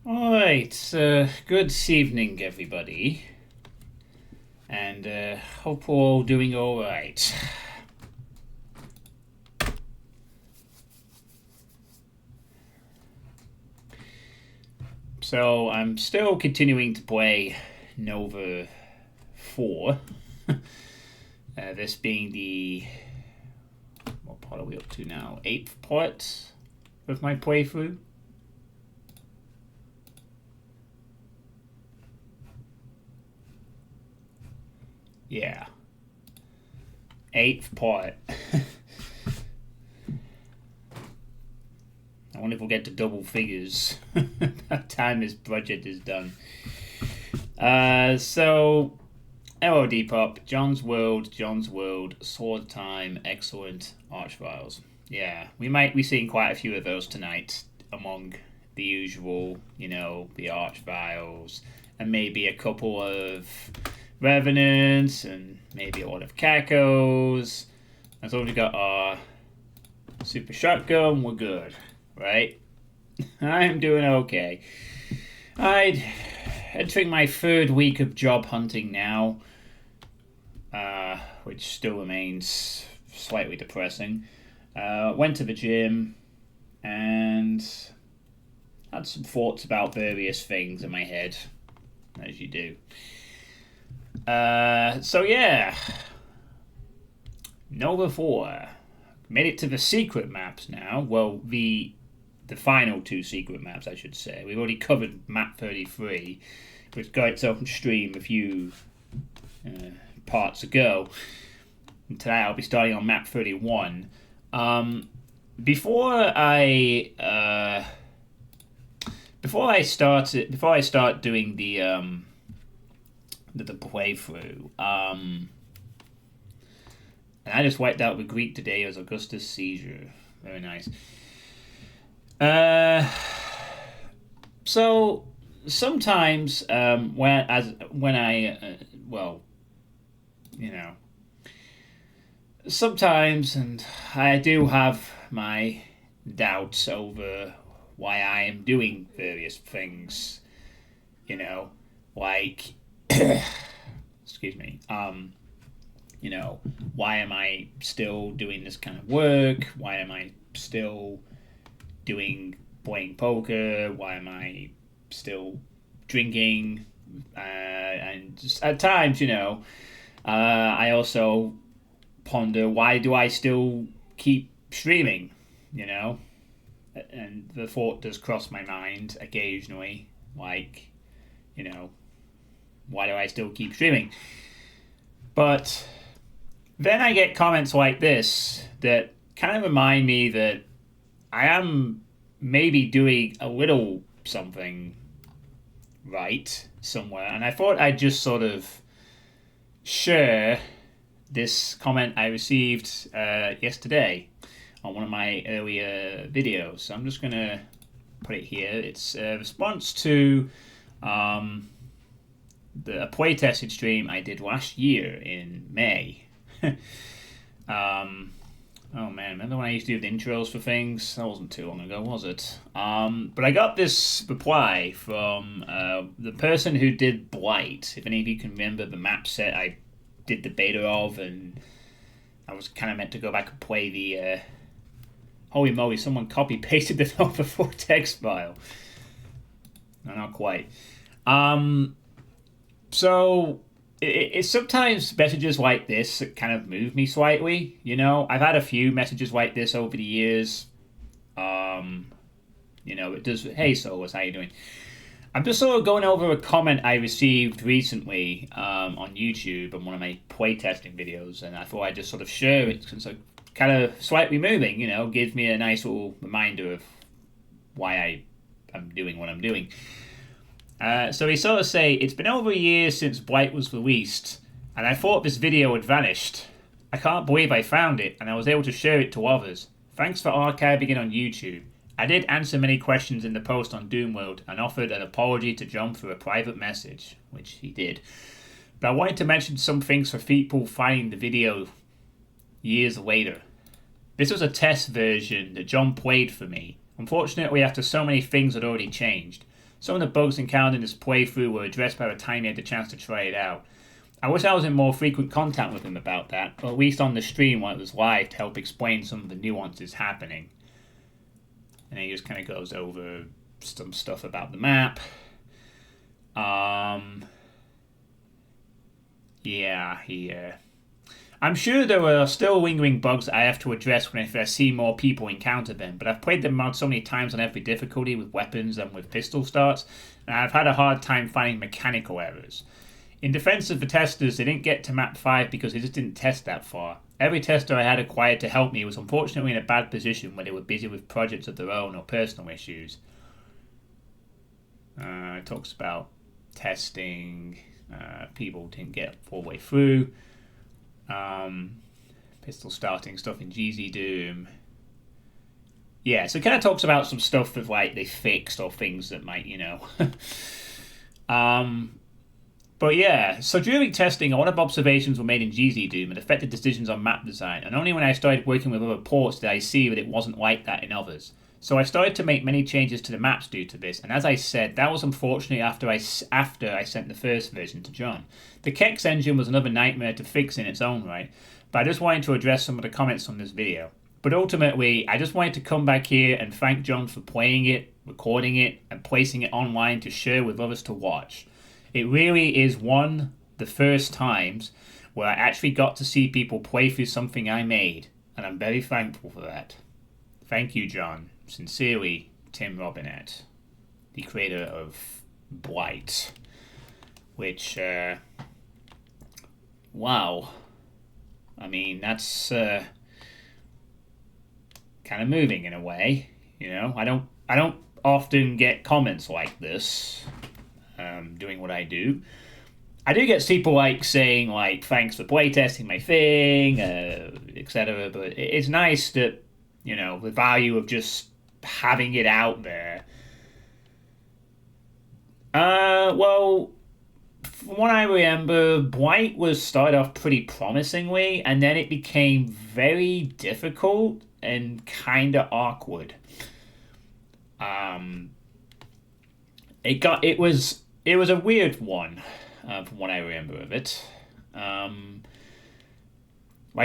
Alright, good evening, everybody. And hope we're all doing alright. So, I'm still continuing to play Nova 4. This being the... What part are we up to now? 8th part of my playthrough. Yeah. 8th part. I wonder if we'll get to double figures by the time this project is done. So, hello Depop, John's World, Sword Time, excellent Archviles. Yeah, we might be seeing quite a few of those tonight among the usual, the Archviles, and maybe a couple of Revenants, and maybe a lot of Cacos. As long as we got our Super Shotgun, we're good, right? I'm doing okay. I'm entering my 3rd week of job hunting now, which still remains slightly depressing. Went to the gym and had some thoughts about various things in my head, as you do. So yeah, Nova 4 made it to the secret maps now. Well, the final 2 secret maps, I should say. We've already covered map 33, which got its own stream a few parts ago. And today I'll be starting on map 31. Before I start doing the playthrough, and I just wiped out the Greek today as Augustus Caesar. Very nice. So sometimes sometimes, and I do have my doubts over why I am doing various things, like excuse me, why am I still doing this kind of work? Why am I still playing poker? Why am I still drinking? And just at times, I also ponder, why do I still keep streaming? And the thought does cross my mind occasionally, like, why do I still keep streaming? But then I get comments like this that kind of remind me that I am maybe doing a little something right somewhere. And I thought I'd just sort of share this comment I received yesterday on one of my earlier videos. So I'm just going to put it here. It's a response to the playtested stream I did last year in May. Oh man, remember when I used to do the intros for things? That wasn't too long ago, was it? But I got this reply from the person who did Blight. If any of you can remember the map set I did the beta of, and I was kind of meant to go back and play the... Holy moly, someone copy-pasted the Nova 4 text file. No, not quite. So it's sometimes messages like this that kind of move me slightly. I've had a few messages like this over the years. It does. Hey, Solus, how you doing? I'm just sort of going over a comment I received recently on YouTube on one of my playtesting videos, and I thought I'd just sort of share it since it's kind of slightly moving. Gives me a nice little reminder of why I'm doing what I'm doing. So he sort of say, it's been over a year since Blight was released, and I thought this video had vanished. I can't believe I found it, and I was able to share it to others. Thanks for archiving it on YouTube. I did answer many questions in the post on Doomworld, and offered an apology to John through a private message, which he did. But I wanted to mention some things for people finding the video years later. This was a test version that John played for me. Unfortunately, after so many things had already changed. Some of the bugs encountered in this playthrough were addressed by the time he had the chance to try it out. I wish I was in more frequent contact with him about that, or at least on the stream while it was live to help explain some of the nuances happening. And he just kind of goes over some stuff about the map. I'm sure there are still lingering bugs that I have to address when I see more people encounter them, but I've played the mod so many times on every difficulty with weapons and with pistol starts, and I've had a hard time finding mechanical errors. In defense of the testers, they didn't get to map 5 because they just didn't test that far. Every tester I had acquired to help me was unfortunately in a bad position when they were busy with projects of their own or personal issues. It talks about testing, people didn't get all the way through, pistol starting stuff in DSDA-Doom. Yeah, so it kind of talks about some stuff that like they fixed or things that might, But yeah, so during testing, a lot of observations were made in DSDA-Doom and affected decisions on map design, and only when I started working with other ports did I see that it wasn't like that in others. So I started to make many changes to the maps due to this, and as I said, that was unfortunately after I sent the first version to John. The Kex engine was another nightmare to fix in its own right, but I just wanted to address some of the comments on this video. But ultimately, I just wanted to come back here and thank John for playing it, recording it, and placing it online to share with others to watch. It really is the first times where I actually got to see people play through something I made, and I'm very thankful for that. Thank you, John. Sincerely, Tim Robinette, the creator of Blight, which, wow. I mean, that's kind of moving in a way, I don't often get comments like this. Doing what I do. I do get people like saying like thanks for playtesting my thing, etc. But it's nice that the value of just having it out there. Well, from what I remember, Blight was started off pretty promisingly, and then it became very difficult and kind of awkward. It was a weird one, from what I remember of it.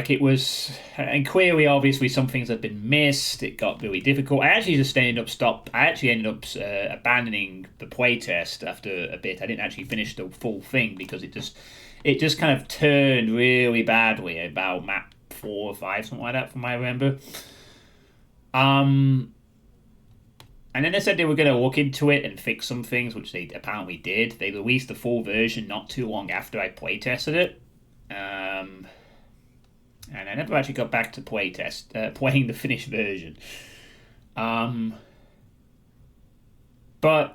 It was, and clearly, obviously, some things had been missed. It got really difficult. I actually ended up abandoning the playtest after a bit. I didn't actually finish the full thing because it just kind of turned really badly about map 4 or 5, something like that, from what I remember. And then they said they were going to look into it and fix some things, which they apparently did. They released the full version not too long after I playtested it. And I never actually got back to playing the finished version. But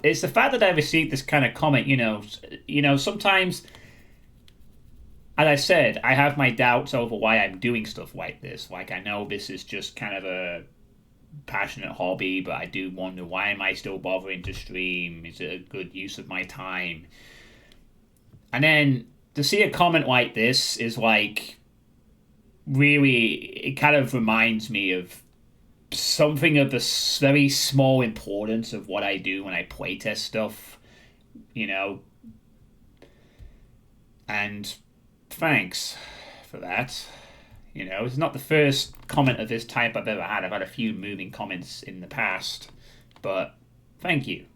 it's the fact that I received this kind of comment, sometimes, as I said, I have my doubts over why I'm doing stuff like this. Like, I know this is just kind of a passionate hobby, but I do wonder, why am I still bothering to stream? Is it a good use of my time? And then to see a comment like this is like, really, it kind of reminds me of something of the very small importance of what I do when I playtest stuff, and thanks for that. It's not the first comment of this type I've ever had. I've had a few moving comments in the past, but thank you,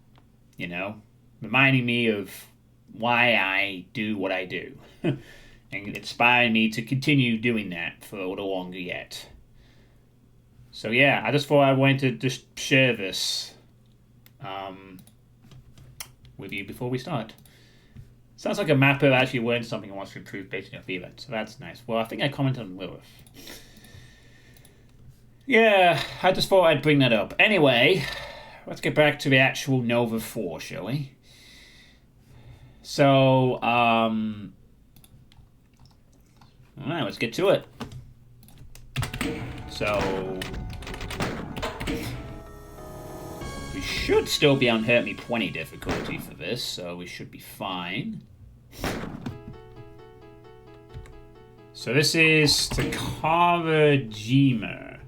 reminding me of why I do what I do and inspiring me to continue doing that for a little longer yet. So yeah, I just thought I wanted to just share this with you before we start. Sounds like a mapper actually learned something and wants to improve based on your feedback, so that's nice. Well, I think I commented on Lilith. Yeah, I just thought I'd bring that up. Anyway, let's get back to the actual Nova 4, shall we? So, alright, let's get to it. So, we should still be on Hurt Me 20 difficulty for this, so we should be fine. So this is Takara Jima,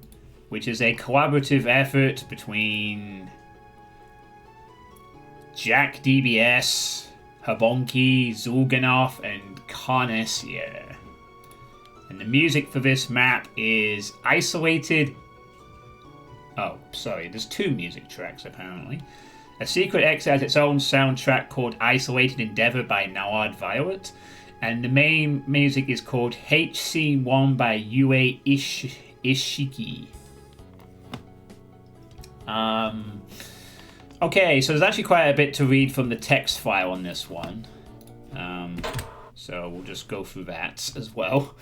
which is a collaborative effort between Jack DBS, Habonki, Zulganov, and Carnesia. And the music for this map is Isolated. Oh, sorry, there's 2 music tracks apparently. A Secret X has its own soundtrack called Isolated Endeavor by Nawad Violet. And the main music is called HC1 by Yue Ishiki. Okay, so there's actually quite a bit to read from the text file on this one. So we'll just go through that as well.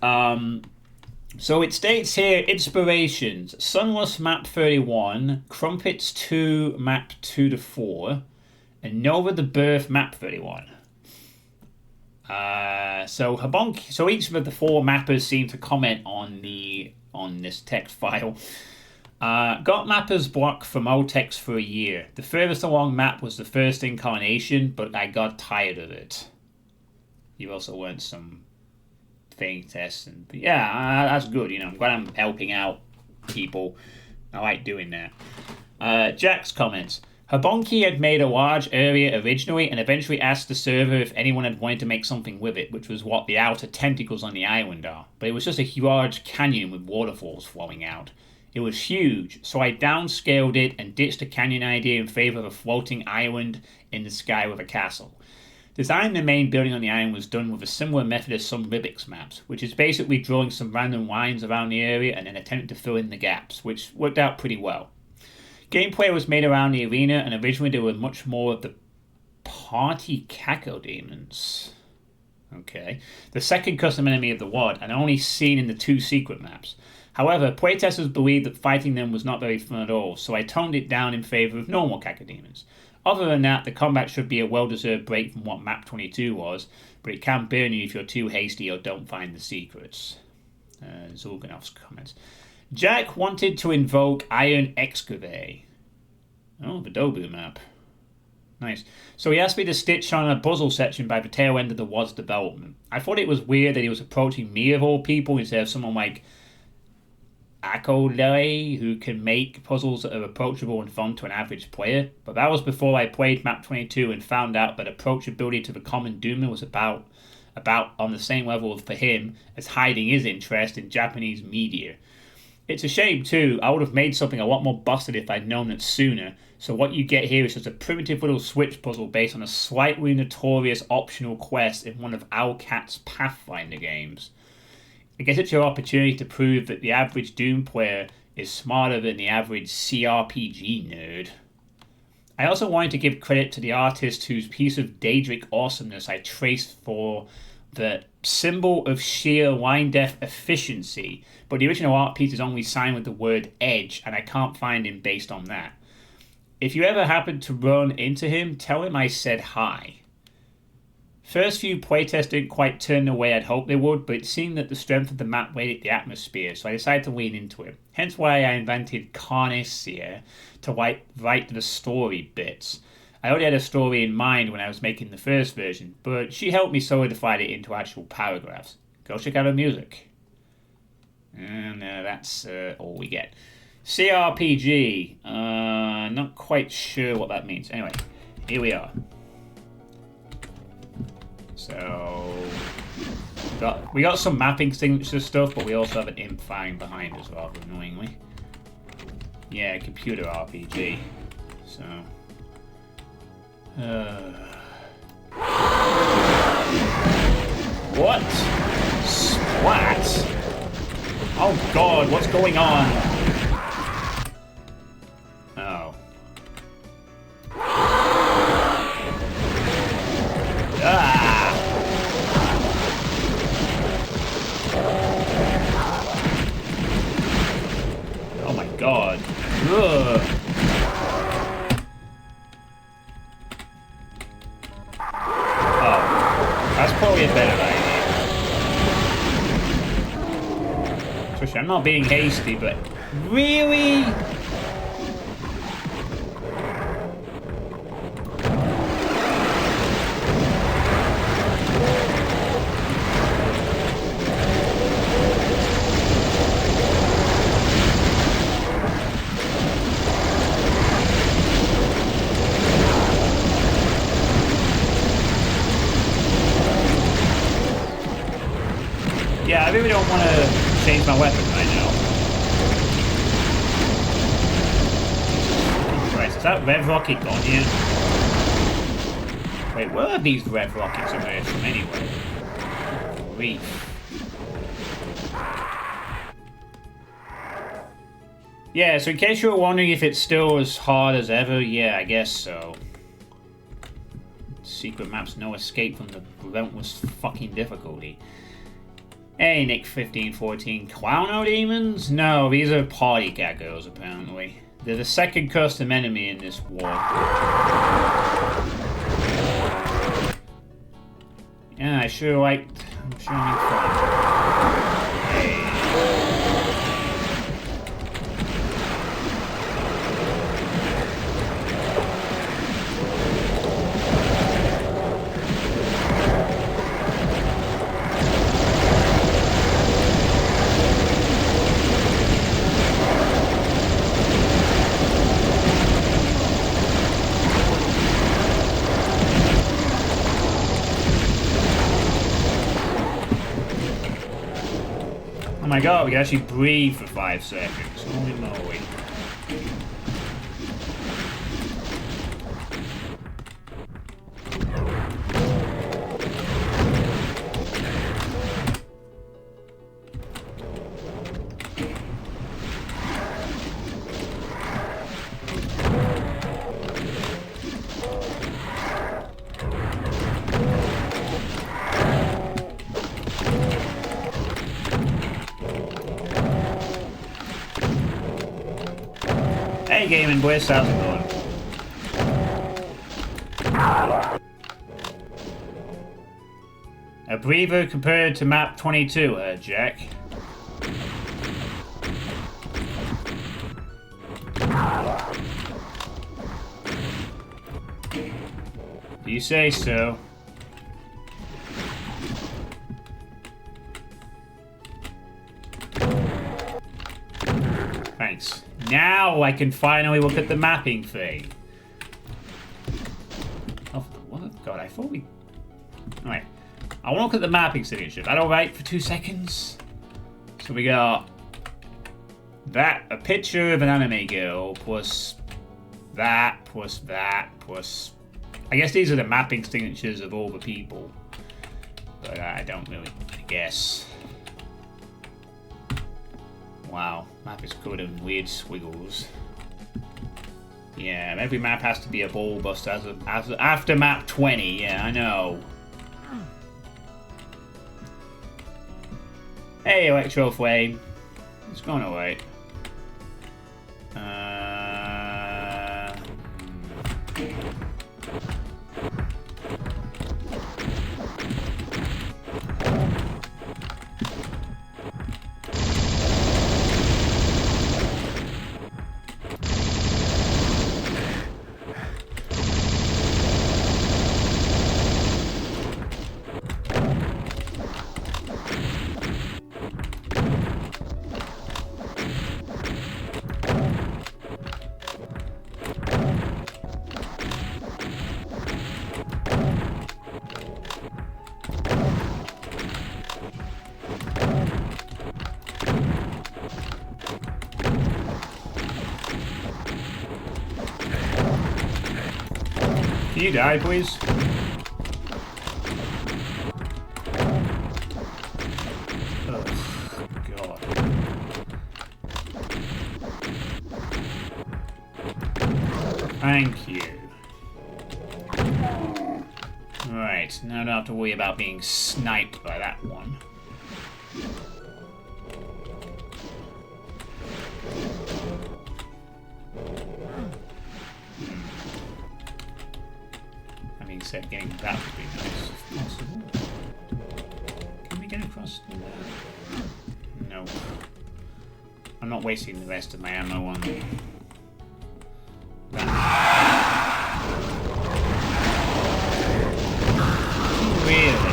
So it states here, inspirations, Sunless Map 31, Crumpets 2 Map 2-4, and Nova the Birth Map 31. So each of the 4 mappers seem to comment on this text file. Got mappers block from old text for a year. The furthest along map was the first incarnation, but I got tired of it. You also learned some thing tests, and yeah, that's good. You know, I'm glad I'm helping out people. I like doing that. Jack's comments. Habonki had made a large area originally and eventually asked the server if anyone had wanted to make something with it, which was what the outer tentacles on the island are. But it was just a large canyon with waterfalls flowing out. It was huge, so I downscaled it and ditched the canyon idea in favor of a floating island in the sky with a castle. Designing the main building on the island was done with a similar method as some Rubik's maps, which is basically drawing some random lines around the area and then attempting to fill in the gaps, which worked out pretty well. Gameplay was made around the arena, and originally there were much more of the party cacodemons. Okay. The second custom enemy of the WOD, and only seen in the 2 secret maps. However, playtesters believed that fighting them was not very fun at all, so I toned it down in favor of normal cacodemons. Other than that, the combat should be a well-deserved break from what Map 22 was, but it can burn you if you're too hasty or don't find the secrets. Zulganov's comments. Jack wanted to invoke Iron Excavate. Oh, the Dobu map. Nice. So he asked me to stitch on a puzzle section by the tail end of the WOD's development. I thought it was weird that he was approaching me of all people instead of someone like Akolei, who can make puzzles that are approachable and fun to an average player. But that was before I played Map 22 and found out that approachability to the common doomer was about on the same level for him as hiding his interest in Japanese media. It's a shame too. I would have made something a lot more busted if I'd known it sooner. So what you get here is just a primitive little switch puzzle based on a slightly notorious optional quest in one of Owlcat's Pathfinder games. I guess it's your opportunity to prove that the average Doom player is smarter than the average CRPG nerd. I also wanted to give credit to the artist whose piece of Daedric awesomeness I traced for the symbol of sheer line depth efficiency, but the original art piece is only signed with the word edge, and I can't find him based on that. If you ever happen to run into him, tell him I said hi. First few playtests didn't quite turn the way I'd hoped they would, but it seemed that the strength of the map weighed the atmosphere, so I decided to lean into it. Hence why I invented Carnesia to write the story bits. I already had a story in mind when I was making the first version, but she helped me solidify it into actual paragraphs. Go check out her music. And that's all we get. CRPG. Not quite sure what that means. Anyway, here we are. So we got some mapping signature stuff, but we also have an imp fang behind us, rather annoyingly. Yeah, computer RPG. So. What? Splat? Oh god, what's going on? Oh. Ah! Oh my god. Ugh. That's probably a better idea. Especially, I'm not being hasty, but really? Yeah, I really don't want to change my weapon right now. Christ, is that red rocket gone here? Wait, where are these red rockets emerged from anyway? Grief. Yeah, so in case you were wondering if it's still as hard as ever, yeah, I guess so. Secret maps, no escape from the relentless fucking difficulty. Hey, Nick 1514, Clowno demons? No, these are party cat girls, apparently. They're the second custom enemy in this war. Yeah, I sure liked... I'm sure I'm fun. Hey. Oh my god, we can actually breathe for 5 seconds. Holy moly. Hey, Gaming Bliss, how's it going? A breather compared to map 22, Jack. Do you say so? Thanks. Now I can finally look at the mapping thing. Oh, what? God, I thought we... Alright. I want to look at the mapping signature. Is that alright for 2 seconds? So we got... that, a picture of an anime girl, plus... that, plus that, plus... I guess these are the mapping signatures of all the people. But I don't really guess. Wow, map is covered in weird squiggles. Yeah, every map has to be a ball buster after map 20. Yeah, I know. Hey, Electro Flame. It's going away. Can you die, please? Oh, God. Thank you. Right, now I don't have to worry about being sniped by that one. Said getting that would be nice if possible. Can we get across to there? No. I'm not wasting the rest of my ammo on that. Really?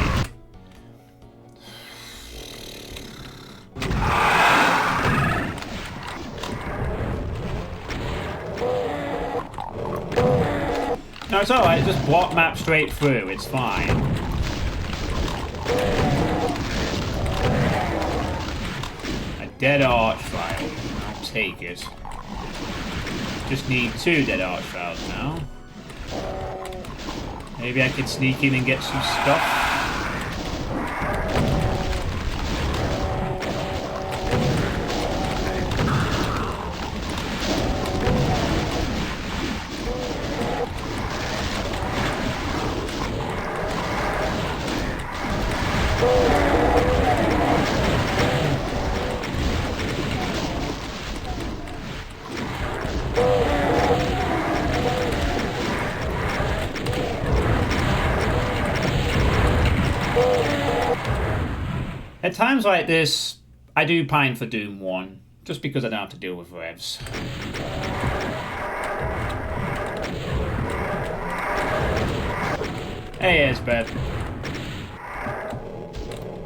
No, it's alright, just block map straight through, it's fine. Dead arch file. I'll take it. Just need 2 dead arch files now. Maybe I could sneak in and get some stuff. At times like this, I do pine for Doom 1, just because I don't have to deal with revs. Hey, Esbeth.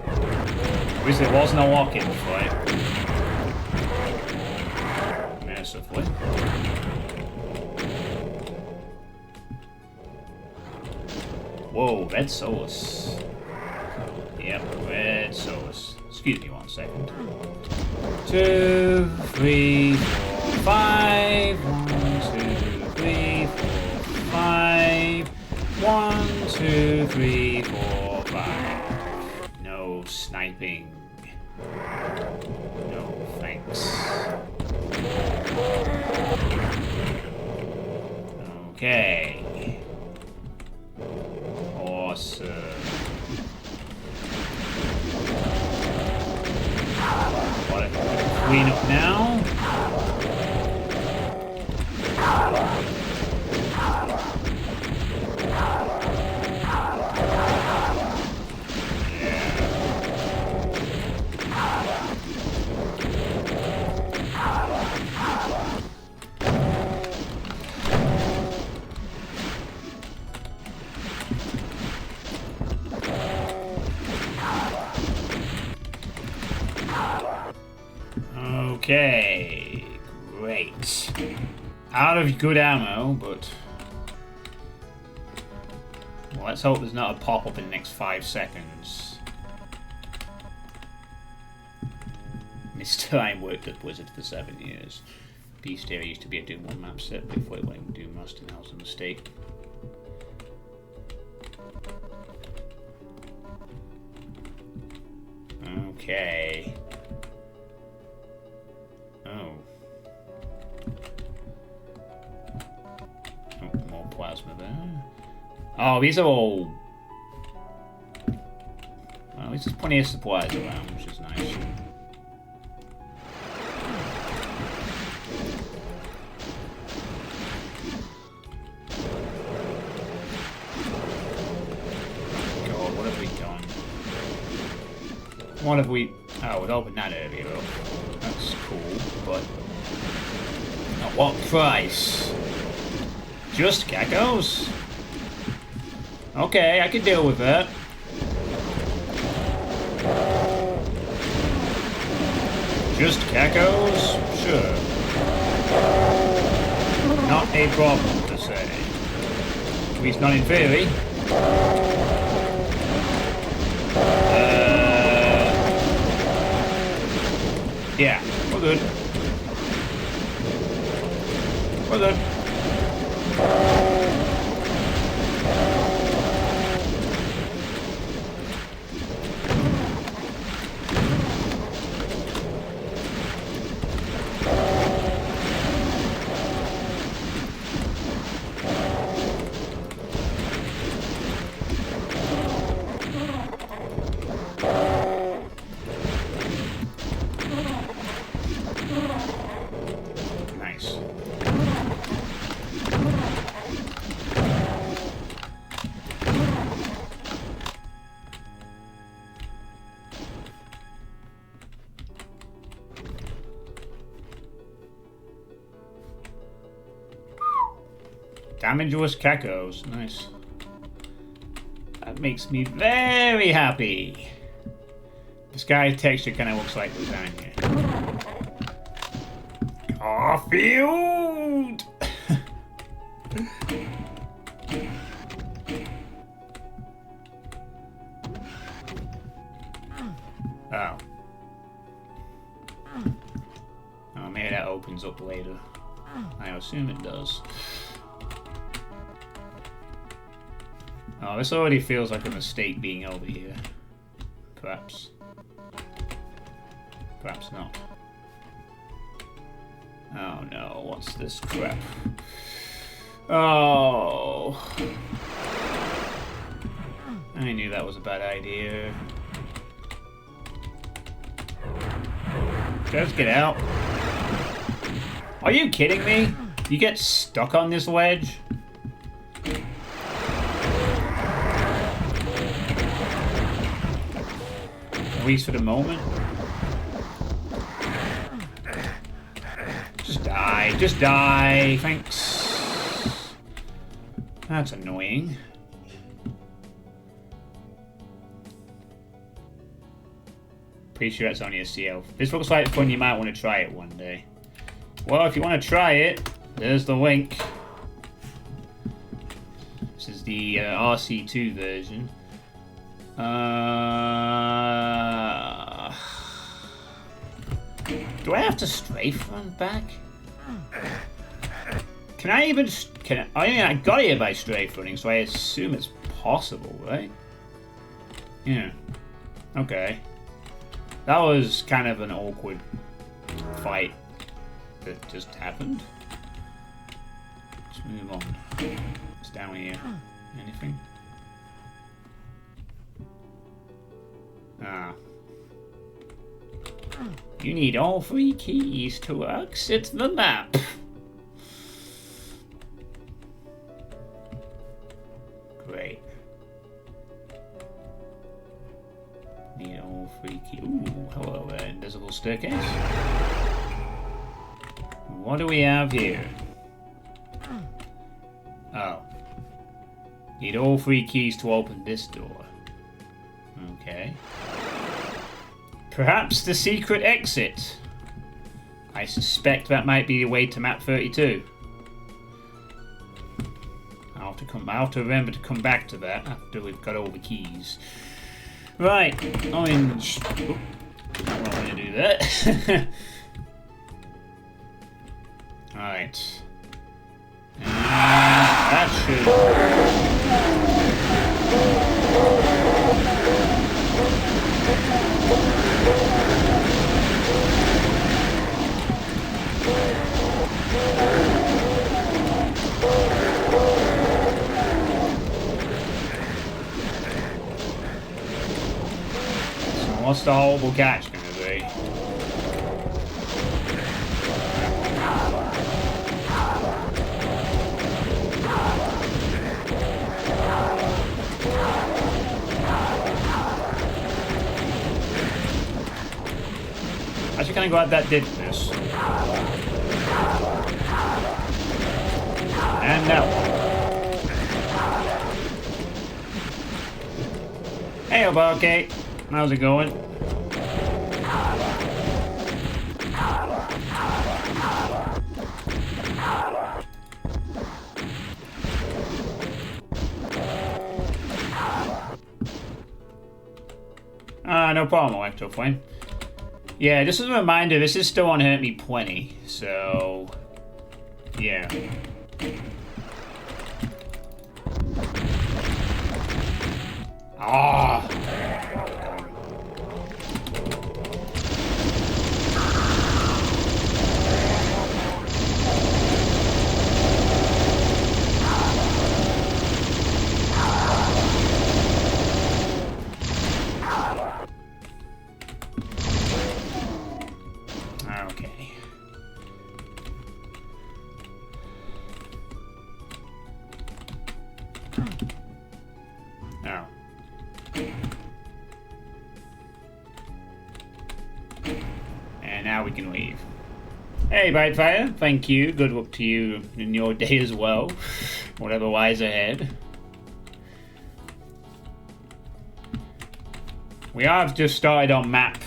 At least it wasn't a walk-in fight. Mercifully. Whoa, red souls. Yep, red sauce. Excuse me 1 second. 2, 3, 4, 5. 1, 2, 3, 4, 5. 1, 2, 3, 4, 5. No sniping. No thanks. Okay. Awesome. Clean up now. Okay, great. Out of good ammo, but... Well, let's hope there's not a pop-up in the next 5 seconds. Mr. I worked at Blizzard for 7 years. DSDA used to be a Doom 1 map set before it went Doom Rust, and that was a mistake. Okay. Oh, more plasma there. Oh, these are all... Well, at least there's plenty of supplies around, which is nice. God, what have we done? What have we... Oh, we'd opened that earlier up. That's cool, but... At what price? Just geckos? Okay, I can deal with that. Just geckos? Sure. Not a problem, to say. At least not in theory. Yeah, we're good. We're good. Nice. Damageless geckos. Nice. That makes me very happy. The sky texture kind of looks like lasagna. Garfield! Oh. maybe that opens up later. I assume it does. Oh, this already feels like a mistake being over here. Perhaps. Perhaps not. Oh no, what's this crap? Oh. I knew that was a bad idea. Just get out. Are you kidding me? You get stuck on this ledge? At least for the moment. Just die. Just die. Thanks. That's annoying. Pretty sure it's only a CL. This looks like fun. You might want to try it one day. Well, if you want to try it, there's the link. This is the RC2 version. Do I have to strafe run back? Can I even... I mean, I got here by strafe running, so I assume it's possible, right? Yeah. Okay. That was kind of an awkward fight that just happened. Let's move on. It's down here. Anything? Ah. You need all 3 keys to exit the map. Great. Need all 3 keys. Ooh, hello there, invisible staircase. What do we have here? Oh. Need all 3 keys to open this door. Okay. Perhaps the secret exit. I suspect that might be the way to map 32. I'll have to remember to come back to that after we've got all the keys. Right, orange. Oop, not want to do that. Alright. That should... So what's the horrible catch gonna be? Actually, kind of glad that did this. And now. Hey, okay. How's it going? No problem, Electroflame. Yeah, just as a reminder, this is still on Hurt Me Plenty, so... yeah. Ah! Okay. Now. And now we can leave. Hey, Brightfire, thank you. Good luck to you in your day as well. Whatever lies ahead. We have just started on map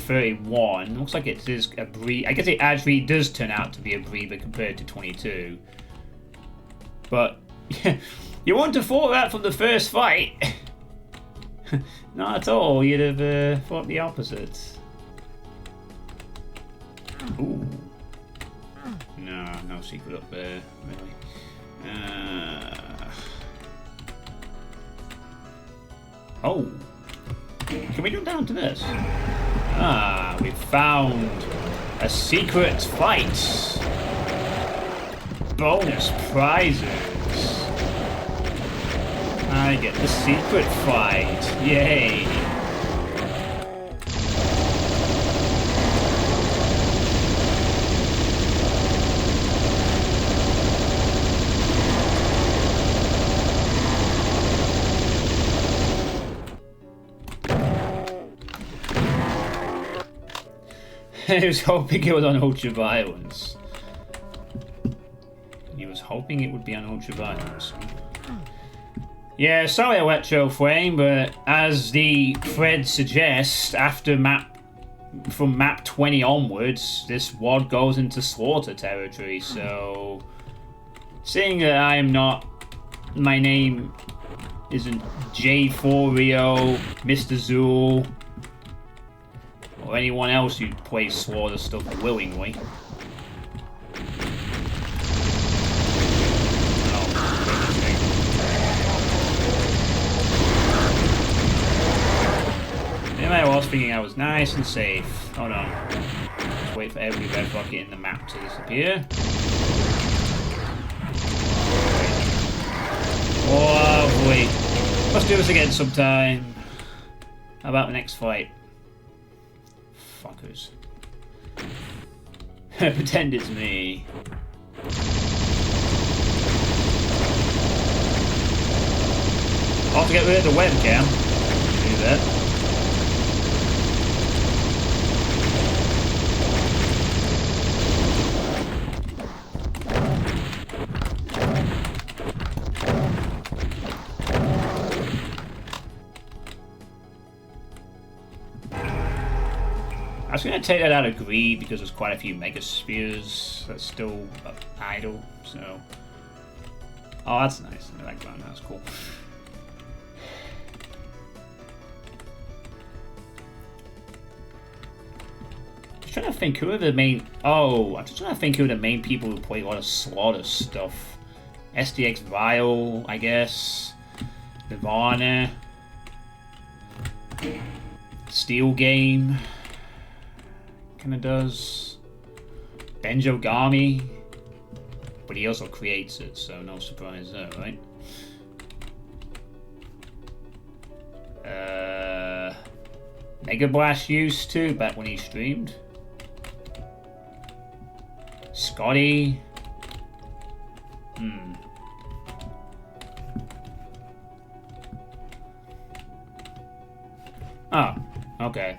31. Looks like it is a breather. I guess it actually does turn out to be a breather compared to 22. But you wouldn't have thought that from the first fight. Not at all. You'd have thought the opposite. Ooh. No, no secret up there, really. Oh! Can we jump down to this? Ah, we found a secret fight! Bonus prizes! I get the secret fight! Yay! I was hoping it was on Ultra Violence. He was hoping it would be on Ultra Violence. Yeah, sorry Electro Flame, but as the thread suggests, from map 20 onwards, this WOD goes into slaughter territory, so seeing that I am not, my name isn't J4 Rio, Mr. Zool, or anyone else who plays slaughter stuff willingly. I was thinking I was nice and safe. Hold on. Just wait for every red bucket in the map to disappear. Lovely. Let's do this again sometime. How about the next fight? Fuckers. Pretend it's me. I'll have to get rid of the webcam. Do that. I was going to take that out of greed because there's quite a few mega spheres that's still idle, so... Oh, that's nice. I like that. That's cool. Just trying to think who are the main... Oh, I'm just trying to think who are the main people who play a lot of slaughter stuff. SDX Vile, I guess. Nirvana. Steel Game. Kinda does. Benjogami. But he also creates it, so no surprise there, right? Mega Blast used to, back when he streamed. Scotty. Oh, okay.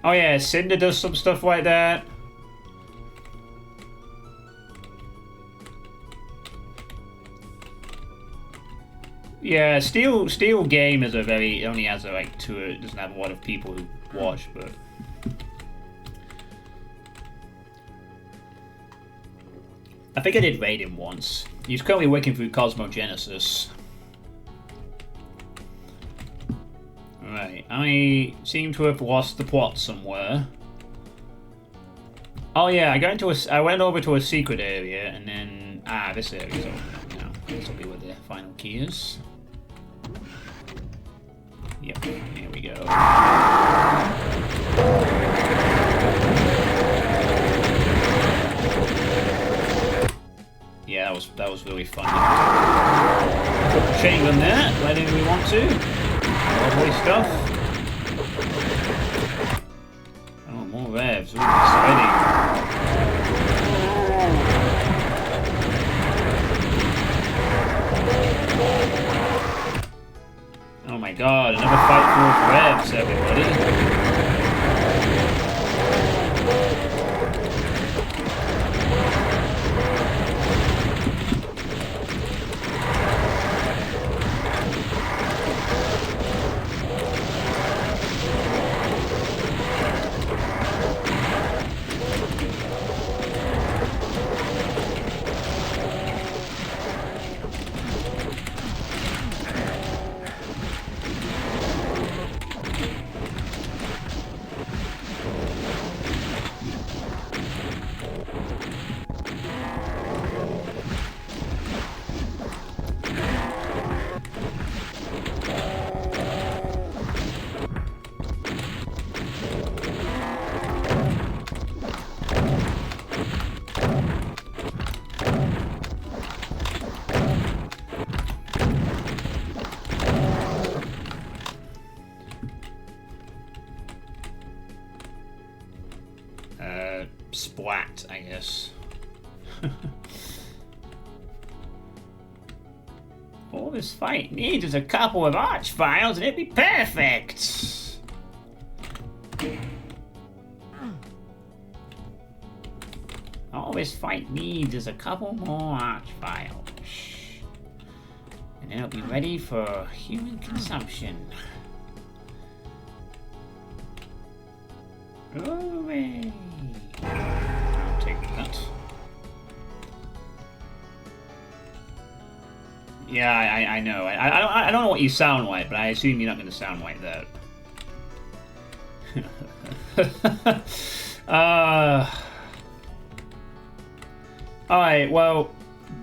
Oh yeah, Cinder does some stuff like that. Yeah, Steel Game is it only has like two, it doesn't have a lot of people who watch, but I think I did raid him once. He's currently working through Cosmogenesis. Right, I seem to have lost the plot somewhere. Oh yeah, I went over to a secret area and then this area's open up now. This will be where the final key is. Yep, here we go. Yeah, that was really fun. Chain them there, letting we want to. Lovely stuff. Oh, more revs. Ooh, exciting. Oh my god, another fight full of revs, everybody. splat, I guess. All this fight needs is a couple of arch files and it'd be perfect! All this fight needs is a couple more arch files. And then it'll be ready for human consumption. Hooray! I'll take that. Yeah, I know. I don't know what you sound like, but I assume you're not going to sound like that. Alright, well,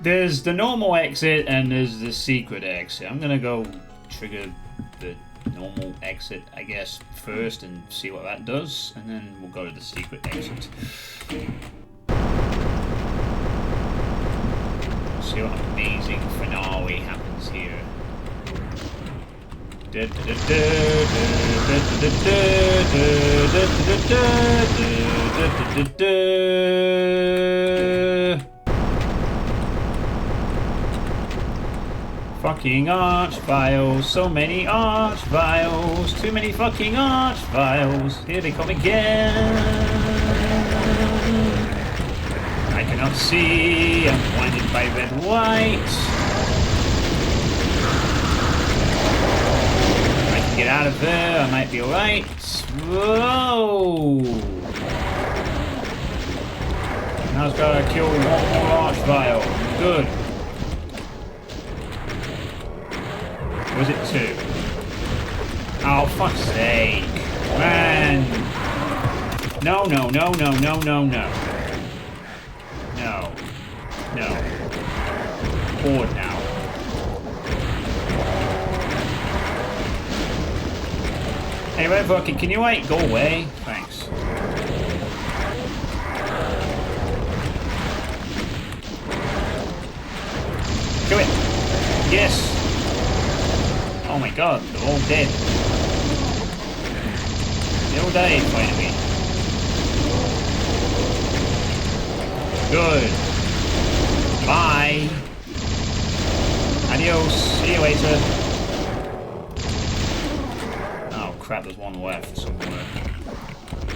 there's the normal exit and there's the secret exit. I'm going to go trigger the normal exit, I guess, first and see what that does, and then we'll go to the secret exit. See what amazing finale happens here. Fucking arch files, so many arch files, too many fucking arch files. Here they come again. I cannot see, I'm blinded by red light. I can get out of there, I might be alright. Whoa! Now I've got to kill one more arch file. Good. Was it 2? Oh, fuck's sake. Man. No. No. Bored now. Hey, Red Bucket, can you wait? Go away. Thanks. Kill it. Yes. Oh my god, they're all dead. They're all dead, finally. Good. Bye. Adios. See you later. Oh crap, there's one left somewhere.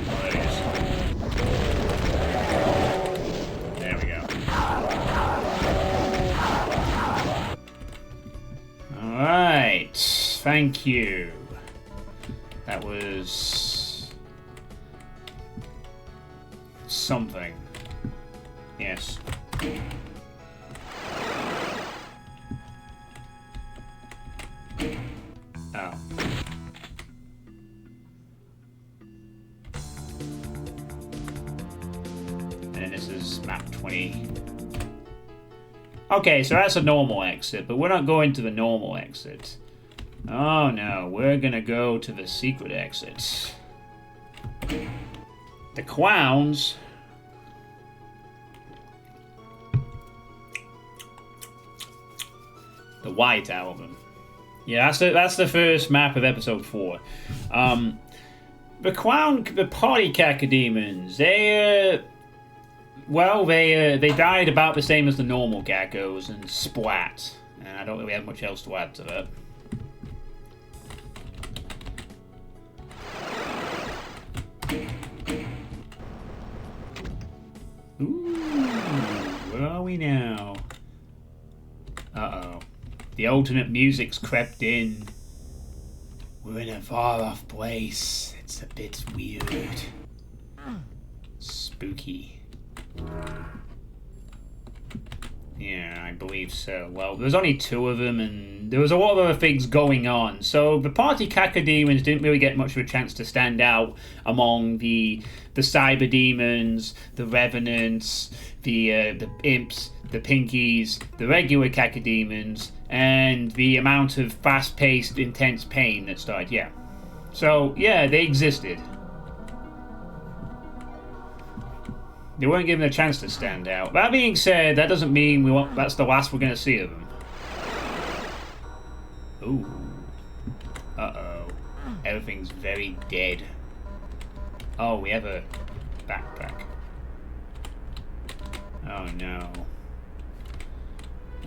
Oh, there it is. There we go. Alright. Thank you. That was something. Yes. Oh. And then this is map 20. Okay, so that's a normal exit, but we're not going to the normal exit. Oh no, we're gonna go to the secret exit. The clowns. The White Album. Yeah, that's the first map of episode 4. The party cacodemons, they died about the same as the normal geckos and splat. And I don't really have much else to add to that. Ooh, where are we now? Uh-oh. The alternate music's crept in. We're in a far-off place. It's a bit weird. Spooky. Yeah, I believe so. Well, there's only 2 of them, and there was a lot of other things going on. So the party cacodemons didn't really get much of a chance to stand out among the cyber demons, the revenants, the imps, the pinkies, the regular cacodemons, and the amount of fast-paced, intense pain that started. Yeah. So yeah, they existed. They weren't given a chance to stand out. That being said, that doesn't mean that's the last we're going to see of them. Ooh. Uh-oh. Everything's very dead. Oh, we have a backpack. Oh no.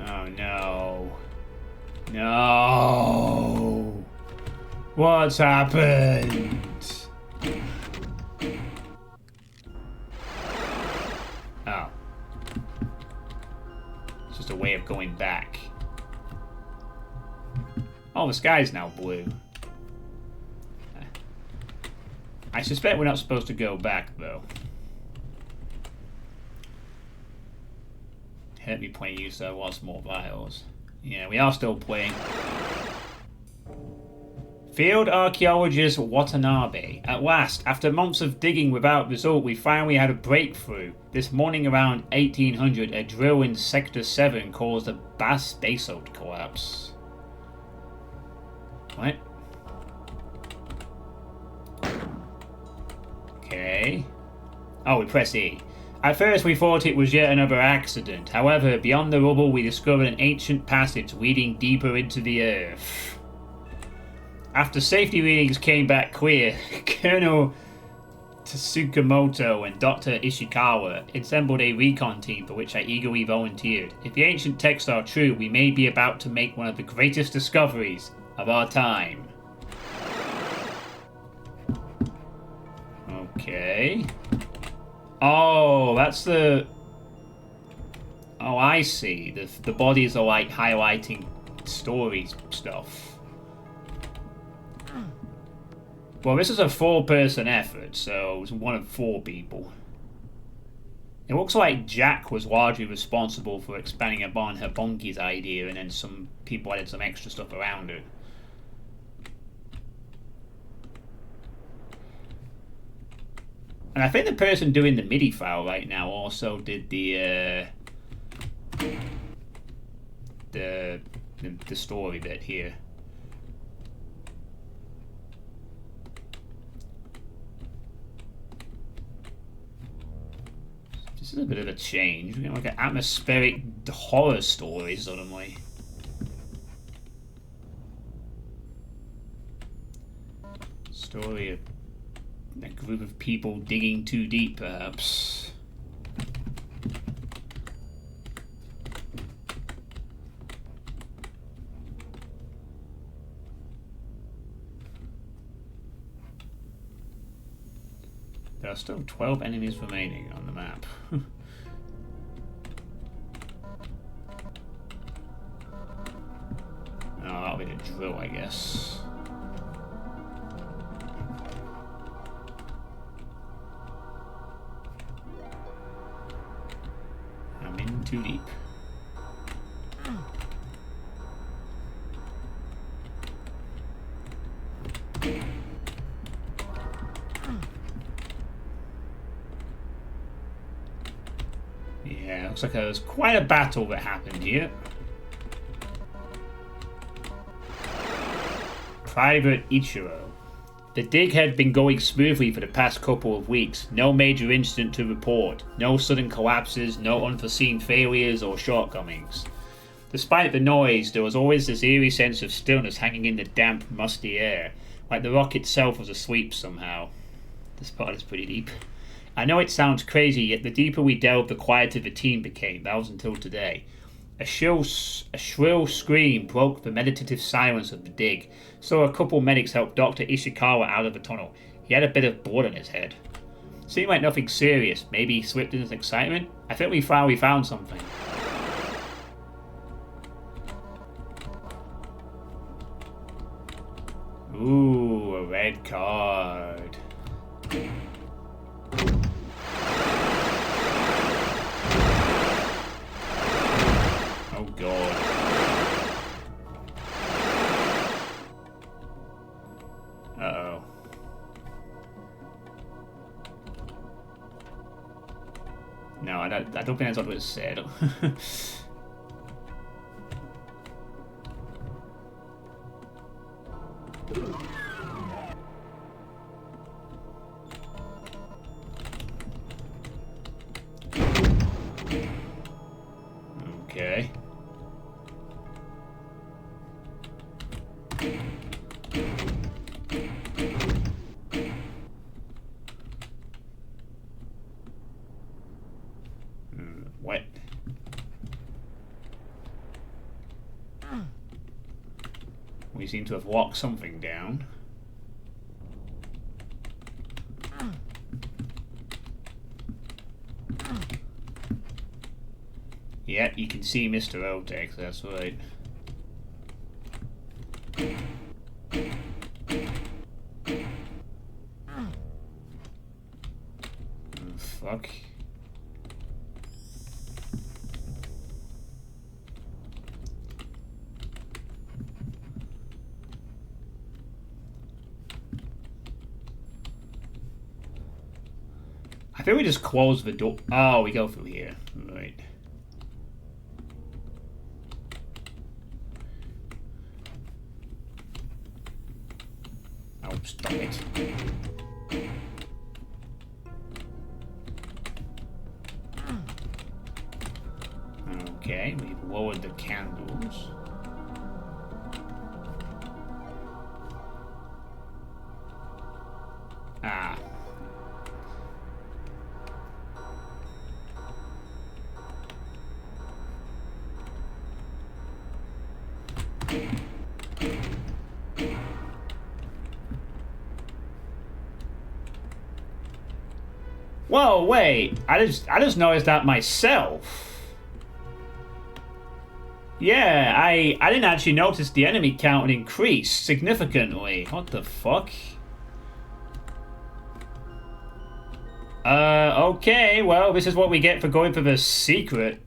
Oh no. No. What's happened? Oh. It's just a way of going back. Oh, the sky's now blue. I suspect we're not supposed to go back, though. Hurt me point of use, there was more vials. Yeah, we are still playing. Field archaeologist Watanabe. At last, after months of digging without result, we finally had a breakthrough. This morning around 1800, a drill in Sector 7 caused a basalt collapse. What? Okay. Oh, we press E. At first we thought it was yet another accident. However, beyond the rubble we discovered an ancient passage leading deeper into the earth. After safety readings came back clear, Colonel Tsukamoto and Dr. Ishikawa assembled a recon team for which I eagerly volunteered. If the ancient texts are true, we may be about to make one of the greatest discoveries of our time. Okay. Oh, that's the... Oh, I see. The bodies are like highlighting story stuff. Well, this is a 4-person effort, so it's one of 4 people. It looks like Jack was largely responsible for expanding upon her Bonki's idea, and then some people added some extra stuff around it. And I think the person doing the MIDI file right now also did the story bit here. This is a bit of a change. We're getting like an atmospheric horror story suddenly. Story of a group of people digging too deep, perhaps. There are still 12 enemies remaining on the map. Oh, that'll be the drill, I guess. I'm in too deep. Yeah, looks like there was quite a battle that happened here. Private Ichiro. The dig had been going smoothly for the past couple of weeks. No major incident to report. No sudden collapses, no unforeseen failures or shortcomings. Despite the noise, there was always this eerie sense of stillness hanging in the damp, musty air, like the rock itself was asleep somehow. This part is pretty deep. I know it sounds crazy, yet the deeper we delved, the quieter the team became. That was until today. A shrill scream broke the meditative silence of the dig, so a couple medics helped Dr. Ishikawa out of the tunnel. He had a bit of blood on his head. Seemed like nothing serious. Maybe he slipped in his excitement? I think we found something. Ooh, a red card. Oh god. Uh-oh. No, I don't think that's what it said. Okay. We seem to have locked something down. Yeah, you can see Mr. Otex, that's right. Oh, fuck. I think we just close the door. Oh, we go through here. Right. Oh, stop it. Okay, we've lowered the candles. Ah. Whoa, wait. I just noticed that myself. Yeah, I didn't actually notice the enemy count increased significantly. What the fuck? Okay, well, this is what we get for going for the secret.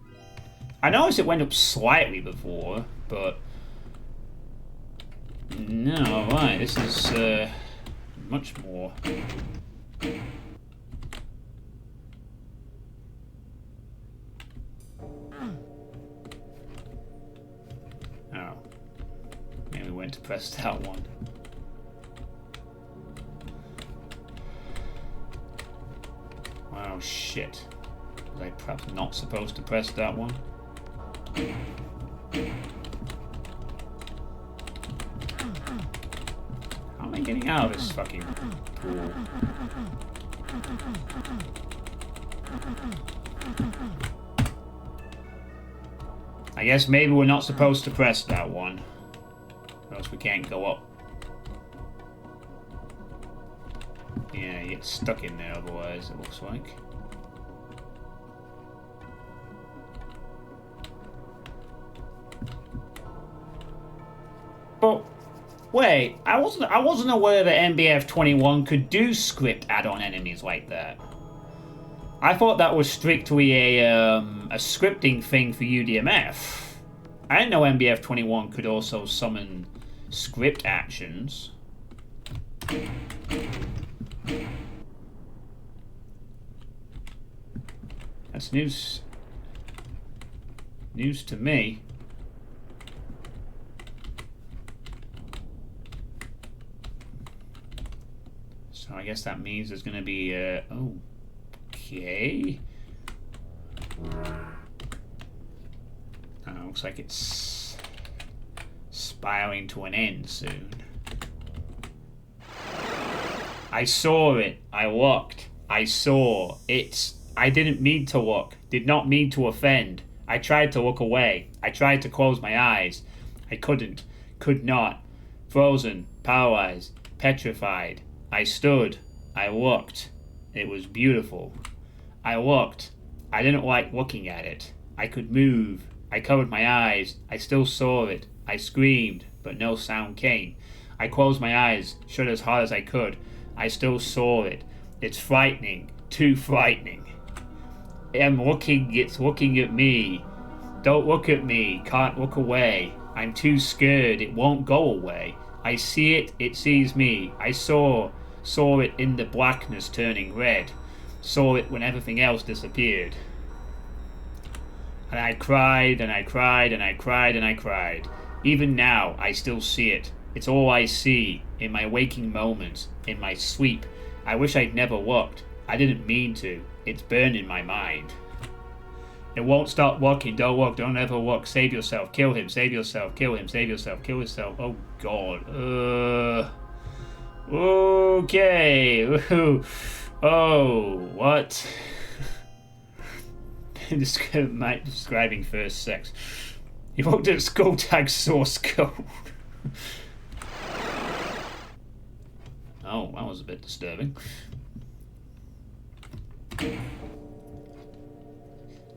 I noticed it went up slightly before, but... No, right, this is, much more. Oh. Maybe we went to press that one. Oh, shit. Was I perhaps not supposed to press that one? How am I getting out of this fucking pool? I guess maybe we're not supposed to press that one. Or else we can't go up. Yeah, you get stuck in there otherwise, it looks like. But wait, I wasn't aware that MBF-21 could do script add-on enemies like that. I thought that was strictly a scripting thing for UDMF. I didn't know MBF-21 could also summon script actions. That's news to me. So I guess that means there's gonna be okay. Looks like it's spiraling to an end soon. I saw it. I looked. I saw it. I didn't mean to look. Did not mean to offend. I tried to look away. I tried to close my eyes. I couldn't. Could not. Frozen. Paralyzed. Petrified. I stood. I looked. It was beautiful. I looked. I didn't like looking at it. I could move. I covered my eyes. I still saw it. I screamed, but no sound came. I closed my eyes, shut as hard as I could. I still saw it. It's frightening. Too frightening. It's looking at me. Don't look at me. Can't look away. I'm too scared. It won't go away. I see it. It sees me. I saw it in the blackness turning red. Saw it when everything else disappeared. And I cried, and I cried, and I cried, and I cried. Even now, I still see it. It's all I see, in my waking moments, in my sleep. I wish I'd never looked. I didn't mean to. It's burned in my mind. It won't stop walking. Don't look. Don't ever look. Save yourself. Kill him. Save yourself. Kill him. Save yourself. Kill yourself. Oh, God. Okay. Oh, what? Describing first sex. You looked at skull tag source code. Oh, that was a bit disturbing.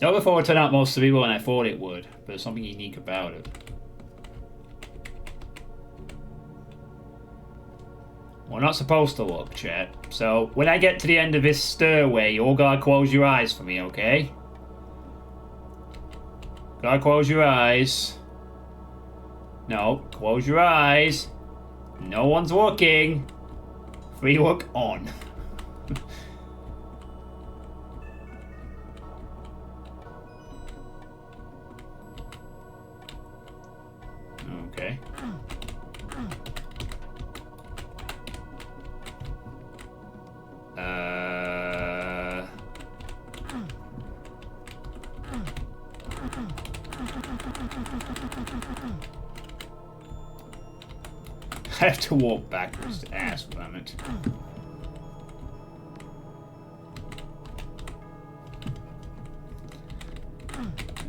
Not before it turned out more cerebral than I thought it would, but there's something unique about it. We're not supposed to look, chat. So, when I get to the end of this stairway, you all gotta close your eyes for me, okay? Gotta close your eyes. No, close your eyes. No one's looking. Free look on. Okay. I have to walk backwards to ask for it.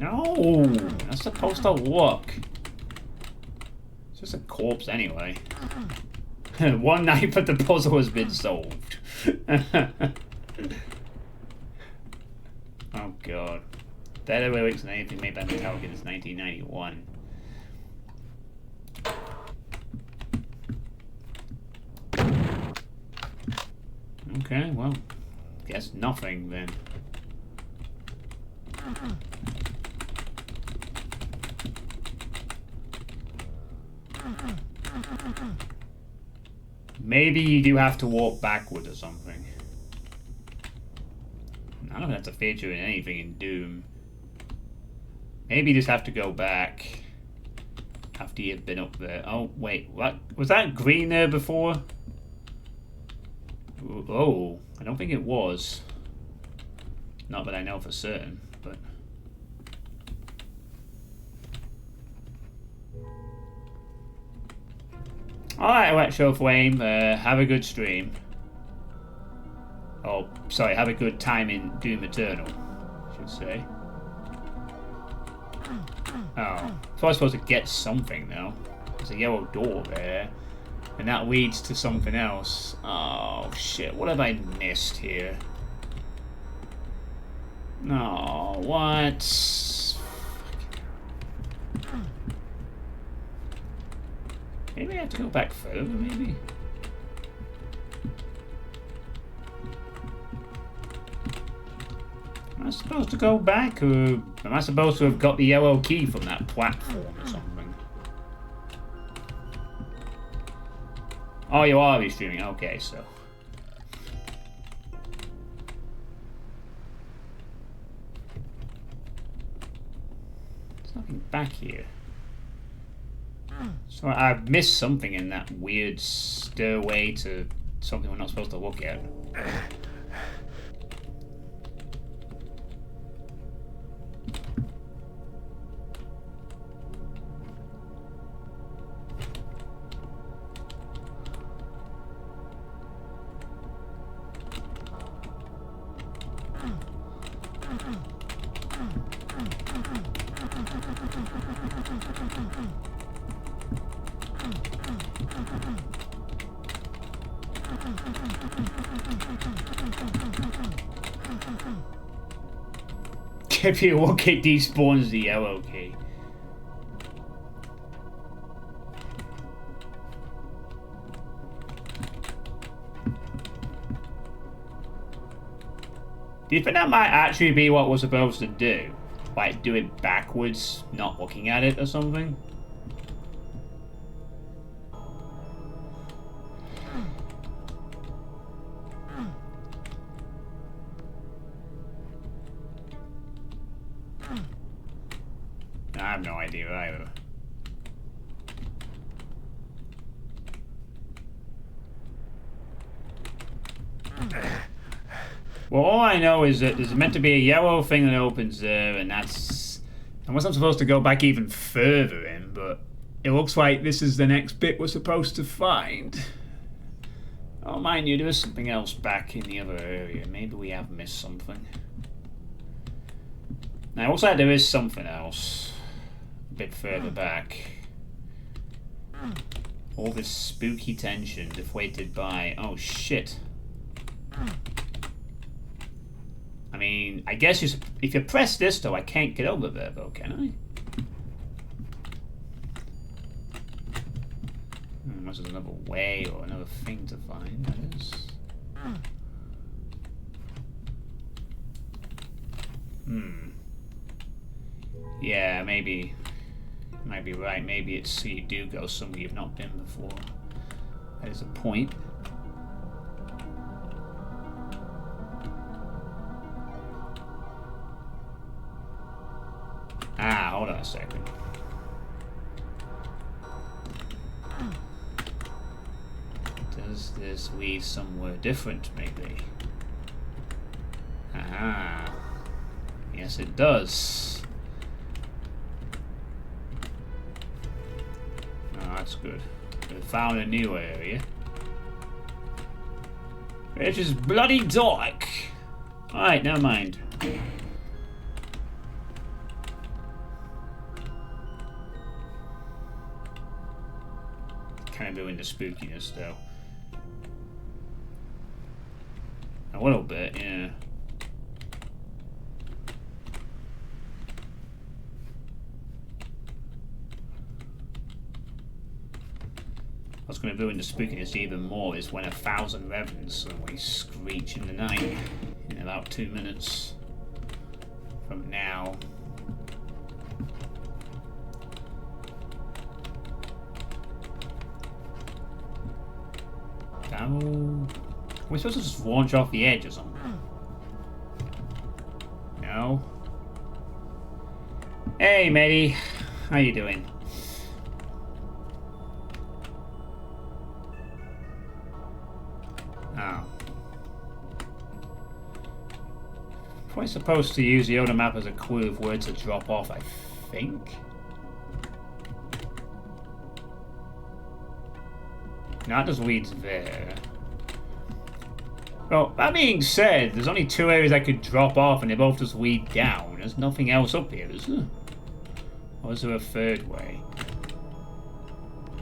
No, that's supposed to look. It's just a corpse anyway. One night, but the puzzle has been solved. Oh god. That lyrics and anything made by Metallica is 1991. Okay, well, guess nothing then. Maybe you do have to walk backward or something. I don't think that's a feature in anything in Doom. Maybe you just have to go back after you've been up there. Oh, wait, what? Was that green there before? Oh, I don't think it was. Not that I know for certain, but... Alright, Wet Show Flame, have a good stream. Oh, sorry, have a good time in Doom Eternal, I should say. Oh, so I was supposed to get something though. There's a yellow door there, and that leads to something else. Oh shit, what have I missed here? No, what? Maybe I have to go back further, maybe? Am I supposed to go back, or am I supposed to have got the yellow key from that platform or something? Oh, you are restreaming. Okay, so. There's nothing back here. So I've missed something in that weird stairway to something we're not supposed to look at. If you look, it despawns the yellow key. Do you think that might actually be what we're supposed to do? Like, do it backwards, not looking at it or something? I have no idea either. Well, all I know is that there's meant to be a yellow thing that opens there, and that's... Unless I'm supposed to go back even further in, but it looks like this is the next bit we're supposed to find. Oh, mind you, there is something else back in the other area. Maybe we have missed something. Now, it looks like there is something else a bit further back. All this spooky tension deflated by... Oh, shit. I mean, I guess if you press this, though, I can't get over there, though, can I? Unless there's another way or another thing to find, that is. Yeah, maybe. You might be right. Maybe it's so you do go somewhere you've not been before. That is a point. Ah, hold on a second. Does this lead somewhere different, maybe? Ah. Yes, it does. Oh, that's good. We found a new area. It is bloody dark. Alright, never mind. Kind of doing the spookiness, though. A little bit, yeah. What's going to ruin the spookiness even more is when 1,000 ravens suddenly screech in the night in about 2 minutes from now. Oh, we're supposed to just launch off the edge or something. No. Hey, matey. How you doing? Oh. Probably supposed to use the other map as a clue of where to drop off, I think. No, that just leads there. Well, that being said, there's only 2 areas I could drop off and they both just lead down. There's nothing else up here, is there? Or is there a 3rd way?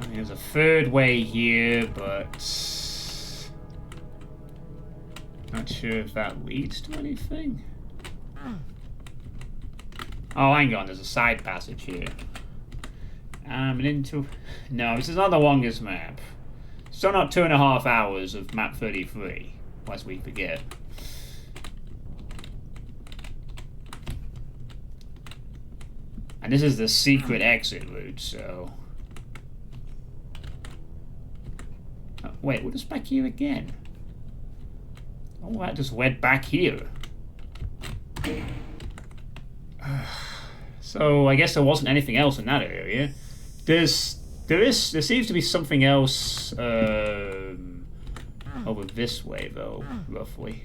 I mean, there's a 3rd way here, but... not sure if that leads to anything. Oh, hang on, there's a side passage here. Into... No, this is not the longest map. Still not 2.5 hours of map 33, lest we forget. And this is the secret exit route, so... Oh, wait, we're just back here again. Oh, that just went back here. So, I guess there wasn't anything else in that area. There seems to be something else over this way, though, roughly.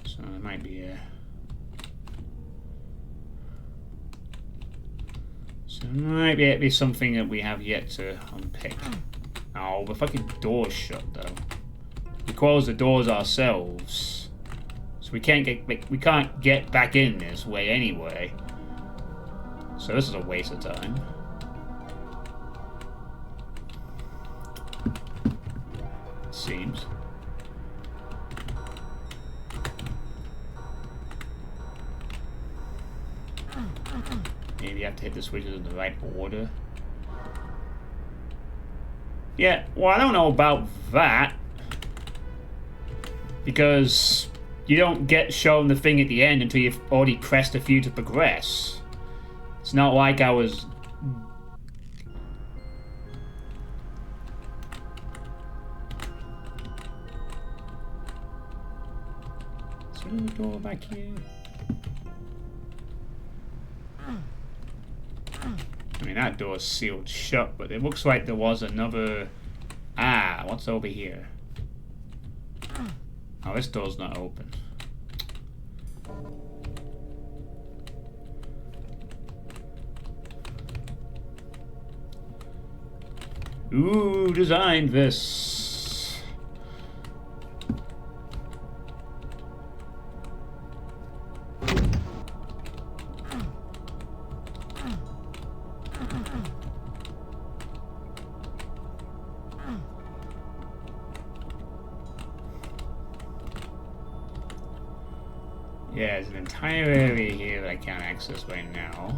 So there might be a... So there might be something that we have yet to unpick. Oh, the fucking door's shut, though. We closed the doors ourselves. So we can't get back in this way anyway. So this is a waste of time. It seems. Maybe you have to hit the switches in the right order. Yeah, well, I don't know about that. Because you don't get shown the thing at the end until you've already pressed a few to progress. It's not like I was... Is there a door back here? I mean, that door's sealed shut, but it looks like there was another... Ah, what's over here? Oh, this door's not open. Who designed this? Yeah, there's an entire area here that I can't access right now.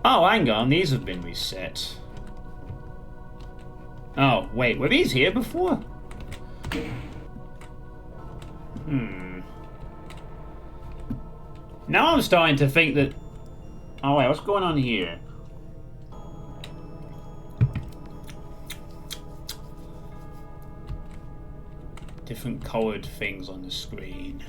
Oh, hang on, these have been reset. Oh, wait, were these here before? Now I'm starting to think that... Oh, wait, what's going on here? Different colored things on the screen.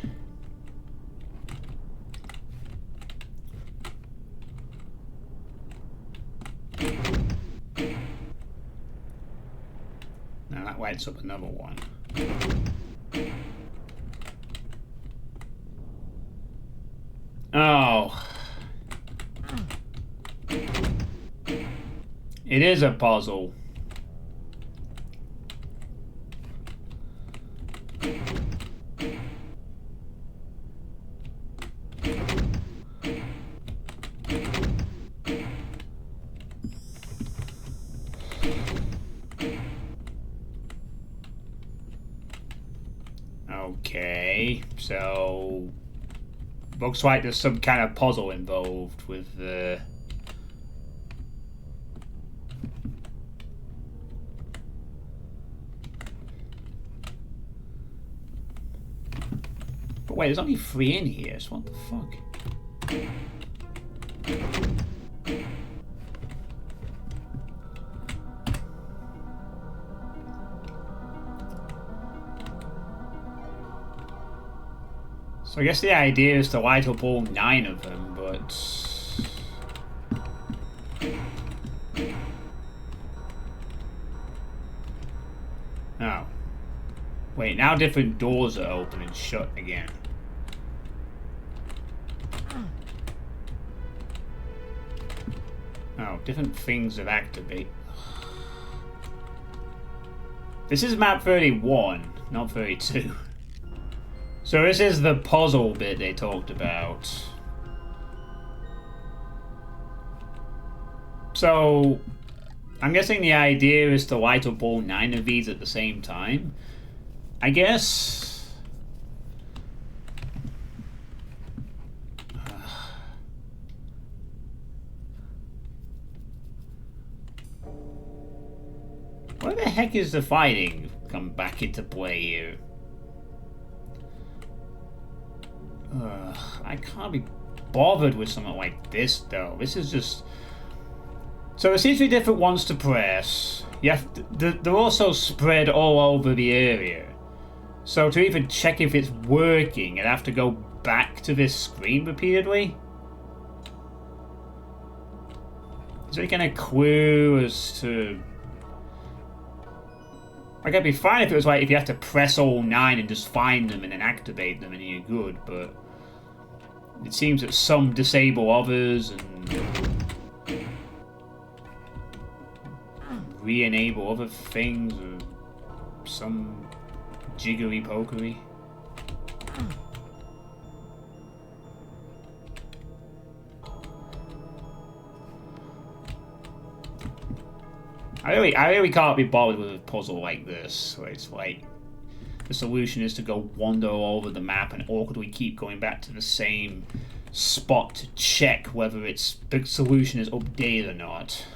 Now that lights up another one. Oh. It is a puzzle. Okay, so looks like there's some kind of puzzle involved with the... But wait, there's only 3 in here, so what the fuck? So I guess the idea is to light up all 9 of them, but... Oh. Wait, now different doors are open and shut again. Oh, different things have activated. This is map 31, not 32. So this is the puzzle bit they talked about. So, I'm guessing the idea is to light up all 9 of these at the same time. I guess... Where the heck is the fighting come back into play here? I can't be bothered with something like this, though. This is just... So there seems to be different ones to press. You have to... They're also spread all over the area. So to even check if it's working, I'd have to go back to this screen repeatedly. Is there any kind of clue as to... Like, I'd be fine if it was like, if you have to press all 9 and just find them and then activate them and you're good, but... It seems that some disable others and... re-enable other things, or some jiggery-pokery. I really can't be bothered with a puzzle like this, where it's like the solution is to go wander all over the map and awkwardly keep going back to the same spot to check whether the solution is updated or not.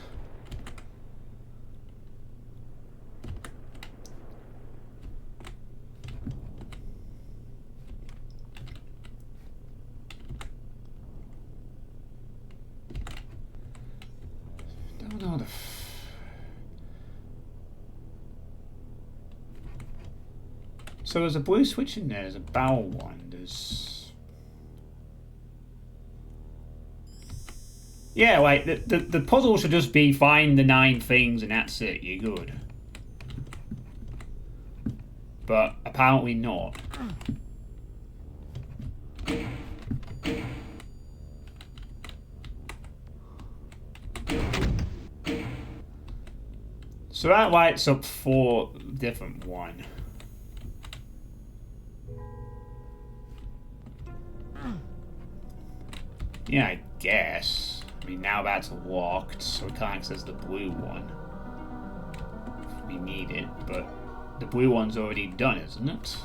Don't know the... So there's a blue switch in there, there's a barrel one, there's... Yeah, like, the puzzle should just be find the 9 things and that's it, you're good. But apparently not. So that lights up 4 different one. Yeah, I guess. I mean, now that's locked, so we can't access the blue one. we need it, but the blue one's already done, isn't it?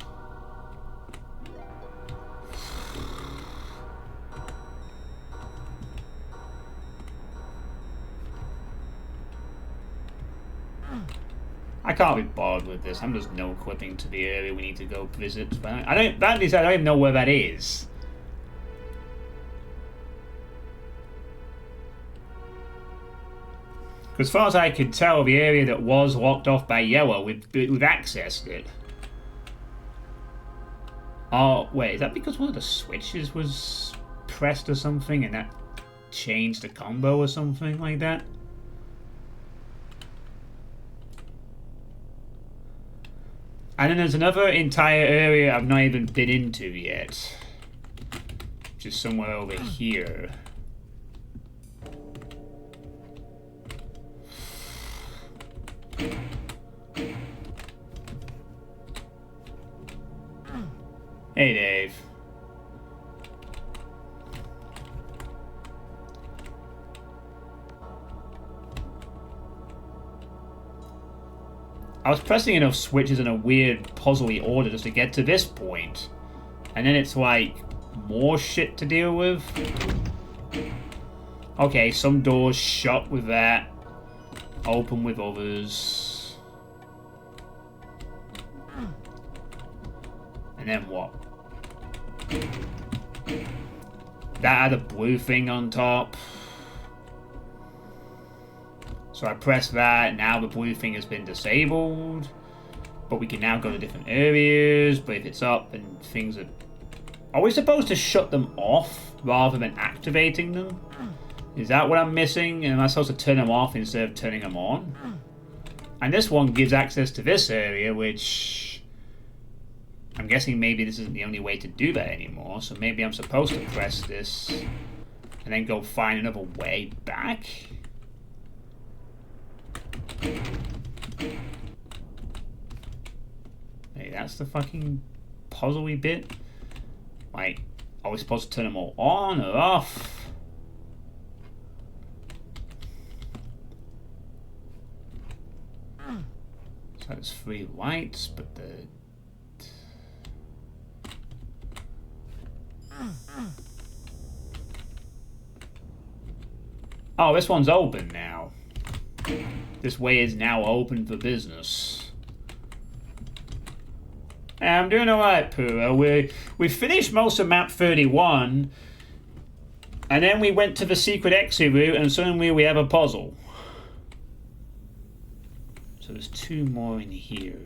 I can't be bothered with this. I'm just no equipping to the area we need to go visit. But I don't even know where that is. As far as I could tell, the area that was locked off by yellow, we've accessed it. Oh, wait, is that because one of the switches was pressed or something and that changed the combo or something like that? And then there's another entire area I've not even been into yet. Which is somewhere over here. Hey, Dave. I was pressing enough switches in a weird puzzly order just to get to this point. And then it's like more shit to deal with. Okay, some doors shut with that. Open with others. And then what? That had a blue thing on top. So I press that, now the blue thing has been disabled. But we can now go to different areas, but if it's up and things are... Are we supposed to shut them off rather than activating them? Is that what I'm missing? Am I supposed to turn them off instead of turning them on? And this one gives access to this area, which... I'm guessing maybe this isn't the only way to do that anymore, so maybe I'm supposed to press this and then go find another way back? Hey, that's the fucking puzzly bit. Like, are we supposed to turn them all on or off? So there's 3 lights, but the... Oh, this one's open now. This way is now open for business. I'm doing alright, Puro. We finished most of map 31, and then we went to the secret exit route, and suddenly we have a puzzle. So there's 2 more in here.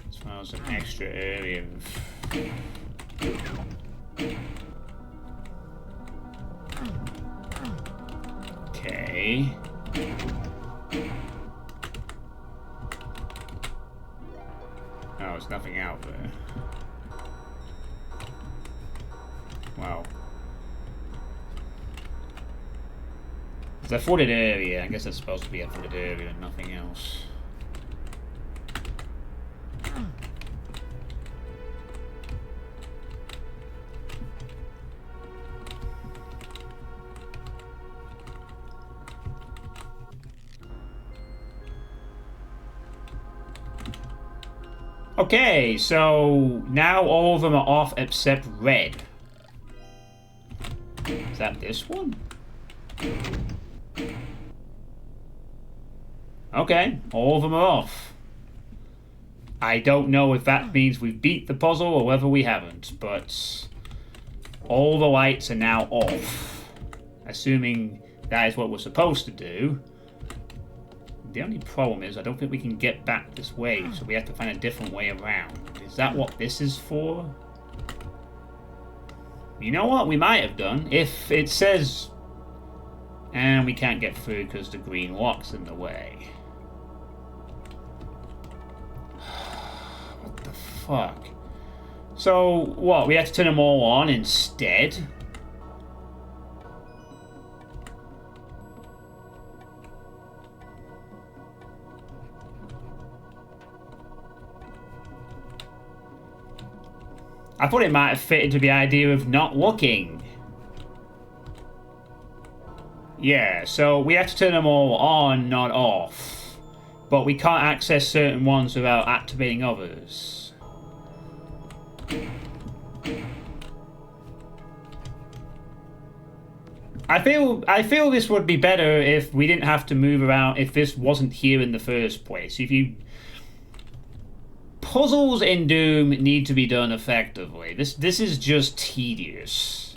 As well as an extra area of... Okay. Oh, there's nothing out there. Wow. It's a flooded area. I guess it's supposed to be a flooded area and nothing else. Okay, so now all of them are off except red. Is that this one? Okay, all of them are off. I don't know if that means we've beat the puzzle or whether we haven't, but all the lights are now off. Assuming that is what we're supposed to do. The only problem is I don't think we can get back this way, so we have to find a different way around. Is that what this is for? You know what? We might have done. If it says... And we can't get through because the green lock's in the way. What the fuck? So, what? We have to turn them all on instead? I thought it might have fit into the idea of not looking. Yeah, so we have to turn them all on, not off. but we can't access certain ones without activating others. I feel this would be better if we didn't have to move around, if this wasn't here in the first place. Puzzles in Doom need to be done effectively. This is just tedious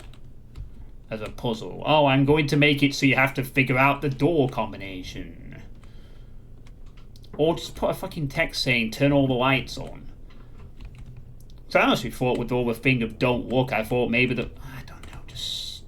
as a puzzle. Oh, I'm going to make it so you have to figure out the door combination. Or just put a fucking text saying, turn all the lights on. So I honestly thought with all the thing of don't look, I thought maybe the... I don't know, just...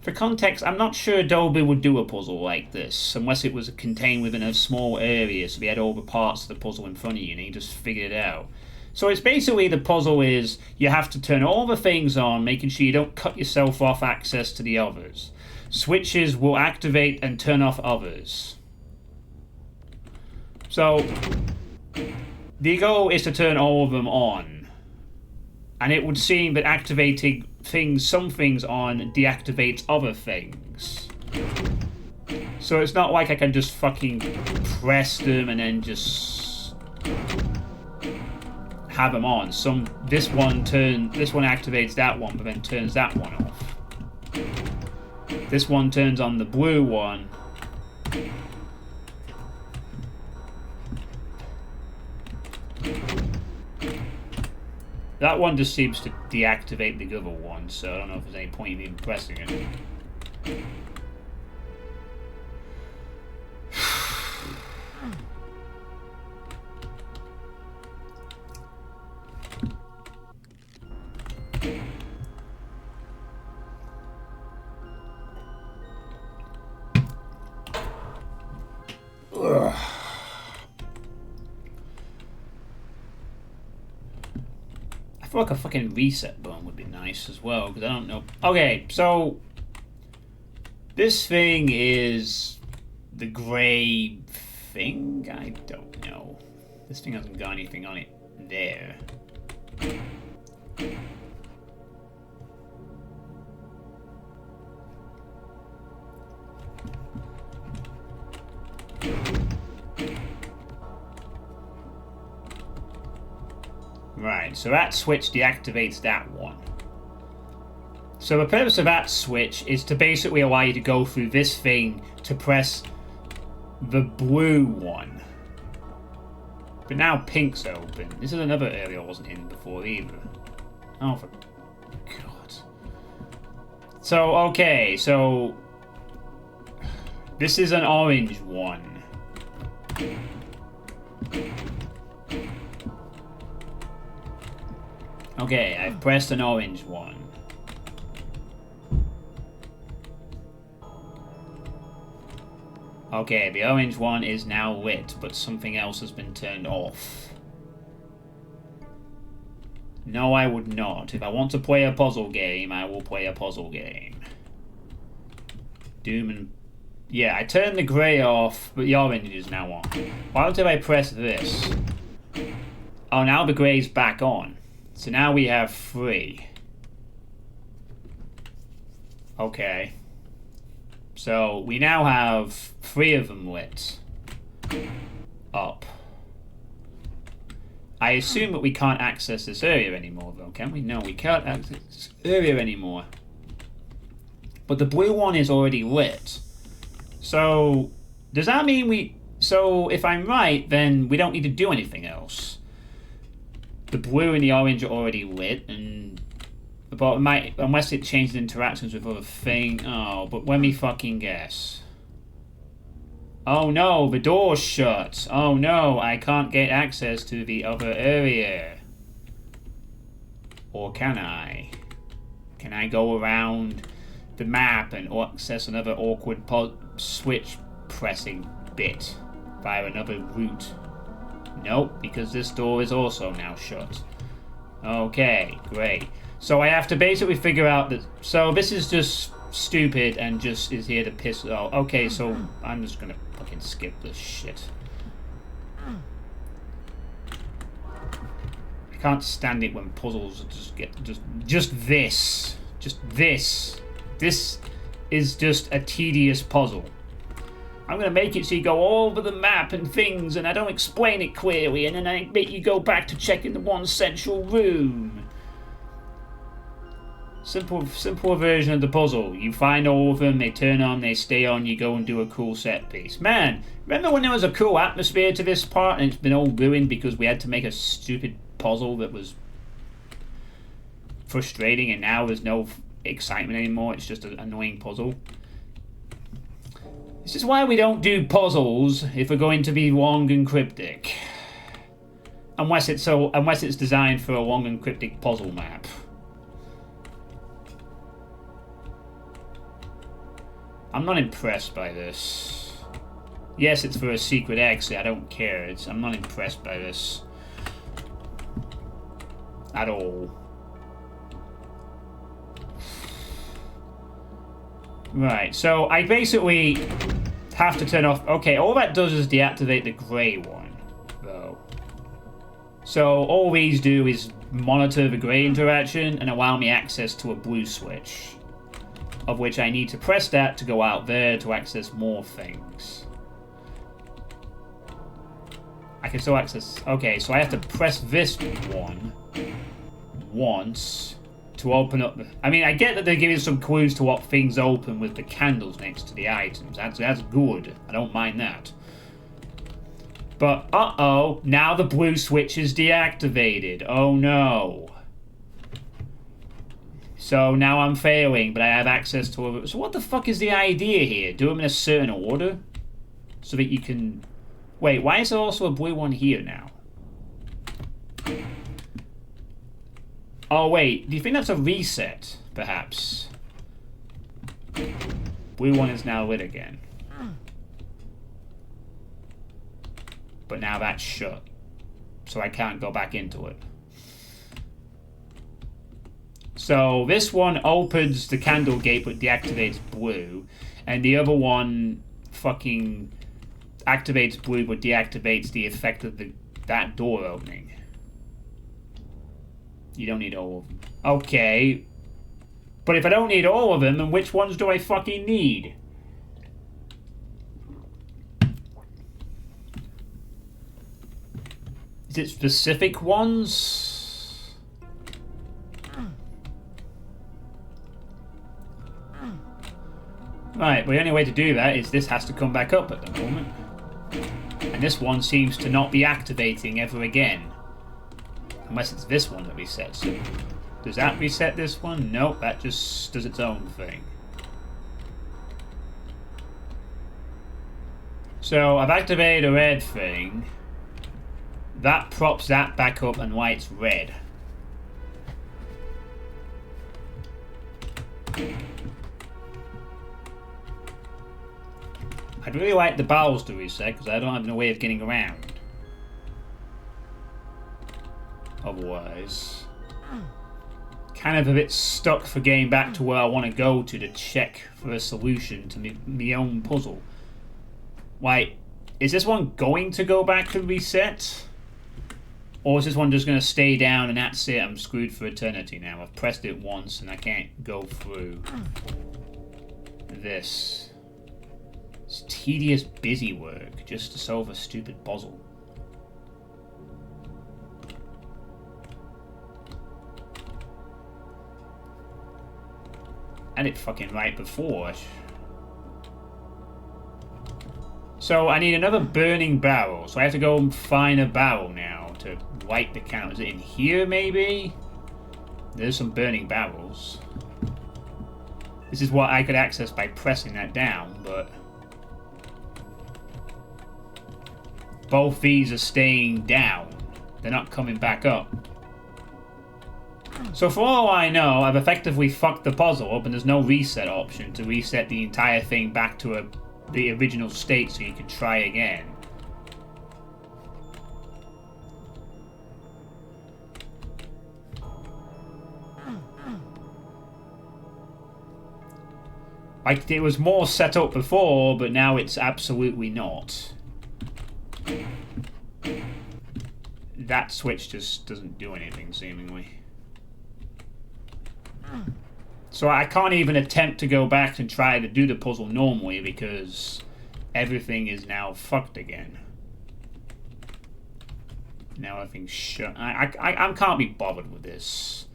For context, I'm not sure Adobe would do a puzzle like this, unless it was contained within a small area, so we had all the parts of the puzzle in front of you, and you just figured it out. So it's basically, the puzzle is, you have to turn all the things on, making sure you don't cut yourself off access to the others. Switches will activate and turn off others. So, the goal is to turn all of them on. And it would seem that activating some things on deactivates other things. So it's not like I can just fucking press them and then just have them on. This one activates that one, but then turns that one off. This one turns on the blue one. That one just seems to deactivate the other one, so I don't know if there's any point in even pressing it. Ugh. I feel like a fucking reset button would be nice as well, because I don't know. Okay, so this thing is the gray thing? I don't know. This thing hasn't got anything on it there. Right, so that switch deactivates that one. So the purpose of that switch is to basically allow you to go through this thing to press the blue one. But now pink's open. This is another area I wasn't in before either. Oh, for God. So, okay, so this is an orange one. Okay, I've pressed an orange one. Okay, the orange one is now lit, but something else has been turned off. No, I would not. If I want to play a puzzle game, I will play a puzzle game. Doom and... Yeah, I turned the grey off, but the orange is now on. Why did I press this? Oh, now the grey's back on. So now we have 3. Okay. So we now have 3 of them lit up. I assume that we can't access this area anymore, though, can we? No, we can't access this area anymore. But the blue one is already lit. So does that mean we... So if I'm right, then we don't need to do anything else. The blue and the orange are already lit, and but unless it changes interactions with other thing. Oh, but let me fucking guess. Oh no, the door's shut. Oh no, I can't get access to the other area. Or can I? Can I go around the map and access another awkward switch pressing bit via another route? Nope, because this door is also now shut. Okay, great. So I have to basically figure out that... So this is just stupid and just is here to piss... Oh, okay, so I'm just gonna fucking skip this shit. I can't stand it when puzzles just get... Just this. Just this. This is just a tedious puzzle. I'm going to make it so you go all over the map and things, and I don't explain it clearly, and then I make you go back to check in the one central room. Simple version of the puzzle. You find all of them, they turn on, they stay on, you go and do a cool set piece. Man, remember when there was a cool atmosphere to this part and it's been all ruined because we had to make a stupid puzzle that was frustrating, and now there's no excitement anymore, it's just an annoying puzzle. This is why we don't do puzzles if we're going to be long and cryptic. Unless it's designed for a long and cryptic puzzle map. I'm not impressed by this. Yes, it's for a secret exit, I don't care. I'm not impressed by this. At all. Right, so I basically have to turn off... Okay, all that does is deactivate the grey one, though. So all these do is monitor the grey interaction and allow me access to a blue switch, of which I need to press that to go out there to access more things. I can still access... Okay, so I have to press this one once to open up the... I mean, I get that they're giving some clues to what things open with the candles next to the items. That's good. I don't mind that. But, uh-oh, now the blue switch is deactivated. Oh, no. So now I'm failing, but I have access to a... So what the fuck is the idea here? Do them in a certain order? So that you can... Wait, why is there also a blue one here now? Oh, wait. Do you think that's a reset, perhaps? Blue one is now lit again. But now that's shut. So I can't go back into it. So this one opens the candle gate but deactivates blue, and the other one fucking activates blue but deactivates the effect of that door opening. You don't need all of them. Okay. But if I don't need all of them, then which ones do I fucking need? Is it specific ones? Right, well the only way to do that is this has to come back up at the moment. And this one seems to not be activating ever again. Unless it's this one that resets it. Does that reset this one? Nope, that just does its own thing. So I've activated a red thing. That props that back up and lights red. I'd really like the barrels to reset because I don't have no way of getting around. Otherwise, kind of a bit stuck for getting back to where I want to go to check for a solution to my own puzzle. Like, is this one going to go back to reset? Or is this one just going to stay down and that's it, I'm screwed for eternity now. I've pressed it once and I can't go through this. It's tedious busy work just to solve a stupid puzzle. And it fucking right before. So I need another burning barrel. So I have to go and find a barrel now to light the candle. Is it in here maybe? There's some burning barrels. This is what I could access by pressing that down, but both these are staying down. They're not coming back up. So for all I know, I've effectively fucked the puzzle up and there's no reset option to reset the entire thing back to the original state so you can try again. Like, it was more set up before, but now it's absolutely not. That switch just doesn't do anything, seemingly. So I can't even attempt to go back and try to do the puzzle normally because everything is now fucked again. Now everything's shut. I can't be bothered with this.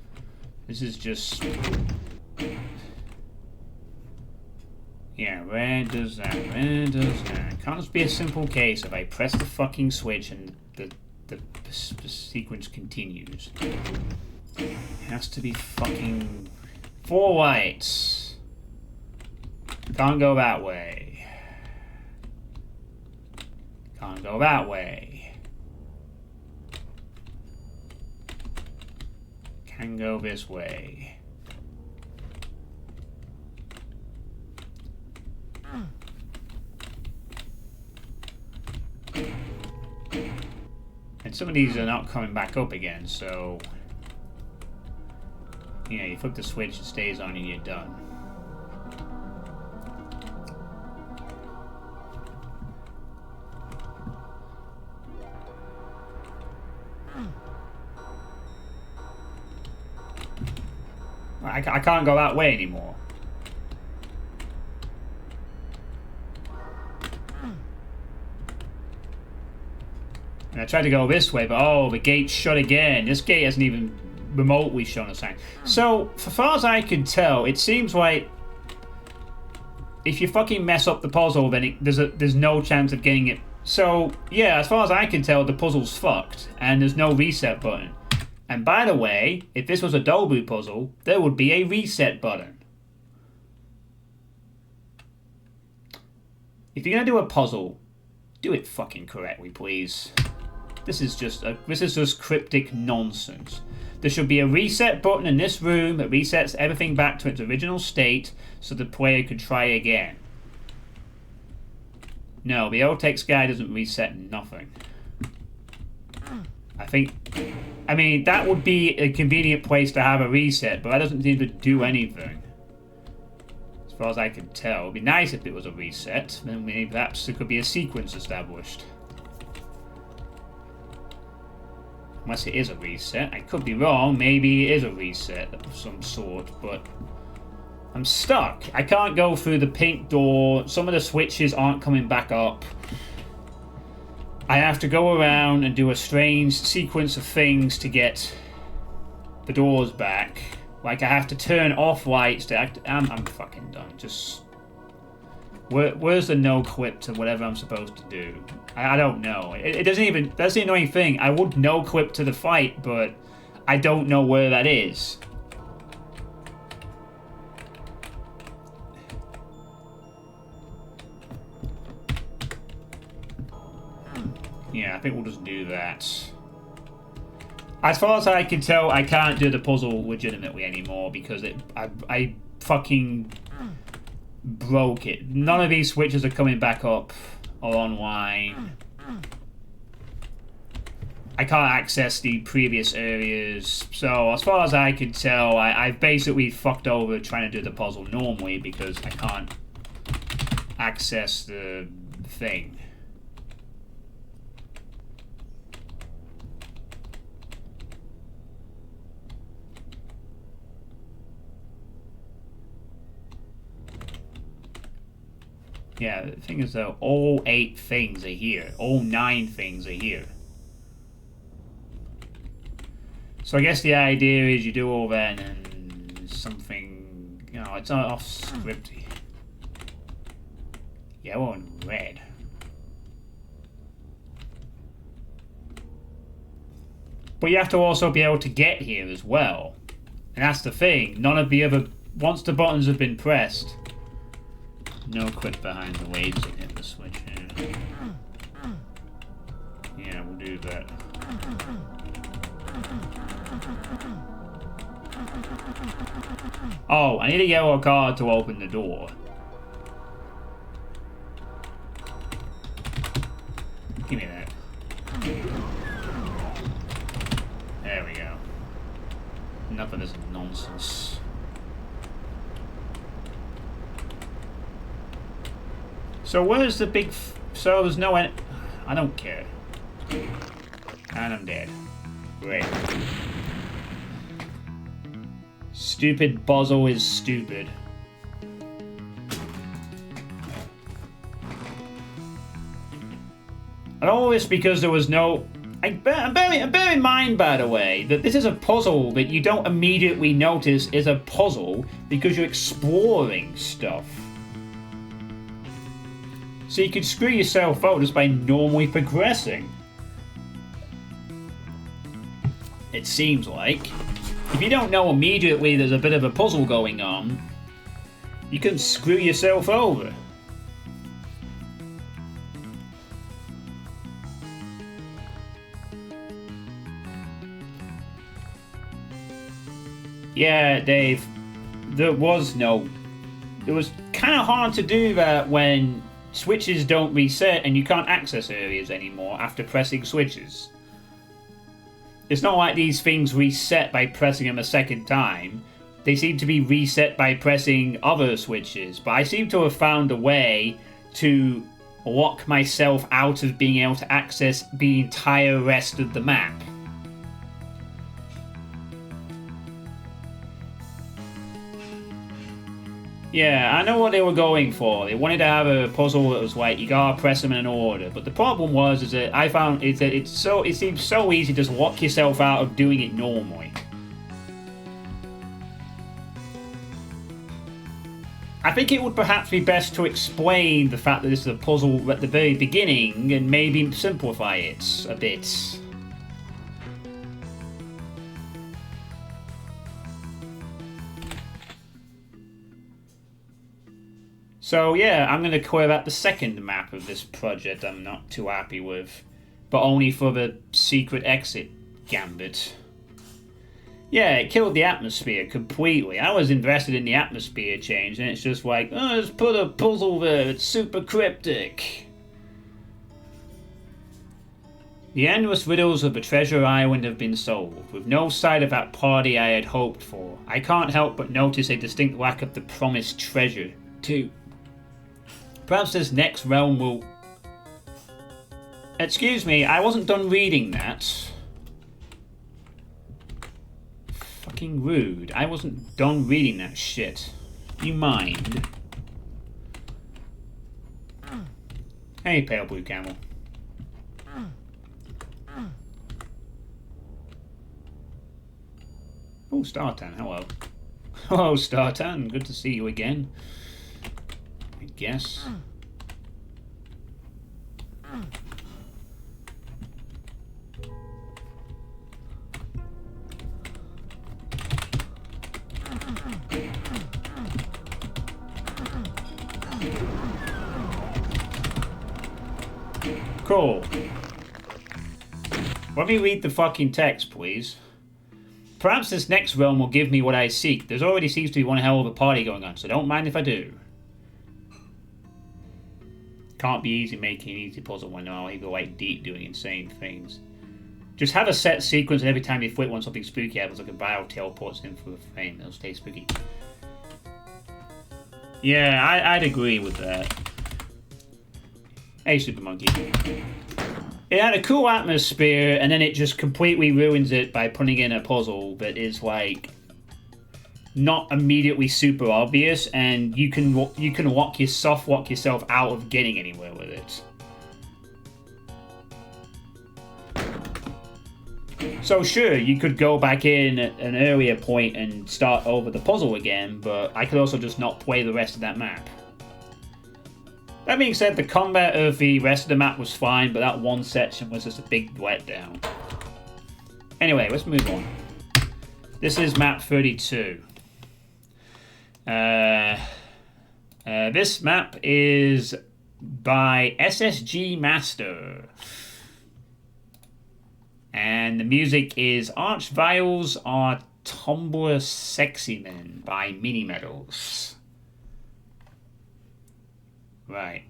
This is just... Yeah, where does that? Where does that? It can't just be a simple case if I press the fucking switch and the sequence continues. It has to be fucking 4 lights. Can't go that way. Can't go that way. Can go this way. And some of these are not coming back up again, so... Yeah, you flip the switch, it stays on and you're done. I can't go that way anymore. And I tried to go this way, but oh, the gate's shut again. This gate hasn't even remotely shown a sign. So, for far as I could tell, it seems like if you fucking mess up the puzzle, then there's no chance of getting it. So, yeah, as far as I can tell, the puzzle's fucked, and there's no reset button. And by the way, if this was a Dobu puzzle, there would be a reset button. If you're gonna do a puzzle, do it fucking correctly, please. This is just cryptic nonsense. There should be a reset button in this room that resets everything back to its original state so the player could try again. No, the Otex guy doesn't reset nothing. I mean, that would be a convenient place to have a reset, but that doesn't seem to do anything. As far as I can tell. It would be nice if it was a reset, then maybe perhaps there could be a sequence established. Unless it is a reset. I could be wrong, maybe it is a reset of some sort, but I'm stuck. I can't go through the pink door. Some of the switches aren't coming back up. I have to go around and do a strange sequence of things to get the doors back. Like I have to turn off lights to act. I'm fucking done. Just where's the no clip to whatever I'm supposed to do? I don't know. It doesn't even. That's the annoying thing. I would no clip to the fight, but I don't know where that is. Yeah, I think we'll just do that. As far as I can tell, I can't do the puzzle legitimately anymore because I fucking broke it. None of these switches are coming back up or online. I can't access the previous areas. So as far as I can tell, I've basically fucked over trying to do the puzzle normally because I can't access the thing. Yeah, the thing is though, all 8 things are here. All 9 things are here. So I guess the idea is you do all that and then something, you know, it's off scripty. Yellow and red. But you have to also be able to get here as well. And that's the thing. None of the other, once the buttons have been pressed, no clip behind the waves and hit the switch here. Yeah, we'll do that. Oh, I need a yellow card to open the door. Give me that. There we go. Enough of this nonsense. So where's the big... So there's no... I don't care. And I'm dead. Great. Stupid puzzle is stupid. And all this because there was no... bear in mind, by the way, that this is a puzzle that you don't immediately notice is a puzzle because you're exploring stuff. So you could screw yourself out just by normally progressing. It seems like. If you don't know immediately there's a bit of a puzzle going on, you can screw yourself over. Yeah, Dave, it was kind of hard to do that when switches don't reset and you can't access areas anymore after pressing switches. It's not like these things reset by pressing them a second time. They seem to be reset by pressing other switches, but I seem to have found a way to lock myself out of being able to access the entire rest of the map. Yeah, I know what they were going for. They wanted to have a puzzle that was like, you gotta press them in an order. But the problem was, is that I found is that it seems so easy to just lock yourself out of doing it normally. I think it would perhaps be best to explain the fact that this is a puzzle at the very beginning and maybe simplify it a bit. So yeah, I'm going to clear out the second map of this project I'm not too happy with, but only for the secret exit gambit. Yeah, it killed the atmosphere completely. I was invested in the atmosphere change, and it's just like, oh, let's put a puzzle there, it's super cryptic. The endless riddles of the treasure island have been solved, with no sight of that party I had hoped for. I can't help but notice a distinct lack of the promised treasure, too. Perhaps this next realm will... Excuse me, I wasn't done reading that. Fucking rude. I wasn't done reading that shit. You mind? Hey, pale blue camel. Oh, Startan, hello. Hello, Startan. Good to see you again. I guess. Cool. Let me read the fucking text, please. Perhaps this next realm will give me what I seek. There's already seems to be one hell of a party going on, so don't mind if I do. Can't be easy making an easy puzzle when I'll either like deep doing insane things. Just have a set sequence and every time you flip one something spooky happens, like a bio teleports in for a frame. It'll stay spooky. Yeah, I'd agree with that. Hey, Super Monkey. It had a cool atmosphere, and then it just completely ruins it by putting in a puzzle that is like not immediately super obvious, and you can lock yourself out of getting anywhere with it. So sure, you could go back in at an earlier point and start over the puzzle again, but I could also just not play the rest of that map. That being said, the combat of the rest of the map was fine, but that one section was just a big letdown. Anyway, let's move on. This is map 32. This map is by SSG Master. And the music is Arch Vials Are Tumblr Sexy Men by Mini Medals. Right.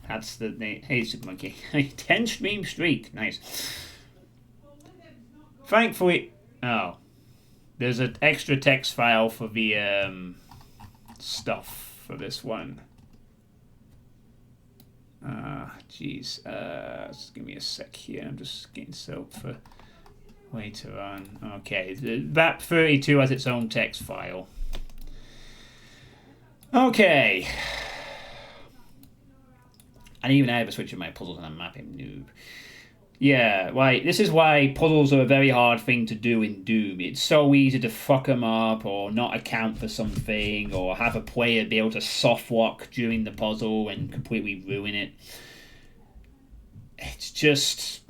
That's the name. Hey, Super Monkey. 10 stream streak. Nice. Thankfully... Oh. There's an extra text file for the stuff for this one. Jeez. Just give me a sec here. I'm just getting set up for Way to run. Okay, map 32 has its own text file. Okay. And even I have a switch of my puzzles and I'm mapping noob. Yeah, right. This is why puzzles are a very hard thing to do in Doom. It's so easy to fuck them up or not account for something or have a player be able to soft walk during the puzzle and completely ruin it. It's just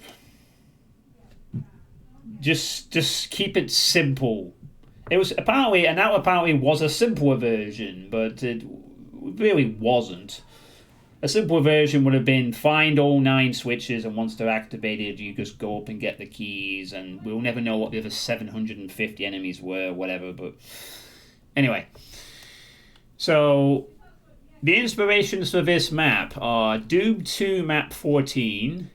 keep it simple. It was apparently, and that apparently was a simpler version, but it really wasn't. A simpler version would have been find all 9 switches, and once they're activated, you just go up and get the keys, and we'll never know what the other 750 enemies were, whatever, but anyway. So, the inspirations for this map are Doom 2 map 14,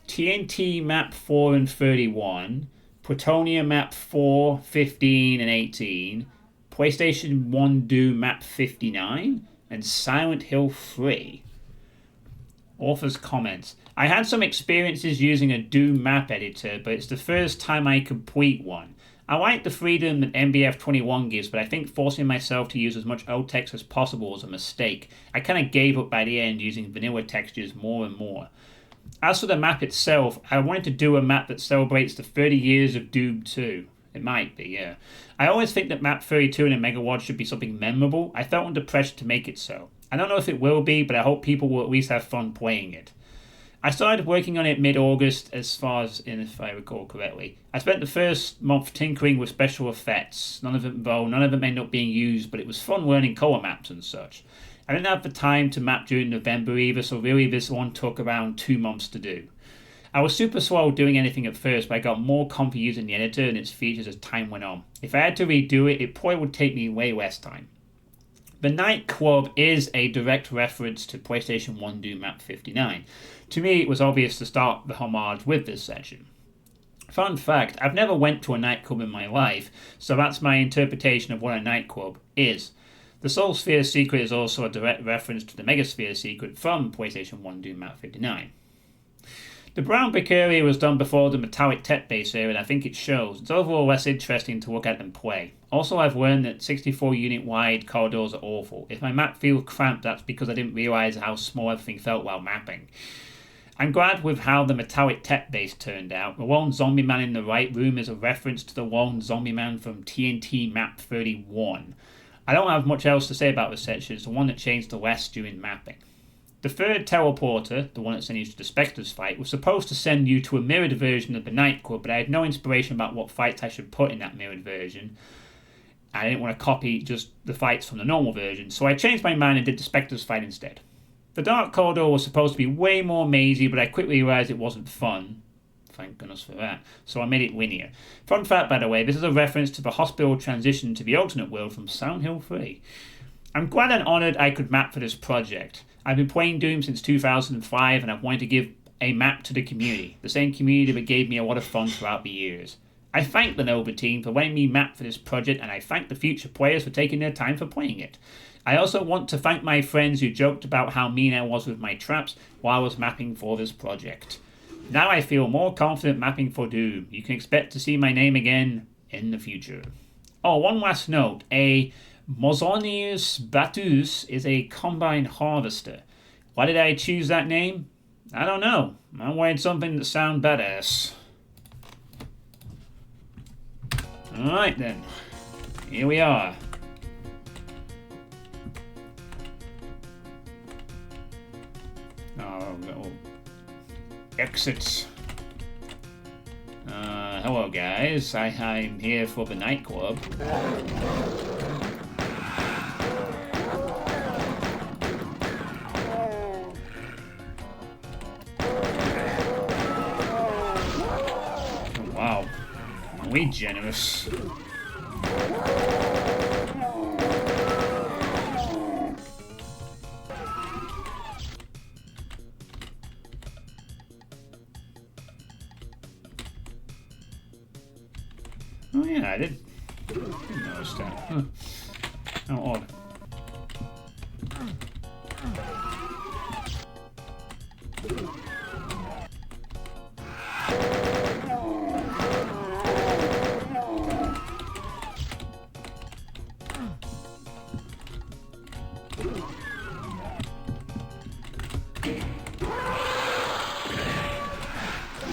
TNT map 4 and 31, Plutonium map 4, 15 and 18, PlayStation 1 Doom map 59, and Silent Hill 3. Author's comments. I had some experiences using a Doom map editor, but it's the first time I complete one. I like the freedom that MBF 21 gives, but I think forcing myself to use as much old text as possible was a mistake. I kind of gave up by the end using vanilla textures more and more. As for the map itself, I wanted to do a map that celebrates the 30 years of Doom 2. It might be, yeah. I always think that map 32 in a Megawad should be something memorable. I felt under pressure to make it so. I don't know if it will be, but I hope people will at least have fun playing it. I started working on it mid-August, if I recall correctly. I spent the first month tinkering with special effects. None of them ended up being used, but it was fun learning color maps and such. I didn't have the time to map during November either, so really this one took around 2 months to do. I was super slow doing anything at first, but I got more comfy using the editor and its features as time went on. If I had to redo it, it probably would take me way less time. The Night Club is a direct reference to PlayStation 1 Doom Map 59. To me, it was obvious to start the homage with this section. Fun fact, I've never went to a nightclub in my life, so that's my interpretation of what a nightclub is. The Soul Sphere secret is also a direct reference to the Megasphere secret from PlayStation 1 Doom Map 59. The brown brick area was done before the metallic tech base area, and I think it shows. It's overall less interesting to look at than play. Also, I've learned that 64 unit wide corridors are awful. If my map feels cramped, that's because I didn't realise how small everything felt while mapping. I'm glad with how the metallic tech base turned out. The lone zombie man in the right room is a reference to the lone zombie man from TNT map 31. I don't have much else to say about this section. It's the one that changed the less during mapping. The third teleporter, the one that sent you to the Spectres fight, was supposed to send you to a mirrored version of the Night Club, but I had no inspiration about what fights I should put in that mirrored version. I didn't want to copy just the fights from the normal version, so I changed my mind and did the Spectres fight instead. The Dark Corridor was supposed to be way more mazy, but I quickly realised it wasn't fun. Thank goodness for that. So I made it linear. Fun fact, by the way, this is a reference to the hospital transition to the alternate world from Silent Hill 3. I'm glad and honoured I could map for this project. I've been playing Doom since 2005 and I've wanted to give a map to the community, the same community that gave me a lot of fun throughout the years. I thank the Nova team for letting me map for this project, and I thank the future players for taking their time for playing it. I also want to thank my friends who joked about how mean I was with my traps while I was mapping for this project. Now I feel more confident mapping for Doom. You can expect to see my name again in the future. Oh, one last note. A Mozonius Batus is a combine harvester. Why did I choose that name? I don't know. I wanted something that sounded badass. Alright then. Here we are. Oh, exits. Hello guys. I'm here for the nightclub. Wow. Are we generous? Oh yeah, I didn't notice that. Huh. How odd.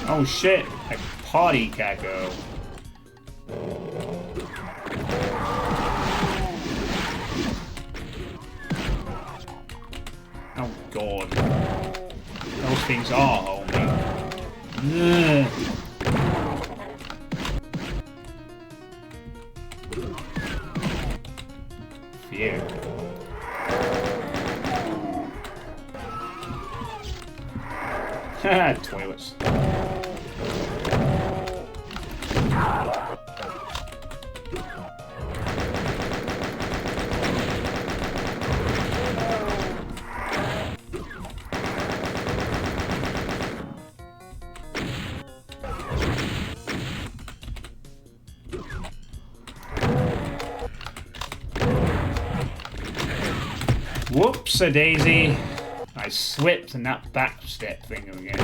Oh shit! A party caco. Oh god. Those things are homie. Ugh. Phew. Haha, toilets. Whoops-a-daisy. I slipped in that back step thing again.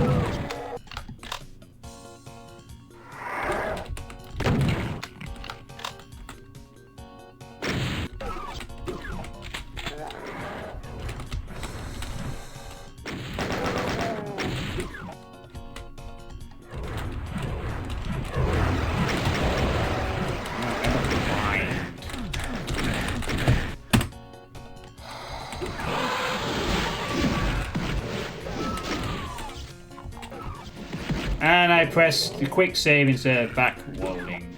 And I pressed the quick save instead of back loading.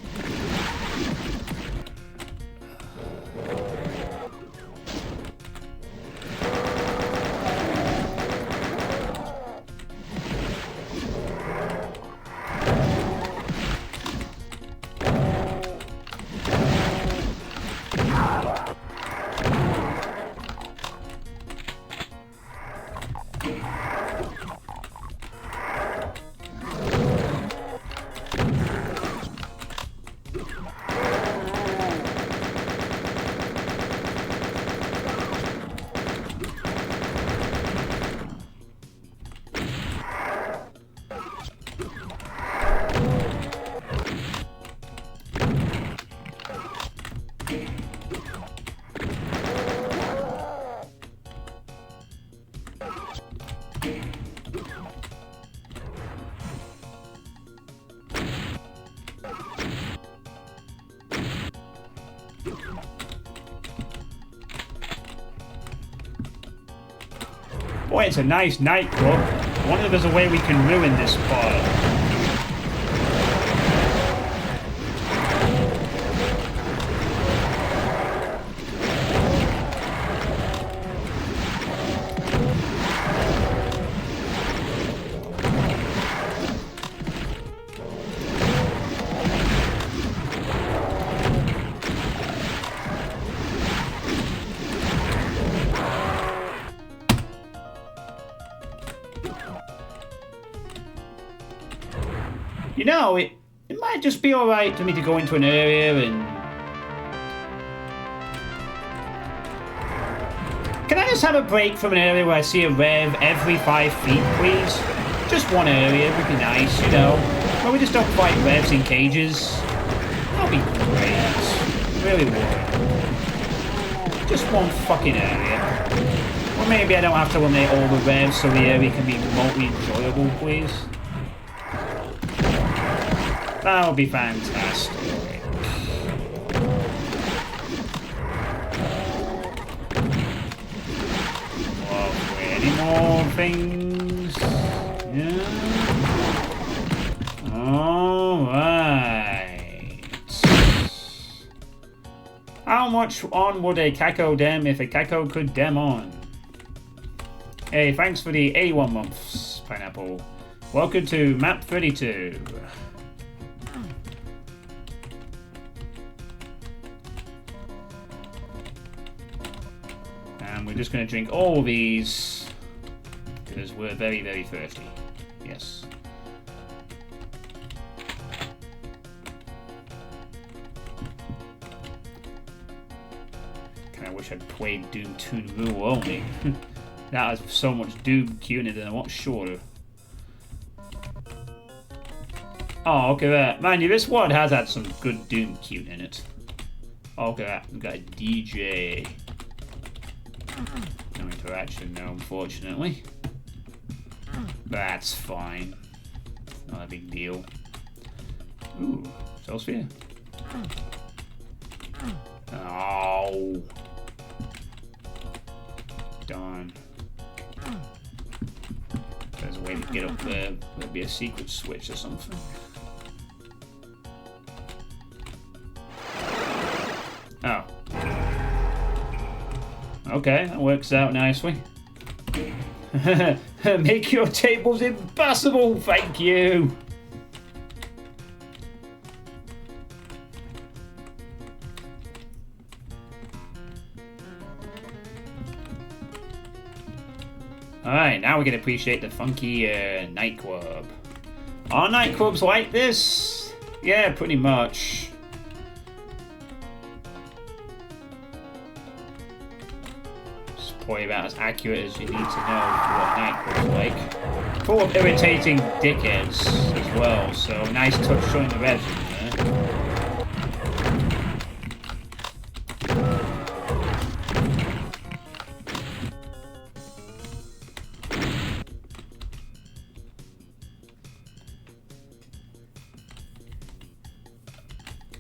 Boy, it's a nice nightclub. I wonder if there's a way we can ruin this part. You know, it might just be alright for me to go into an area and... Can I just have a break from an area where I see a rev every 5 feet, please? Just one area would be nice, you know. Where we just don't fight revs in cages. That'll be great. Really would. Just one fucking area. Or maybe I don't have to eliminate all the revs so the area can be remotely enjoyable, please. That would be fantastic. Lovely. Any more things? Yeah. Alright. How much on would a Caco dem if a Caco could dem on? Hey, thanks for the 81 months, Pineapple. Welcome to map 32. And we're just going to drink all these because we're very, very thirsty. Yes. Kinda wish I'd played Doom 2 rule only. That has so much Doom Q in it than I want shorter. Oh, look at that. Mind you, this one has had some good Doom Q in it. Oh, look at that. We've got a DJ. No interaction, no, unfortunately. That's fine. Not a big deal. Ooh, Soul Sphere. Oh. Darn. There's a way to get up there. There'll be a secret switch or something. Oh. Okay, that works out nicely. Make your tables impossible, thank you! Alright, now we can appreciate the funky nightclub. Are nightclubs like this? Yeah, pretty much. It's probably about as accurate as you need to know for what nightclubs like. Full of irritating dickheads as well, so nice touch showing the revs in there.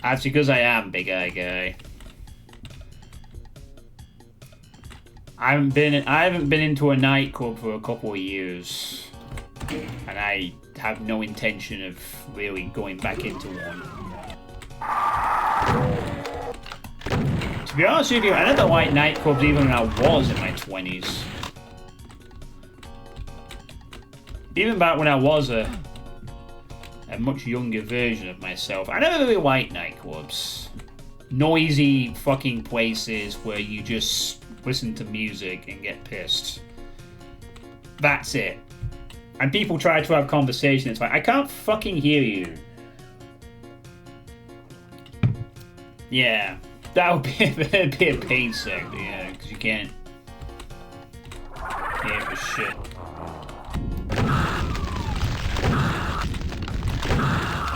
That's because I am Big Eye Guy. I haven't been into a nightclub for a couple of years, and I have no intention of really going back into one. To be honest with you, I never liked nightclubs even when I was in my 20s. Even back when I was a much younger version of myself, I never really liked nightclubs. Noisy fucking places where you just listen to music and get pissed. That's it. And people try to have conversation, it's like, I can't fucking hear you. Yeah, that would be a pain sector, yeah, because you can't hear for shit.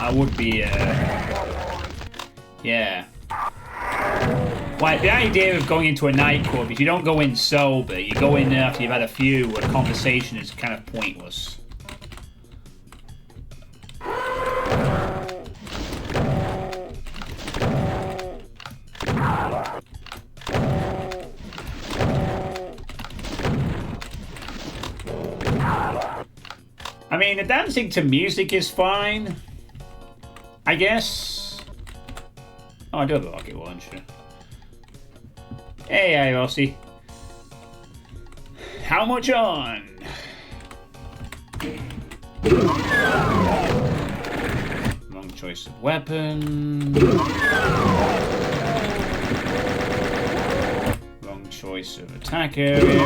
I would be, yeah. Like, the idea of going into a nightclub is you don't go in sober, you go in after you've had a few, a conversation is kind of pointless. I mean, the dancing to music is fine, I guess. Oh, I do have a rocket launcher. Hey, Rossi. How much on? Wrong choice of weapon. Wrong choice of attack area.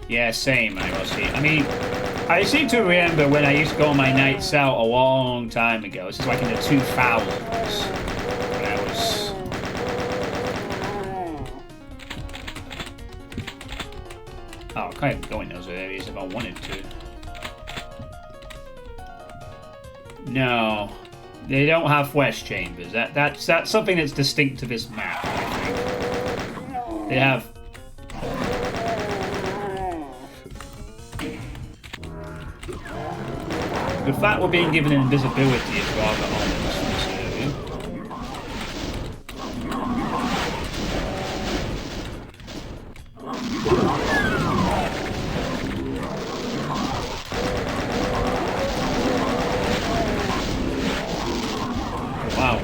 Yeah, same, Rossi. I mean, I seem to remember when I used to go on my nights out a long time ago. This is like in the 2000s. When I was... Oh, I can't even go in those areas if I wanted to. No. They don't have flesh chambers. That's something that's distinct to this map, I think. They have... The fact we're being given invisibility is rather ominous in this area. Wow.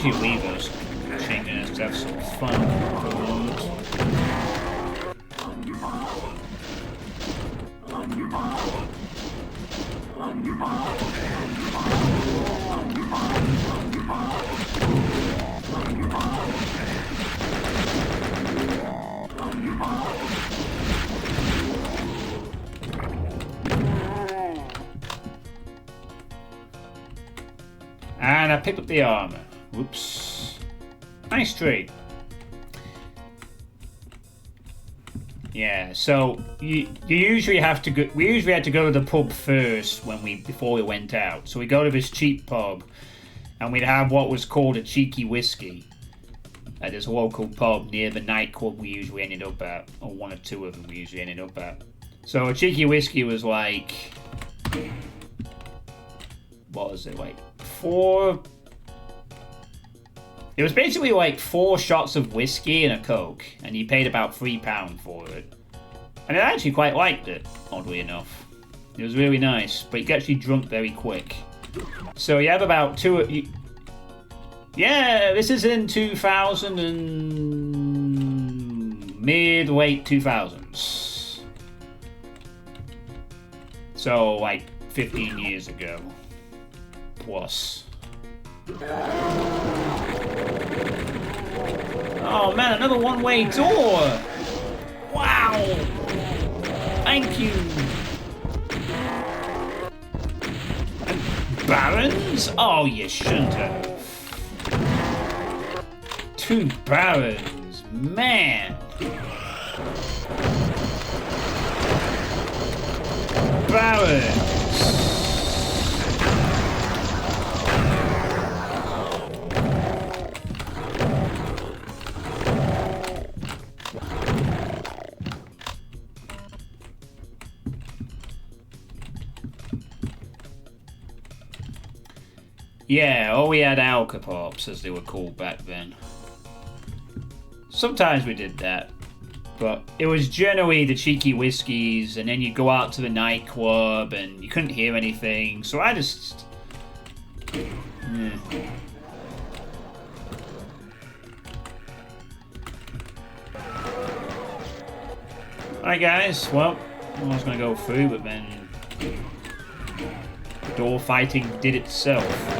You leave those chainers because that's some fun. And I picked up the armor. Whoops. Nice trade. Yeah, so you usually have to go. We usually had to go to the pub first before we went out. So we go to this cheap pub, and we'd have what was called a cheeky whiskey at this local pub near the nightclub we usually ended up at, or one or two of them we usually ended up at. So a cheeky whiskey was like, what was it, like 4? It was basically like 4 shots of whiskey and a Coke, and you paid about £3 for it. And I actually quite liked it, oddly enough. It was really nice, but you get actually drunk very quick. So you have about yeah, this is in 2000 and mid-late 2000s. So like 15 years ago, plus. Oh man, another one-way door! Wow! Thank you! And barons? Oh, you shouldn't have. 2 barons, man! Barons! Yeah, or we had alcopops, as they were called back then. Sometimes we did that, but it was generally the cheeky whiskies, and then you'd go out to the nightclub, and you couldn't hear anything, so I just... Alright guys, well, I was going to go through, but then... door fighting did itself.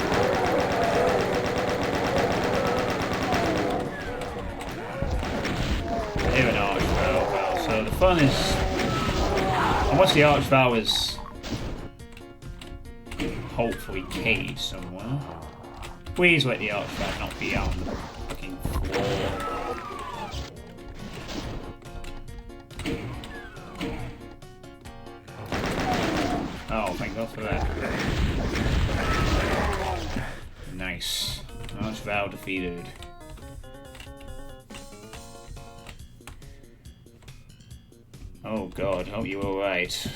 Here an archvale. So the fun is, and once the archvale is hopefully caged somewhere. Please let the archvale not be on the fucking floor. Oh, thank God for that. Nice. Archvale defeated. Oh God, hope you're alright.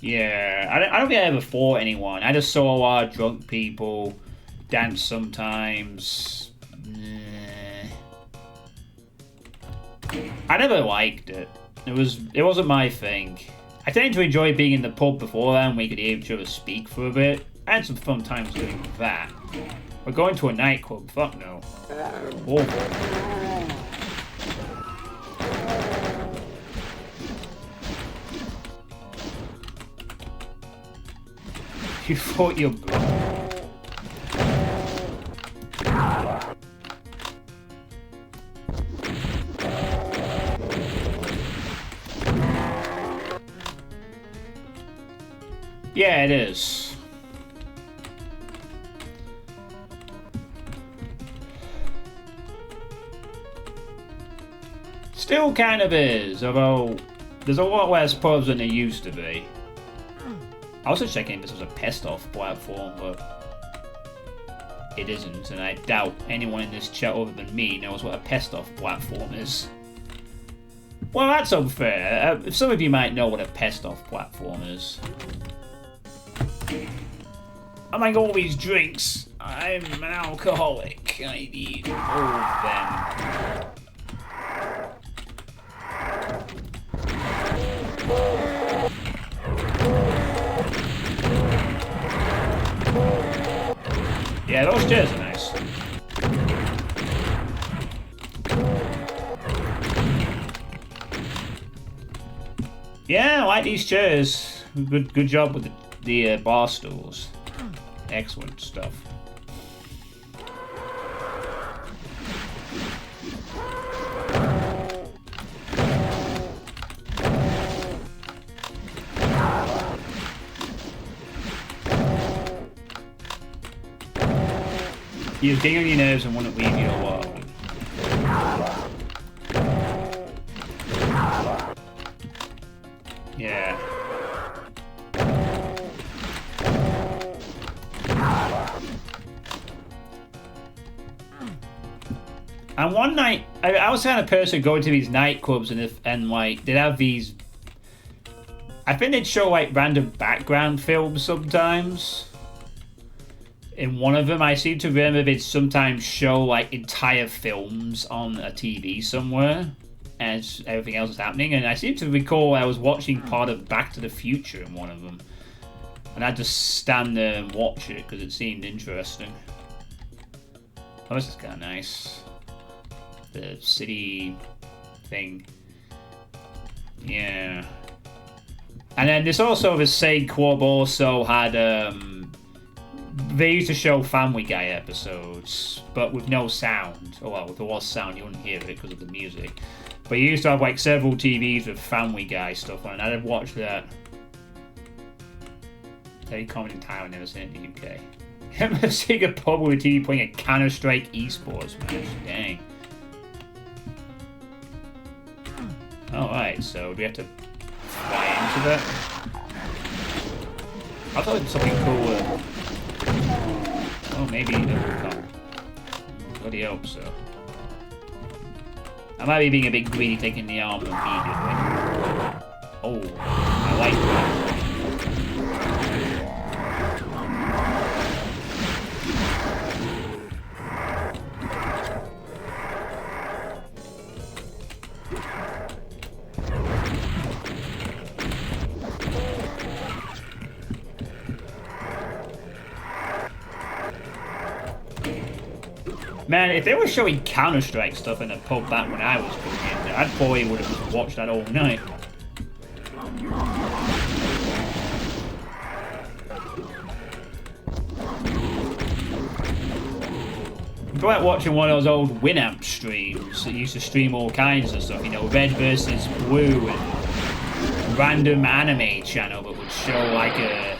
Yeah, I don't think I ever fought anyone. I just saw a lot of drunk people dance sometimes. I never liked it. It wasn't my thing. I tended to enjoy being in the pub before then, we could hear each other speak for a bit. I had some fun times doing that. But going to a nightclub, fuck no. Awful. You fought your brother. Yeah, it is. Still kind of is, although there's a lot less pubs than there used to be. I was just checking if this was a pest-off platform, but it isn't, and I doubt anyone in this chat other than me knows what a pest-off platform is. Well, that's unfair. Some of you might know what a pest-off platform is. I like all these drinks. I'm an alcoholic. I need all of them. Yeah, those chairs are nice. Yeah, I like these chairs. Good job with the bar stools. Excellent stuff. You was getting on your nerves and wouldn't leave you alone. Yeah. And one night, I was the kind of person going to these nightclubs and like they'd have these. I think they'd show like random background films sometimes. In one of them, I seem to remember they'd sometimes show like entire films on a TV somewhere as everything else is happening. And I seem to recall I was watching part of Back to the Future in one of them. And I'd just stand there and watch it because it seemed interesting. Oh, this is kind of nice. The city thing. Yeah. And then there's also the same club also had they used to show Family Guy episodes, but with no sound. Oh well, if there was sound, you wouldn't hear it because of the music. But you used to have like several TVs with Family Guy stuff on, and I'd watch that. Very common in Thailand, never seen it in the UK. I remember seeing a pub with a TV playing a Counter-Strike esports match. Dang. Alright, so do we have to fly into that? I thought it was something cooler. Oh, maybe it will come. Bloody hope so. I might be being a bit greedy taking the arm immediately. Oh, I like that. Man, if they were showing Counter-Strike stuff in a pub back when I was going in, I probably would have just watched that all night. It's like watching one of those old Winamp streams that used to stream all kinds of stuff, you know, Red versus Blue and random anime channel that would show like a...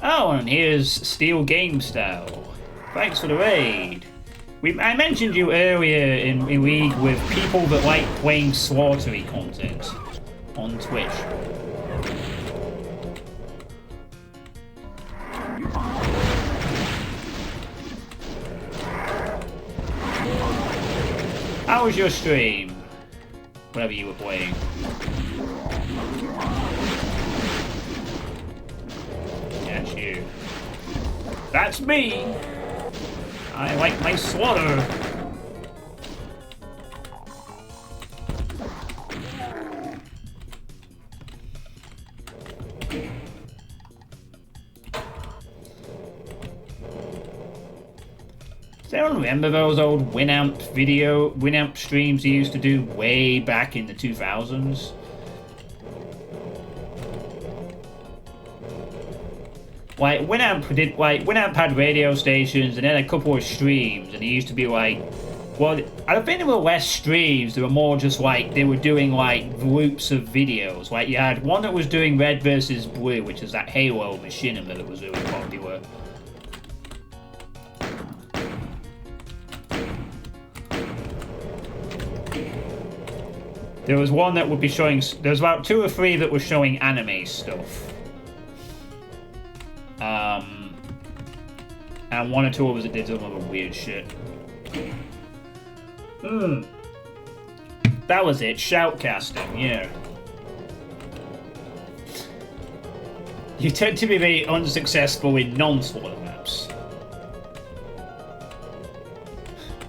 Oh, and here's Steel Game Style. Thanks for the raid. I mentioned you earlier in League with people that like playing slaughtery content on Twitch. How was your stream? Whatever you were playing. That's you. That's me! I like my slaughter. Does anyone remember those old Winamp streams he used to do way back in the 2000s? Like, Winamp had radio stations and then a couple of streams, and he used to be like, well, I don't think there were less streams, there were more just like, they were doing like groups of videos. Like, you had one that was doing Red versus Blue, which is that Halo machinima that was really popular. There was one that would be showing, there was about 2 or 3 that were showing anime stuff. And 1 or 2 others that did some other weird shit. That was it, shoutcasting, yeah. You tend to be very unsuccessful in non-slaughter maps.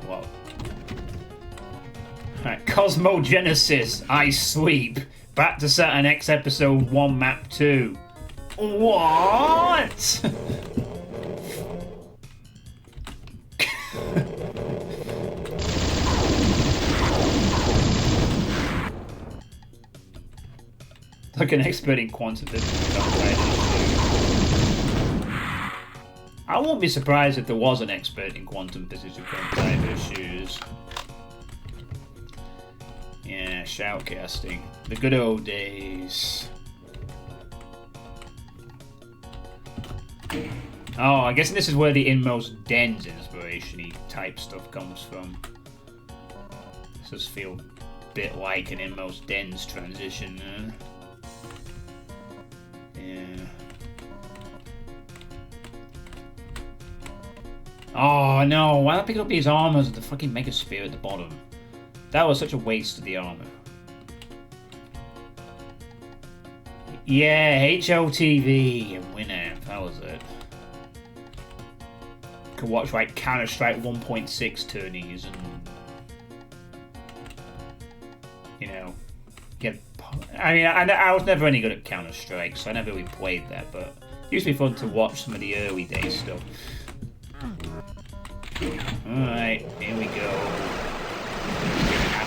Whoa. Alright, Cosmogenesis, I sleep. Back to Saturn X episode 1 map 2. What? Like an expert in quantum physics. I won't be surprised if there was an expert in quantum physics who couldn't tie their shoes. Yeah, shoutcasting. The good old days. Oh, I guess this is where the Inmost Dens inspiration-y type stuff comes from. This does feel a bit like an Inmost Dens transition. Oh no, why not pick up his armor with the fucking Mega Spear at the bottom? That was such a waste of the armor. Yeah, HLTV and Winamp, that was it. Could watch like Counter-Strike 1.6 tourneys and, you know, get. I mean, I was never any good at Counter-Strike, so I never really played that, but it used to be fun to watch some of the early days stuff. Alright, here we go.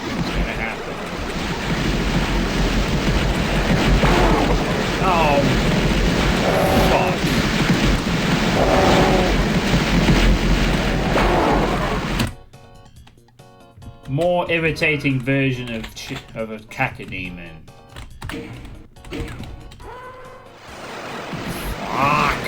It's gonna happen. Oh, fuck. More irritating version of a cacodemon. Fuck.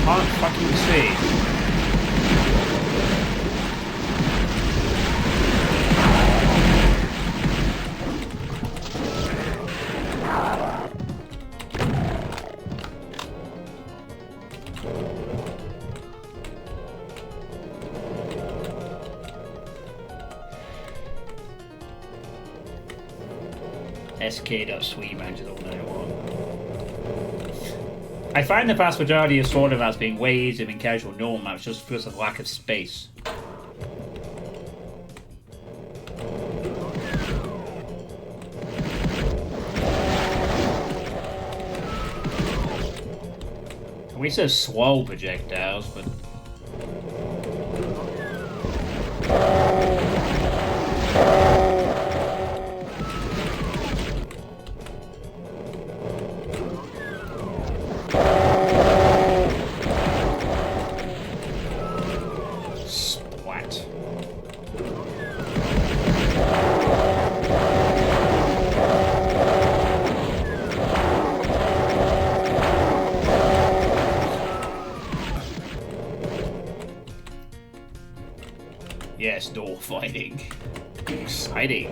Can't fucking see. SK.sweet matches all day long. I find the vast majority of sword events being way easier than casual normal maps just because of lack of space. We said slow projectiles, but splat. Yes, door fighting. Exciting.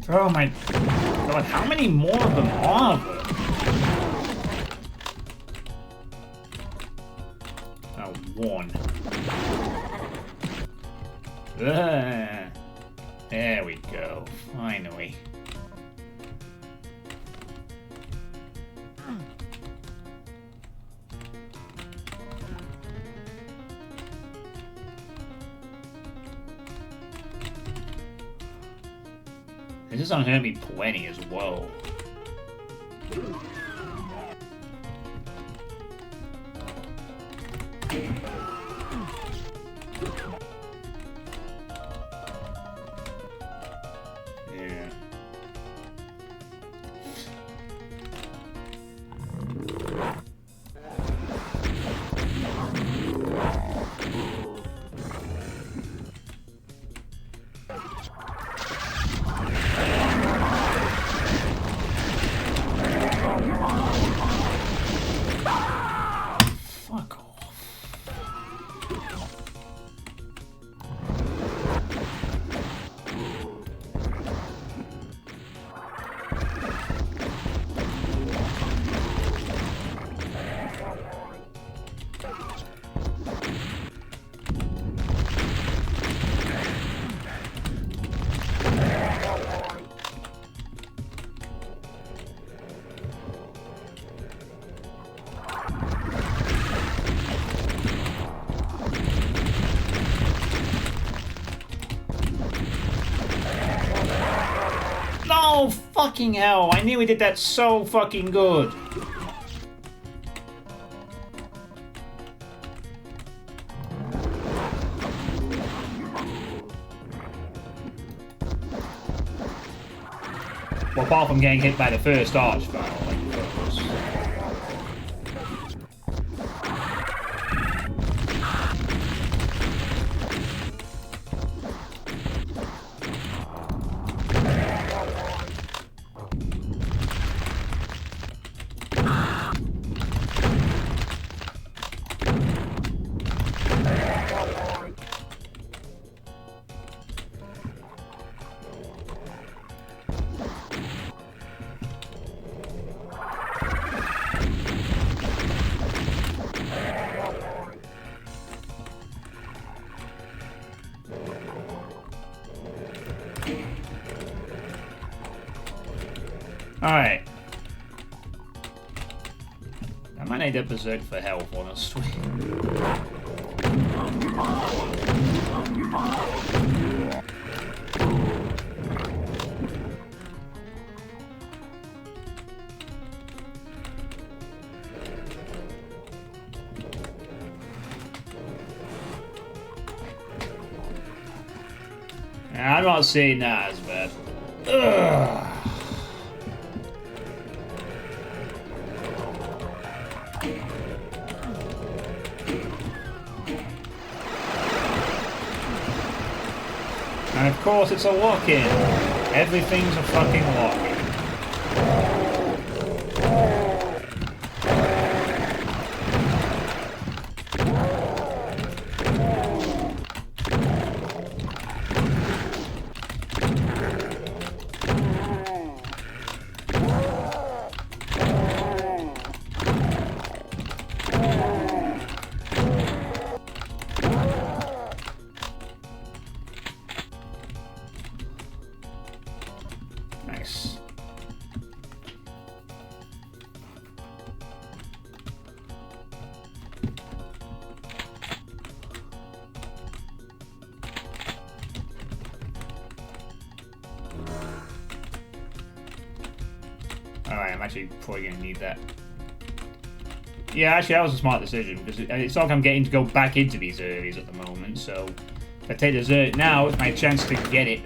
Oh my god, how many more of them are there? Oh, one. There we go, finally. This is gonna hurt me plenty as well. Yeah. Fucking hell, I knew he did that so fucking good. Well, apart from getting hit by the first archvile, like those. Alright. I might need a berserk for health, honestly. I'm not saying that as bad. Ugh. And of course it's a lock-in. Everything's a fucking lock-in. Nice. Alright, I'm actually probably going to need that. Yeah, actually that was a smart decision, because it's not like I'm getting to go back into these areas at the moment, so if I take the Zert now, it's my chance to get it.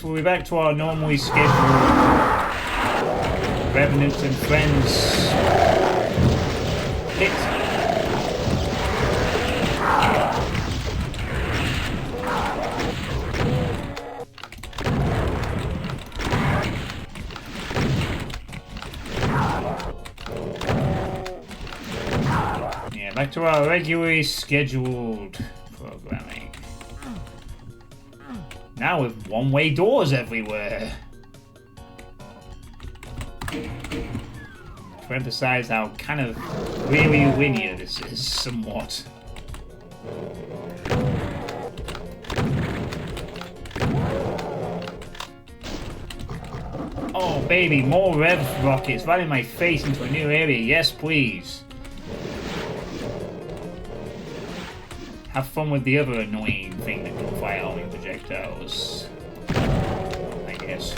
We'll be back to our normally scheduled Revenants and Friends hit. Yeah, back to our regularly scheduled programming. Now with one-way doors everywhere. To emphasize how kind of really linear this is, somewhat. Oh baby, more rev rockets right in my face into a new area. Yes, please. Have fun with the other annoying thing that can fire homing projectiles, I guess.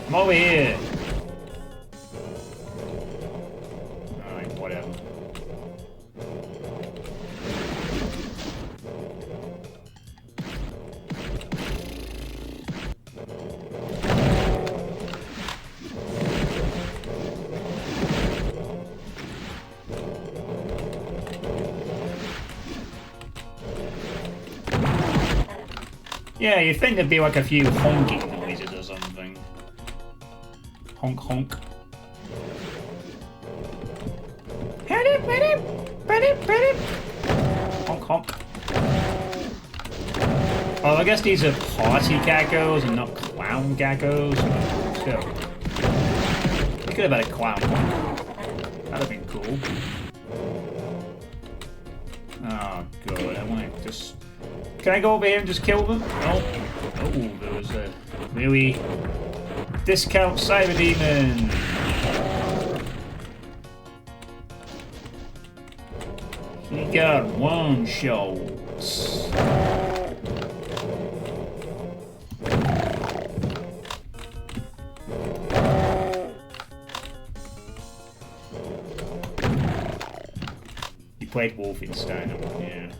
I'm over here. Alright, whatever. Yeah, you'd think there'd be like a few honking noises or something. Honk honk. Hit it, hit it, hit it, hit it. Oh, I guess these are party geckos and not clown geckos. Still. We could have had a clown one. That'd have been cool. Oh, God. I want to just... Can I go over here and just kill them? No. Oh, there was a really discount cyber demon. He got one shots. You played Wolfenstein, yeah.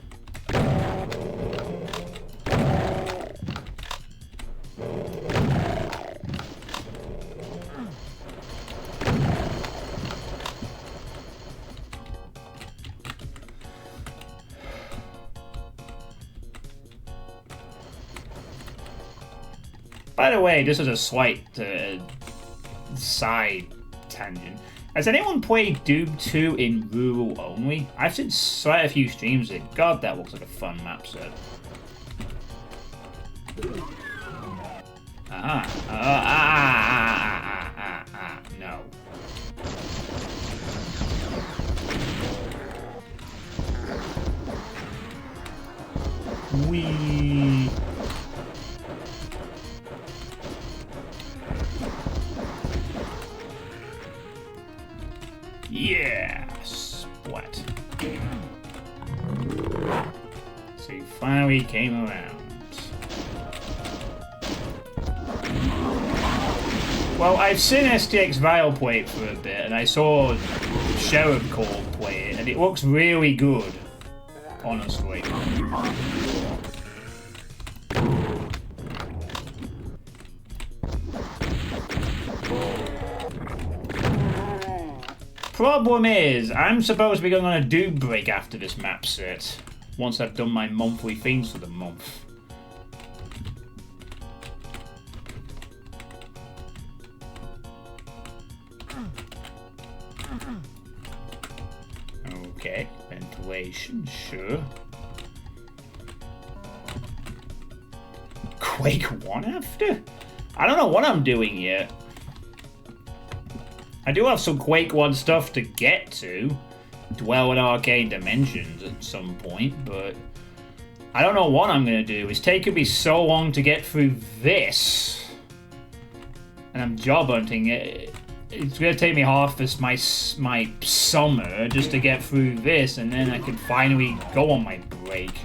By the way, this is a slight side tangent. Has anyone played Doom 2 in rural only? I've seen quite a few streams of it. God, that looks like a fun map set. No. Wee. Yeah, splat. So you finally came around. Well, I've seen STX Vile play it for a bit, and I saw Sheriff Cole play it, and it looks really good, honestly. Problem is, I'm supposed to be going on a Doom break after this map set, once I've done my monthly things for the month. Okay, ventilation, sure. Quake 1 after? I don't know what I'm doing yet. I do have some Quake 1 stuff to get to. Dwell in Arcane Dimensions at some point, but I don't know what I'm going to do. It's taken me so long to get through this. And I'm job hunting it. It's going to take me half this my summer just to get through this, and then I can finally go on my break.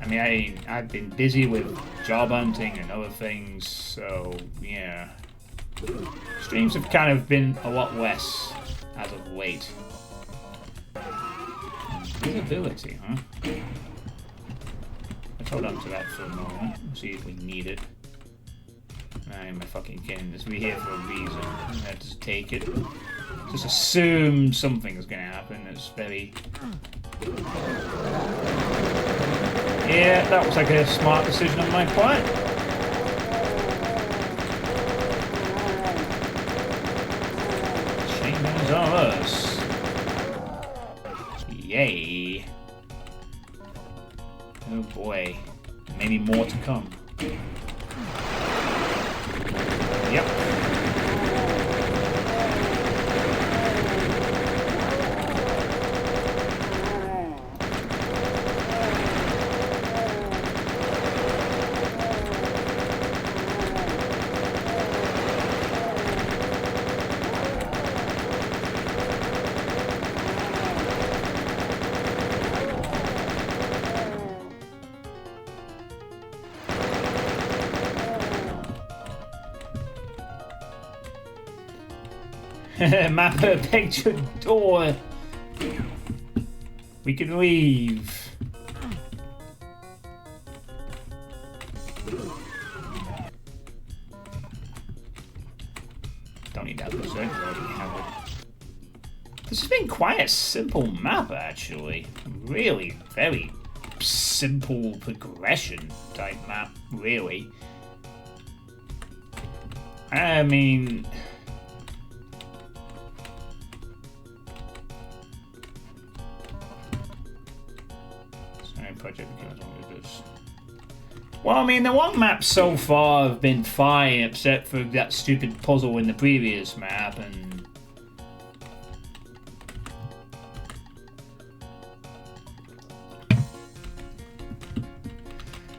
I mean, I've been busy with job hunting and other things, so yeah. Streams have kind of been a lot less as of late. Visibility, huh? Let's hold on to that for a moment and see if we need it. I'm fucking kidding this. We're here for a reason. I'm gonna just take it. Just assume something's gonna happen. It's very... Yeah, that was like a smart decision on my part. Chainbones are us. Yay. Oh boy. Maybe more to come. Yep. Map a picture door. We can leave. Don't need that berserk, we already have it. This has been quite a simple map, actually. Really very simple progression type map, really. I mean... project becomes one of this. Well, I mean, the one maps so far have been fine, except for that stupid puzzle in the previous map, and...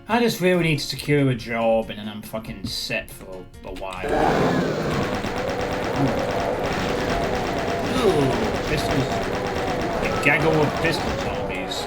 I just really need to secure a job, and then I'm fucking set for a while. Ooh, pistols. A gaggle of pistol zombies.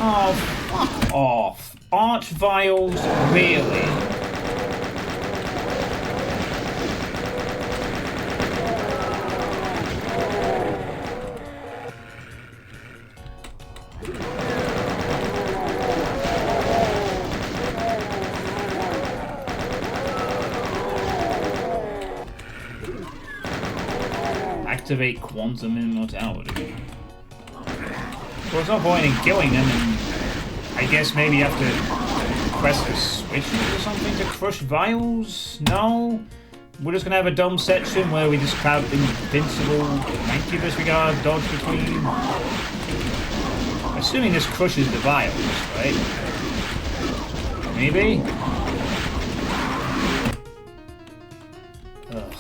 Oh, fuck off. Arch vials, really? Activate quantum immortality. Well, there's no point in killing them, and I guess maybe you have to press the switches or something to crush vials? No? We're just gonna have a dumb section where we just have invincible, thank you, disregard, dodge between. Assuming this crushes the vials, right? Maybe? Ugh.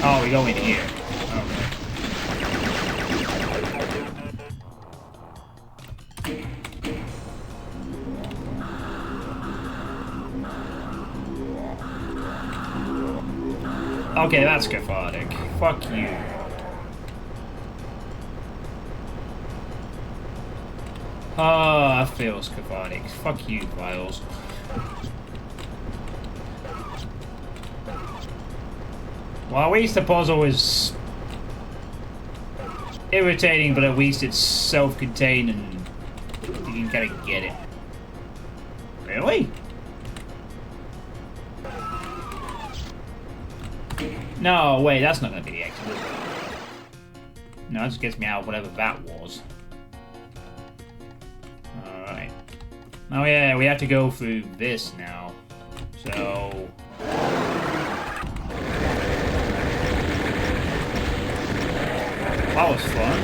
Oh, we go in here. Okay. Okay, that's cathartic. Fuck you. Ah, that feels cathartic. Fuck you, vials. Well, at least the puzzle is irritating, but at least it's self-contained and you can kind of get it. Really? No, wait, that's not going to be the exit. No, that just gets me out of whatever that was. Alright. Oh yeah, we have to go through this now. So... that was fun.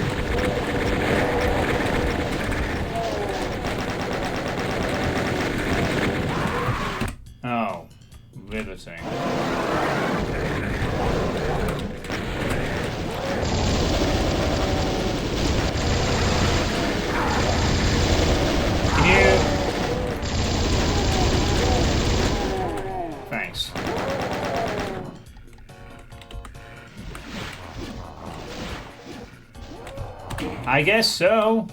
Oh, riveting. Can you... Thanks. I guess so.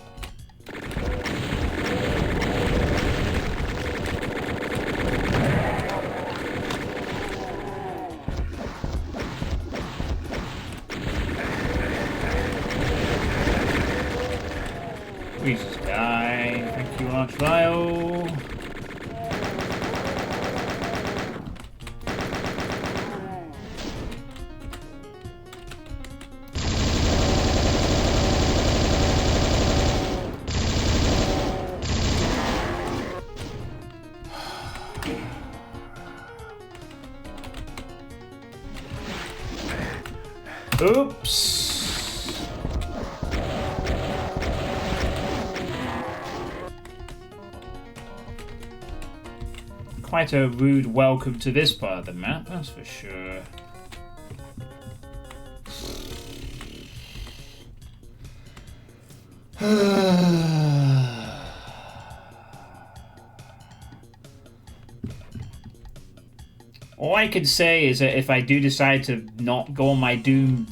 Please just die. Thank you, Arch Vial. Oops. Quite a rude welcome to this part of the map, that's for sure. All I can say is that if I do decide to not go on my Doom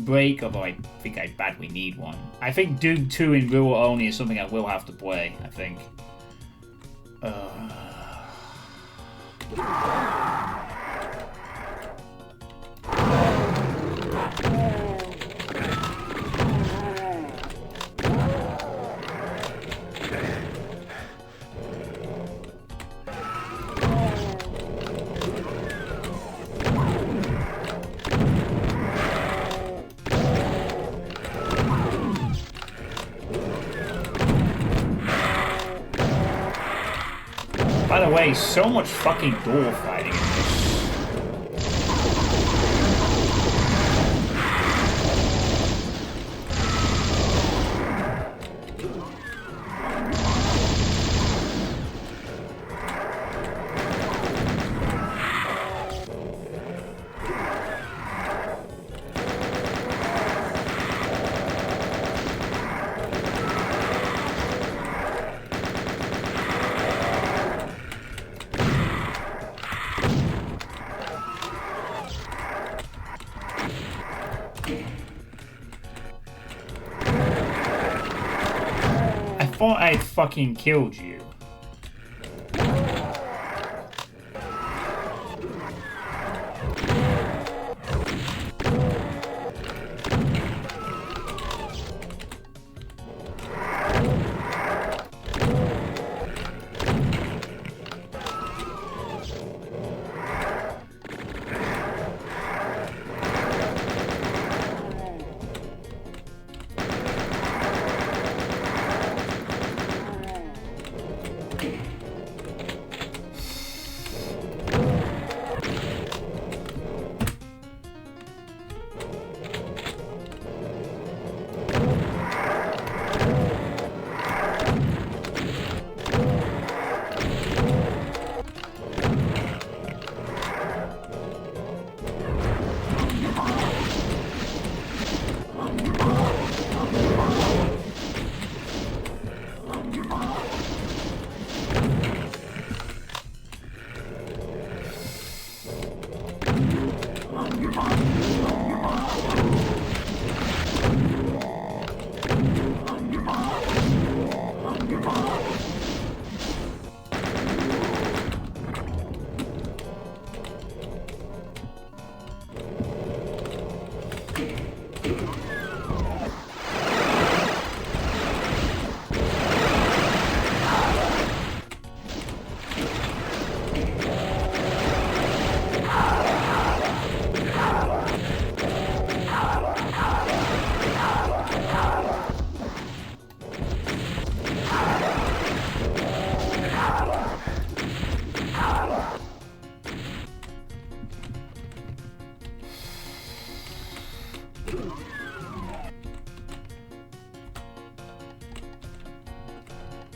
break, although I think I badly need one, I think Doom 2 in rule only is something I will have to play, I think. By the way, so much fucking door fighting in this. I thought I fucking killed you.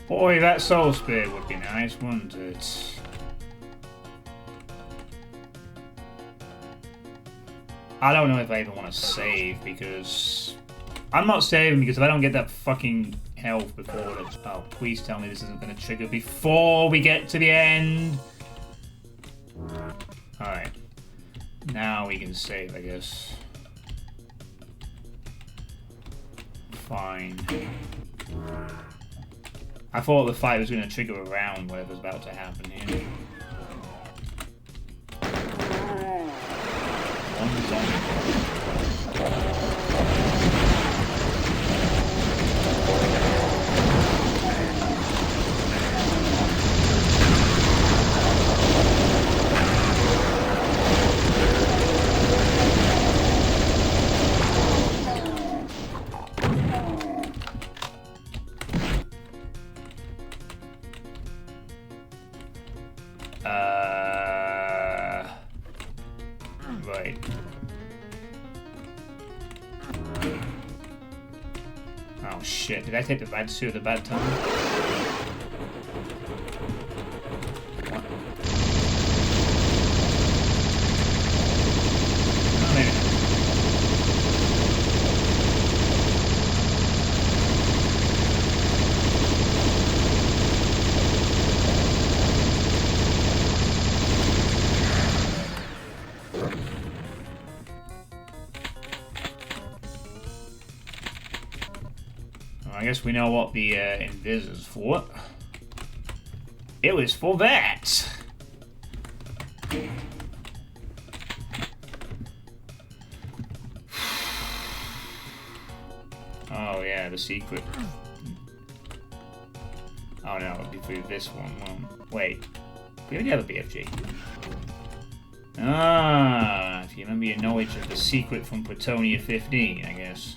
Boy, that soul spear would be nice, wouldn't it? I don't know if I even want to save, because... I'm not saving, because if I don't get that fucking health before it... Oh, please tell me this isn't going to trigger before we get to the end! Alright. Now we can save, I guess. Fine. I thought the fight was going to trigger around whatever's about to happen here. One zombie. Right. Oh shit, did I take the bad suit at the bad time? What? Oh, maybe not. guess we know what the invis is for. It was for that. Oh yeah, the secret. Oh no, it'll be through this one. Wait, we already have a BFG. Ah, if you remember your knowledge of the secret from Platonia 15, I guess.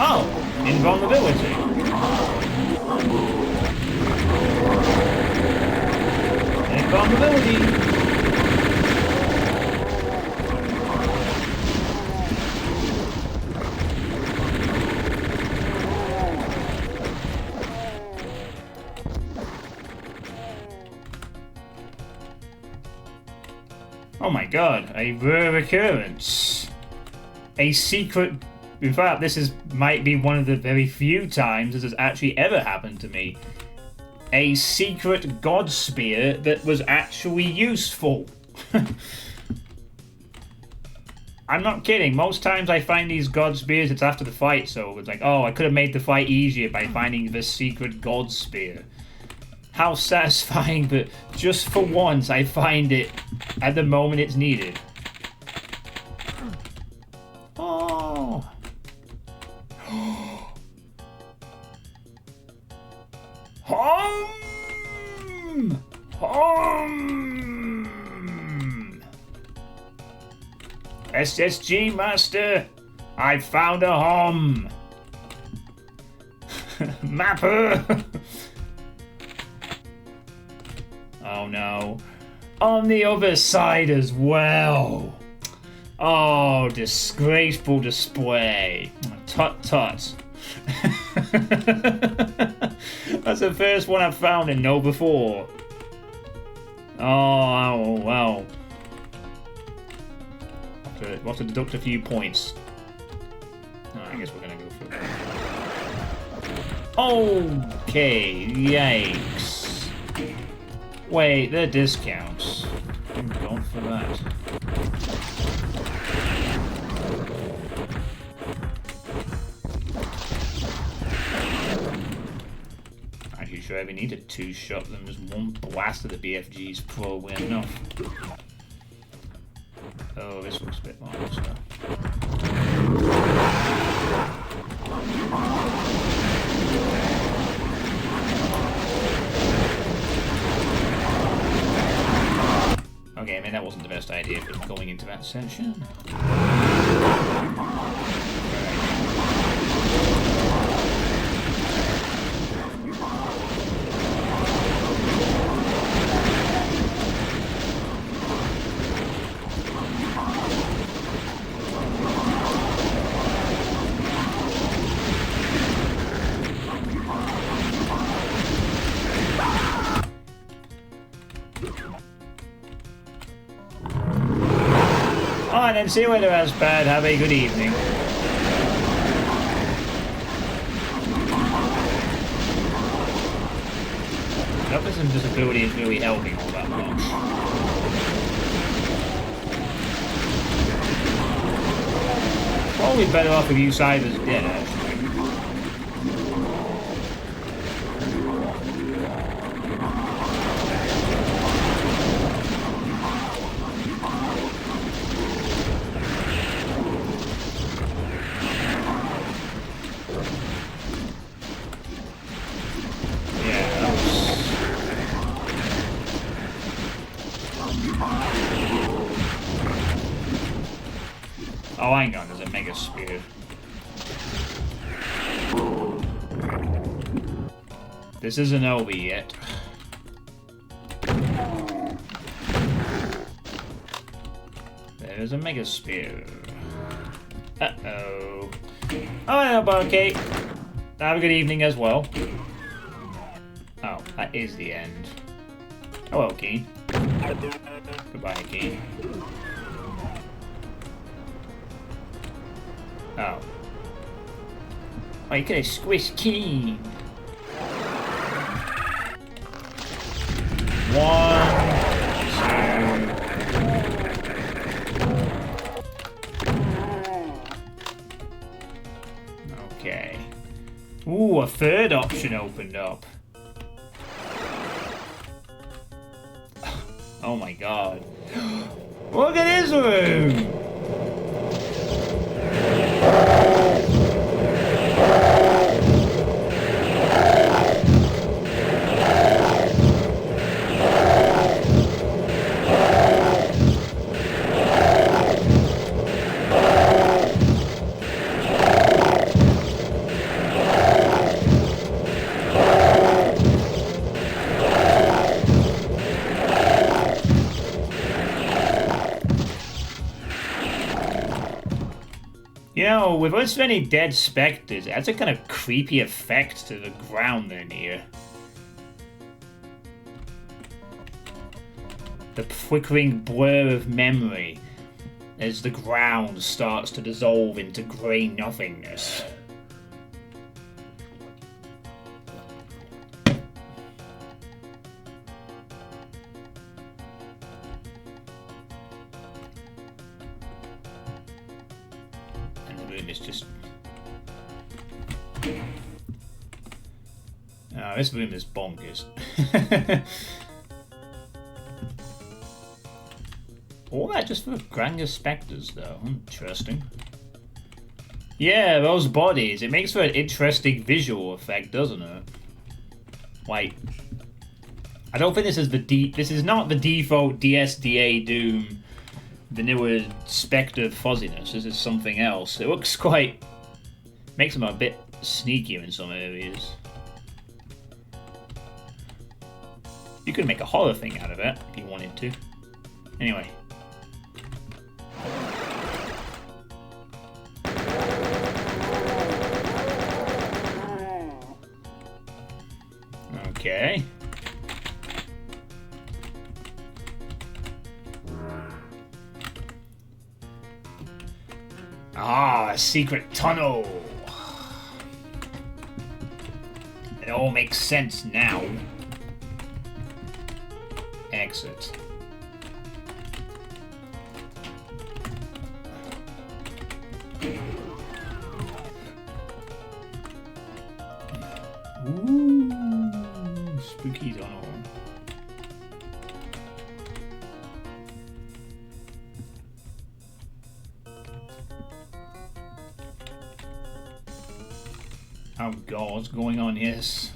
Oh, invulnerability. Invulnerability. Oh my god, a rare occurrence. A secret. In fact, this might be one of the very few times this has actually ever happened to me. A secret god spear that was actually useful. I'm not kidding. Most times I find these god spears, it's after the fight, so it's like, oh, I could have made the fight easier by finding this secret god spear. How satisfying, but just for once I find it at the moment it's needed. Oh. Hum! Hum! SSG Master, I found a hum! Mapper! Oh no. On the other side as well. Oh, disgraceful display. Tut tut. That's the first one I've found and know before. Oh, well. We'll have to deduct a few points. Oh, I guess we're gonna go for it. Okay, yikes. Wait, they're discounts. I'm going for that. Actually, sure I need a two-shot them. Just one blast of the BFG's probably enough. Oh, this looks a bit more so. Okay, I mean, that wasn't the best idea for going into that section. Alright then, see you later, Aspad. Have a good evening. Notice invisibility is really helping all that much. Probably better off if you side as dead, actually. Oh, hang on, there's a mega spear. This isn't over yet. There's a mega spear. Uh-oh. Oh, hello, Barcade. Have a good evening as well. Oh, that is the end. Hello, Keen. Goodbye, Keen. Oh. Oh, you could have squished Keen. 1, 2, Okay. Ooh, a third option opened up. Oh my god. Look at this room! You know, without so many dead specters, it adds a kind of creepy effect to the ground in here. The flickering blur of memory as the ground starts to dissolve into grey nothingness. It's just... Oh, this room is bonkers. All that just for granular specters, though. Interesting. Yeah, those bodies. It makes for an interesting visual effect, doesn't it? Like, I don't think this is this is not the default DSDA-Doom. The newer Spectre fuzziness. This is something else. It looks quite... makes them a bit sneakier in some areas. You could make a horror thing out of it if you wanted to. Anyway. Okay. Ah, a secret tunnel. It all makes sense now. Exit. Ooh, spooky tunnel. Oh god, what's going on? Yes.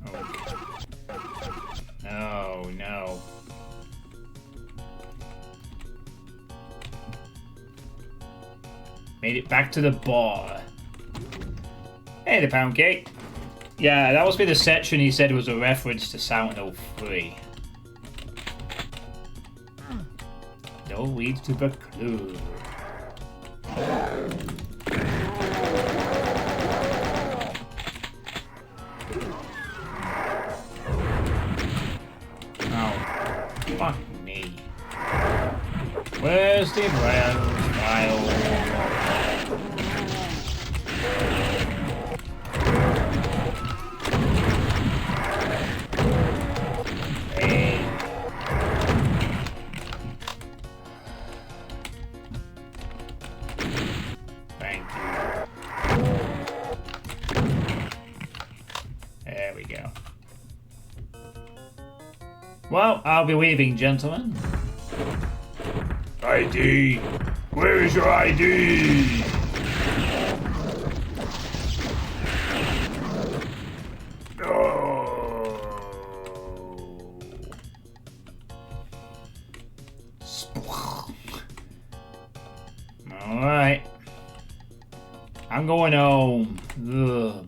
Okay. Oh no. Made it back to the bar. Hey, the pound cake. Yeah, that must be the section he said was a reference to Silent 03. No leads to the clue. Oh, fuck me. Where's the brown file? Well, I'll be leaving, gentlemen. ID! Where is your ID? Oh. Alright. I'm going home. Ugh.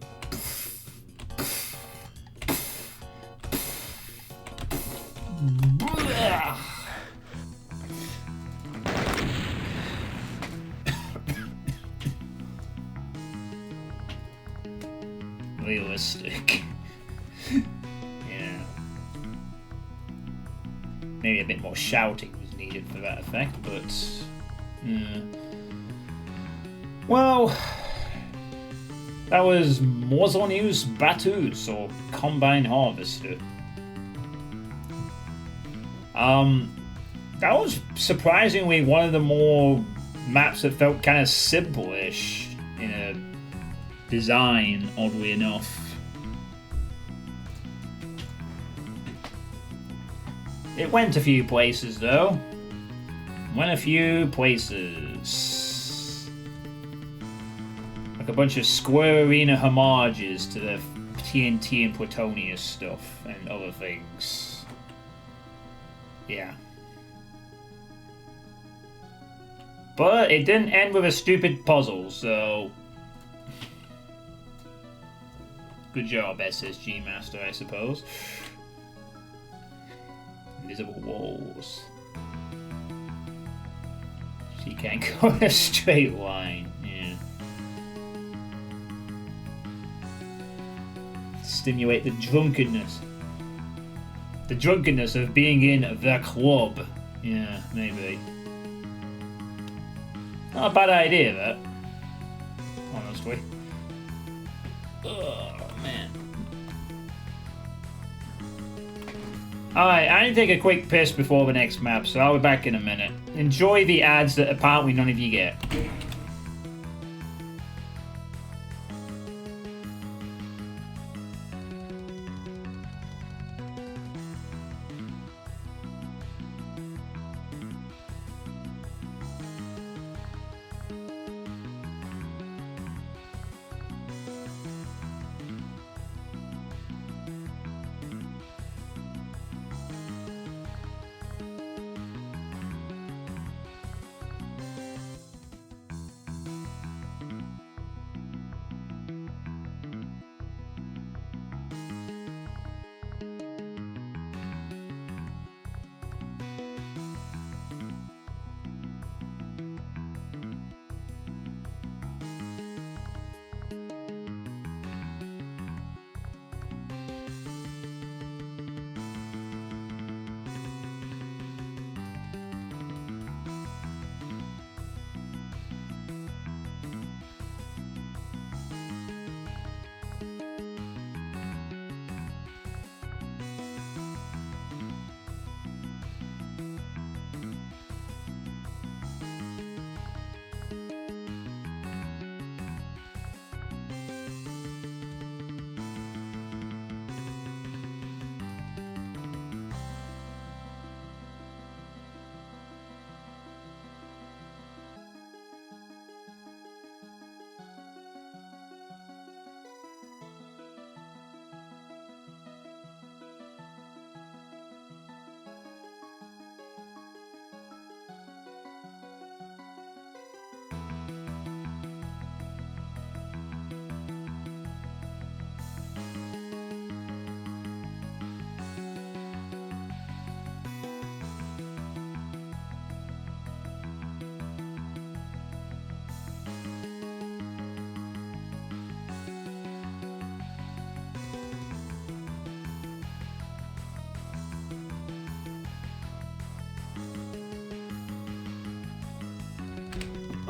Realistic. Yeah. Maybe a bit more shouting was needed for that effect, but... Well... That was Morzonius Batus, or Combine Harvester. That was surprisingly one of the more maps that felt kind of simple-ish in a design, oddly enough. It went a few places though. Went a few places. Like a bunch of Square Arena homages to the TNT and Plutonius stuff and other things. Yeah. But it didn't end with a stupid puzzle, so... Good job, SSG Master, I suppose. Invisible walls. She can't go in a straight line, yeah. Stimulate the drunkenness. The drunkenness of being in the club. Yeah, maybe. Not a bad idea, that. Honestly. Oh, man. Alright, I need to take a quick piss before the next map, so I'll be back in a minute. Enjoy the ads that apparently none of you get.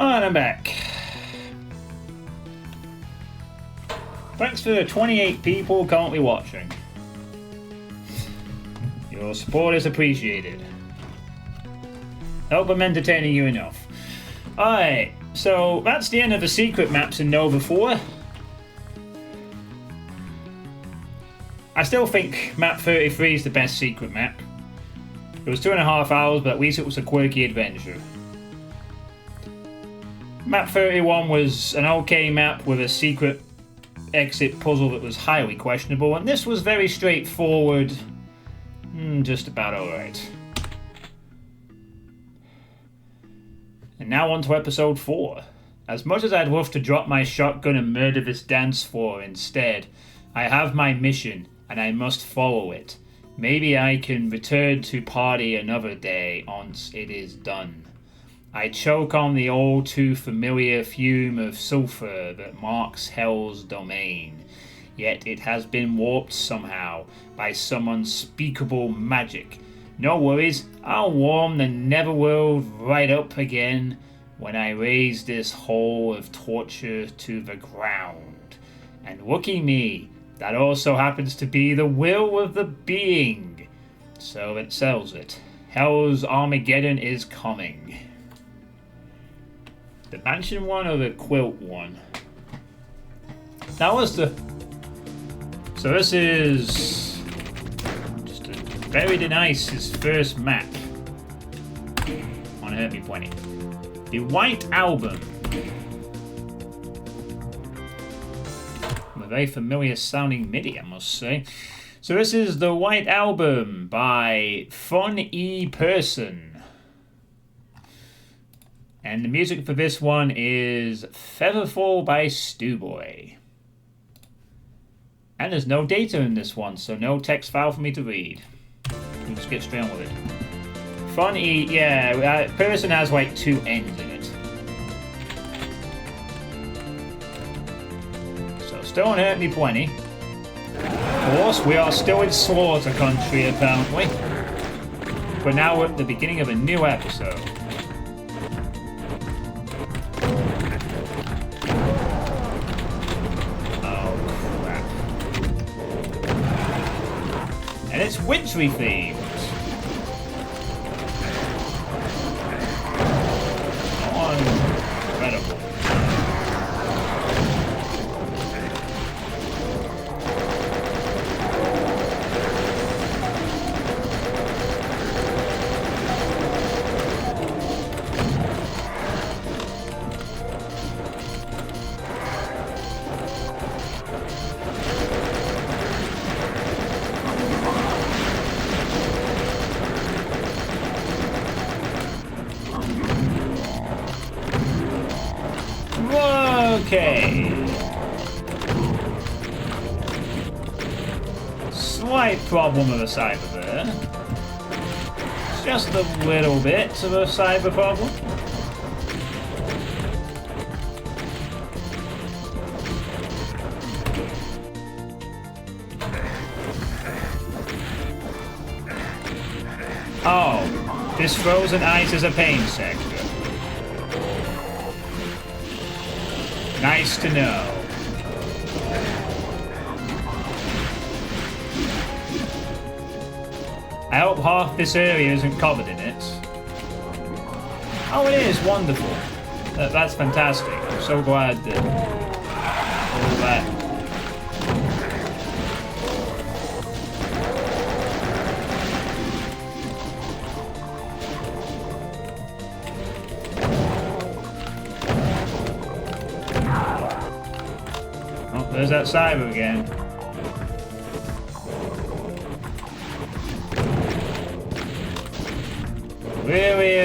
And I'm back. Thanks for the 28 people currently watching. Your support is appreciated. Hope I'm entertaining you enough. Alright, so that's the end of the secret maps in Nova 4. I still think map 33 is the best secret map. It was 2.5 hours, but at least it was a quirky adventure. Map 31 was an okay map with a secret exit puzzle that was highly questionable, and this was very straightforward. Just about alright. And now on to episode 4. As much as I'd love to drop my shotgun and murder this dance floor instead, I have my mission, and I must follow it. Maybe I can return to party another day once it is done. I choke on the all too familiar fume of sulfur that marks hell's domain. Yet it has been warped somehow by some unspeakable magic. No worries, I'll warm the netherworld right up again when I raise this hole of torture to the ground. And looky me, that also happens to be the will of the being. So it sells it. Hell's Armageddon is coming. The mansion one or the quilt one? That was the... So this is... just a Buried in Ice, his first map. On Hurt Me Plenty. The White Album. A very familiar sounding MIDI, I must say. So this is The White Album by Fun E. Person. And the music for this one is Featherfall by Stewboy. And there's no data in this one, so no text file for me to read. We'll just get straight on with it. Fun E, yeah, Person has like 2 N's in it. So still on Hurt Me Plenty. Of course, we are still in Slaughter Country, apparently. But now we're at the beginning of a new episode. Oh, crap. And it's wintry themed. Oh, incredible. Okay. Slight problem with a cyber there. Just a little bit of a cyber problem. Oh, this frozen ice is a pain sector. Nice to know. I hope half this area isn't covered in it. Oh, it is. Wonderful. That's fantastic. I'm so glad that all that. There's that cyber again. Really,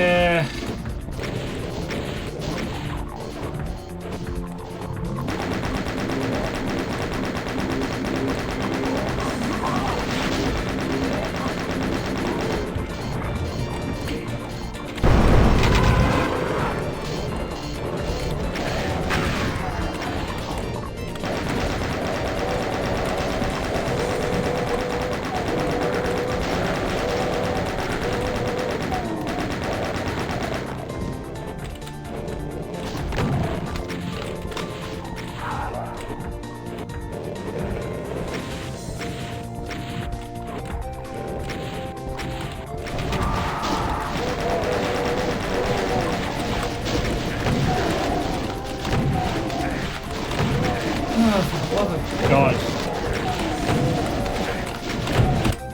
God.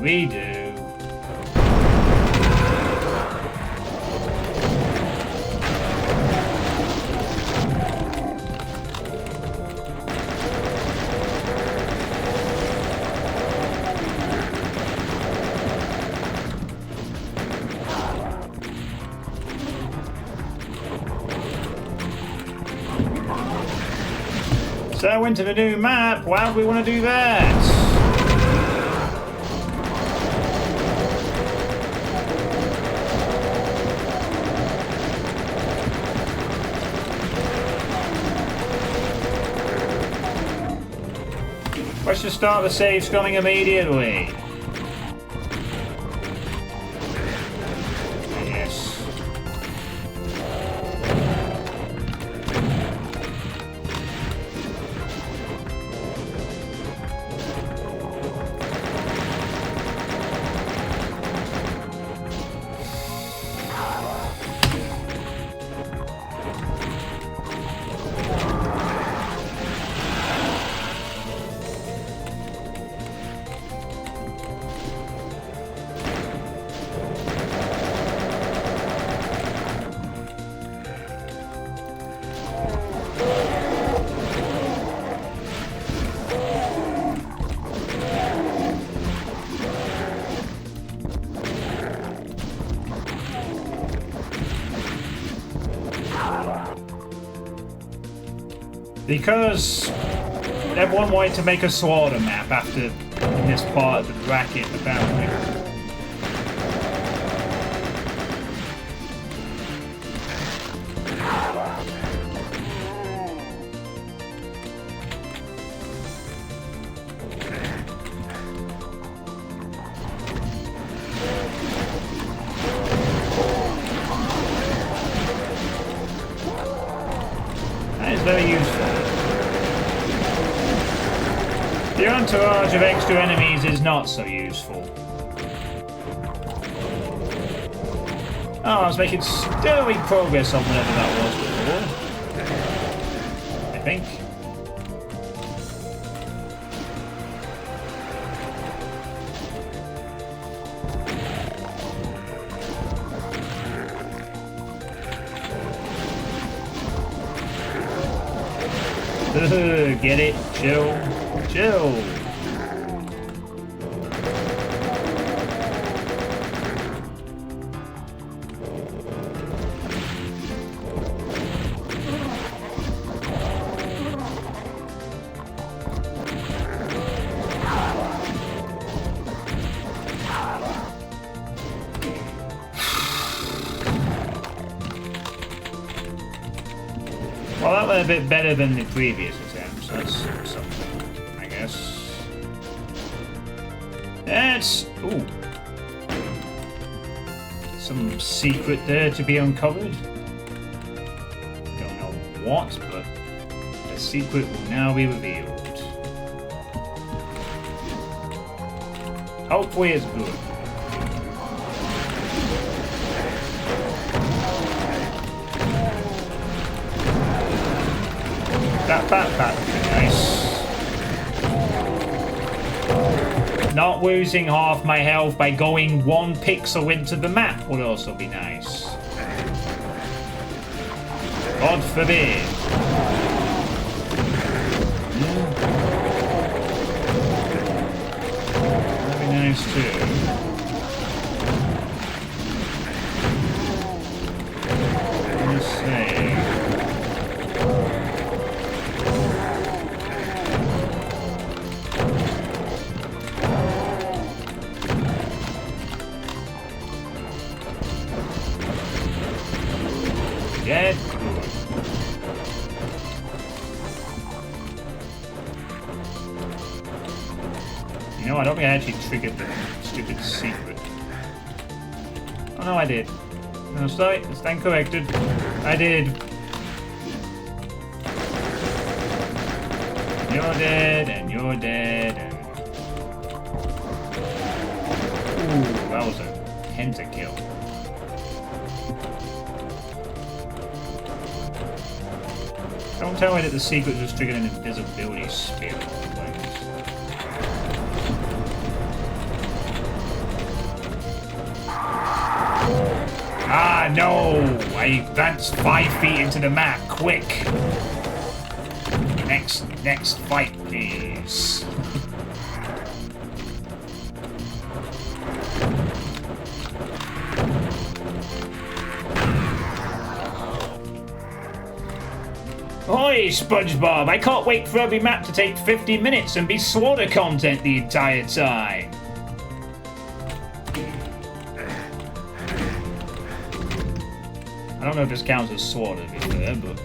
Redo. So into the new map, why do we want to do that? Let's just start the save scrolling immediately. Yes. Because everyone wanted to make a slaughter map after this part of the bracket apparently. That is very useful. The entourage of extra enemies is not so useful. Oh, I was making sterling progress on whatever that was before. I think. Get it? Chill. Chill. Well, that went a bit better than the previous attempts. That's something, I guess. That's... ooh. Some secret there to be uncovered. Don't know what, but the secret will now be revealed. Hopefully it's good. That would be nice. Not losing half my health by going 1 pixel into the map would also be nice. God forbid. That'd be nice too. Let's see. Dead. You know, I don't think I actually triggered the stupid secret. Oh no, I did. No, sorry, it's then corrected. I did. You're dead, and you're dead, and... ooh, that was a pentakill. Don't tell me that the secret just triggered an invisibility spell. Ah, no! I advanced 5 feet into the map, quick! Next fight, please. Oi, SpongeBob! I can't wait for every map to take 50 minutes and be slaughter content the entire time! I don't know if this counts as slaughter, to be fair, but...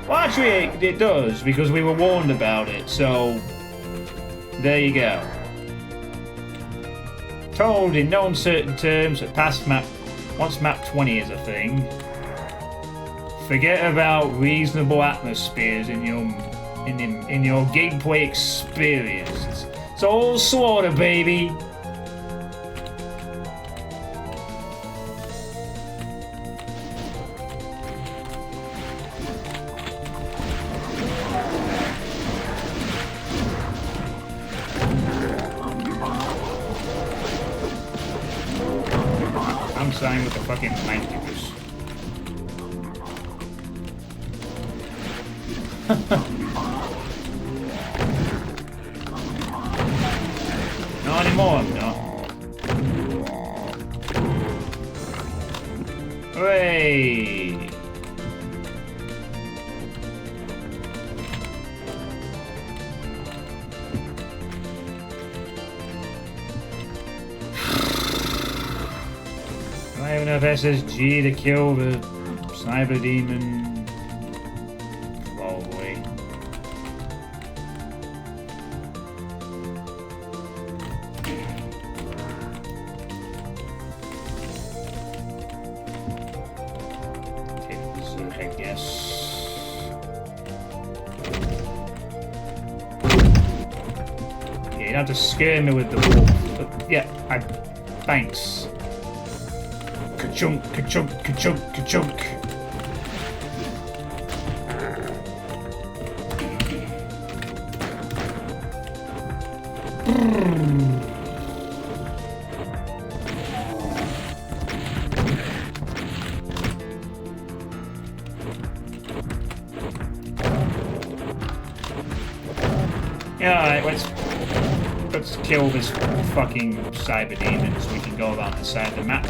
well, actually, it does, because we were warned about it, so... there you go. Told in no uncertain terms that past map... once map 20 is a thing, forget about reasonable atmospheres in your gameplay experience. It's all slaughter, baby. I'm starting with the fucking manticus. Not anymore, no. Hooray! Hey! Do I have enough SSG to kill the Cyber Demon? Probably. I guess. Yeah, you'd have to scare me with the wolf. But yeah, thanks. Ka-chunk, ka-chunk, ka-chunk, ka-chunk. Yeah, alright, let's kill this fucking cyber demon so we can go around the side of the map.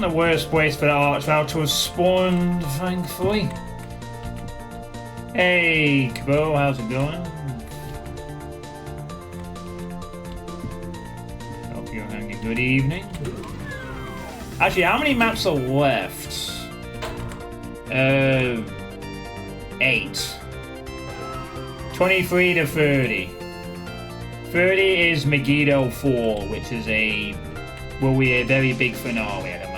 The worst place for the archvile to have spawned, thankfully. Hey, Kabo, how's it going? Hope you're having a good evening. Actually, how many maps are left? 8. 23 to 30. 30 is Megiddo 4, which is will be a very big finale, I'd imagine.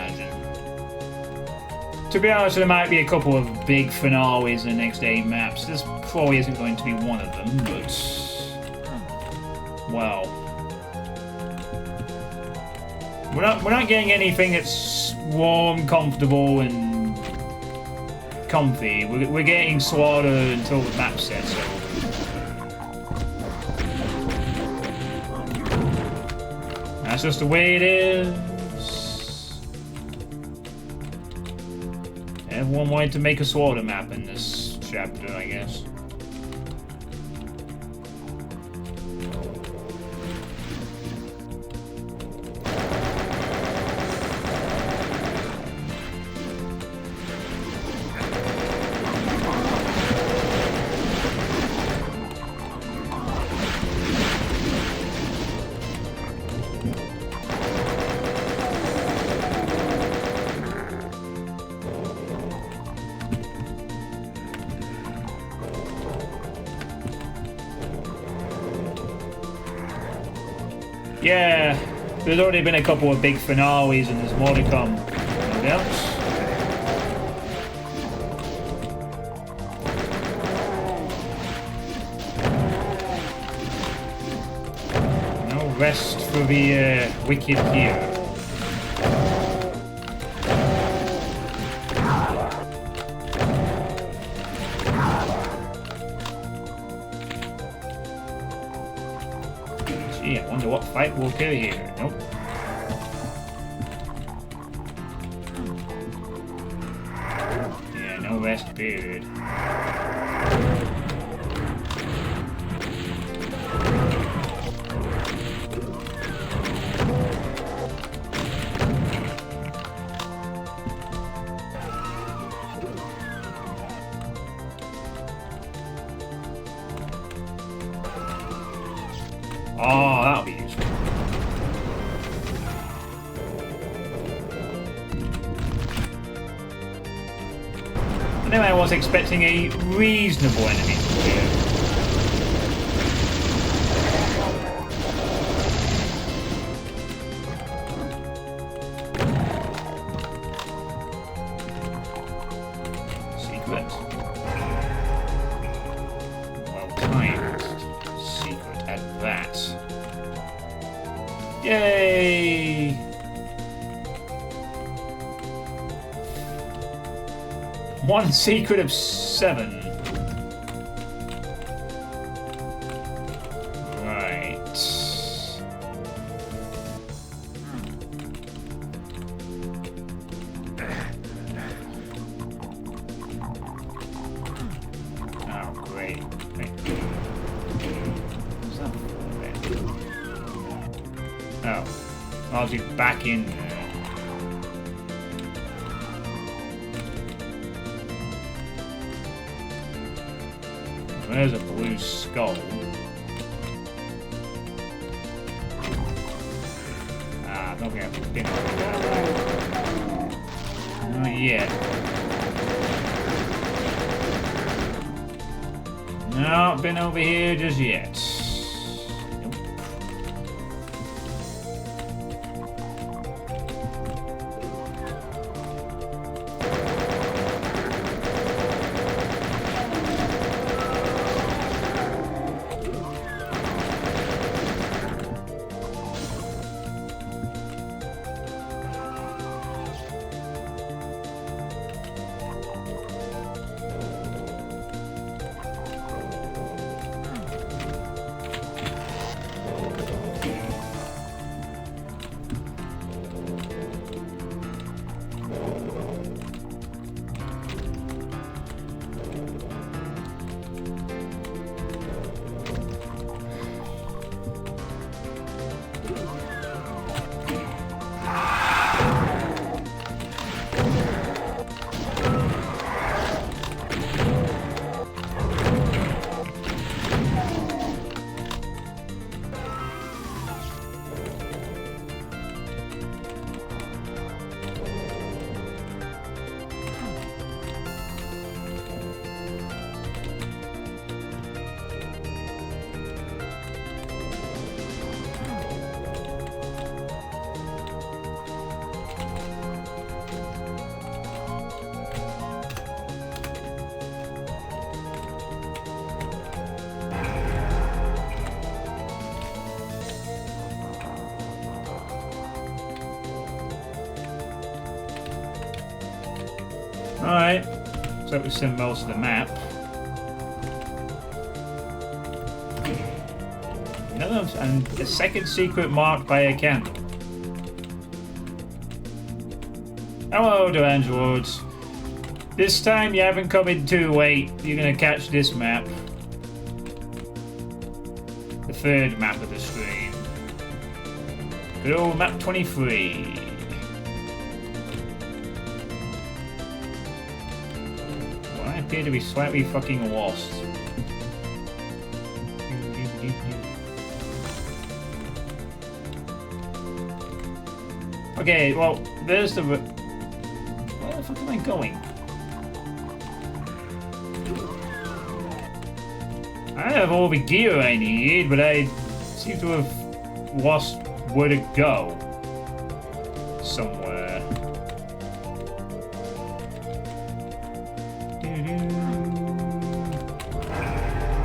To be honest, there might be a couple of big finales in the next 8 maps. This probably isn't going to be one of them, but... well... We're not getting anything that's warm, comfortable, and comfy. We're getting slaughtered until the map sets over. That's just the way it is. Everyone wanted to make a slaughter map in this chapter, I guess. Yeah, there's already been a couple of big finales and there's more to come. Anything else? No rest for the wicked here. Gee, I wonder what fight will occur here. Nope. Yeah, no rest period. Oh, that'll be useful. Anyway, I was expecting a reasonable enemy to appear. Secret. Well-timed secret at that. Yay! One secret of 7. Right. Oh, great. Wait. What's that for then? Oh. I'll be back in there. There's a blue skull. Ah, I don't think I've been over that way. Not yet. Not been over here just yet. Nope. Alright, so we've seen most of the map. Another, and the second secret marked by a candle. Hello, Durandroids. This time you haven't come in too late. You're gonna catch this map. The third map of the screen. Good old map 23. I appear to be slightly fucking lost. Okay, well, there's the... Where the fuck am I going? I have all the gear I need, but I seem to have lost were to go somewhere.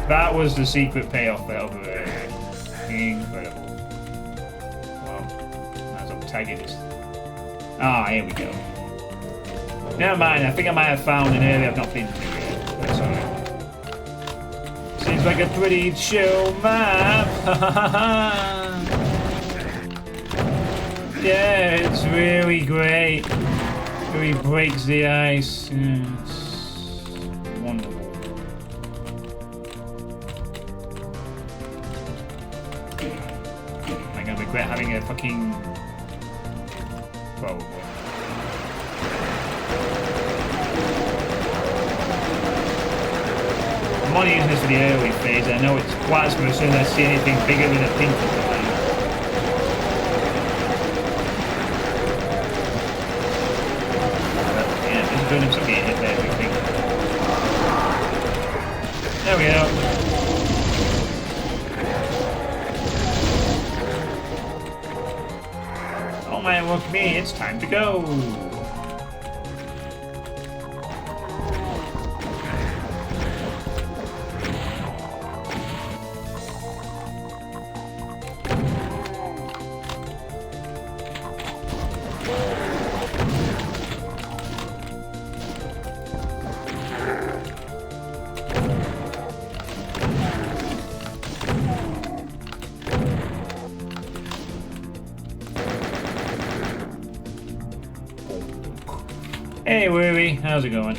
That was the secret payoff there over there. Incredible. Well, as I'm tagging this. Ah, here we go. Never mind, I think I might have found an area I've not been to yet. That's alright. Seems like a pretty chill map. Yeah, it's really great. Really breaks the ice. It's wonderful. I'm gonna regret having a fucking... Probably. I'm only using this for the early phase. I know it's quite smooth as soon as I see anything bigger than a pink line. Yeah, just doing him something hit there, I think. There we go. Oh my, look me, it's time to go. Hey, Weary, how's it going?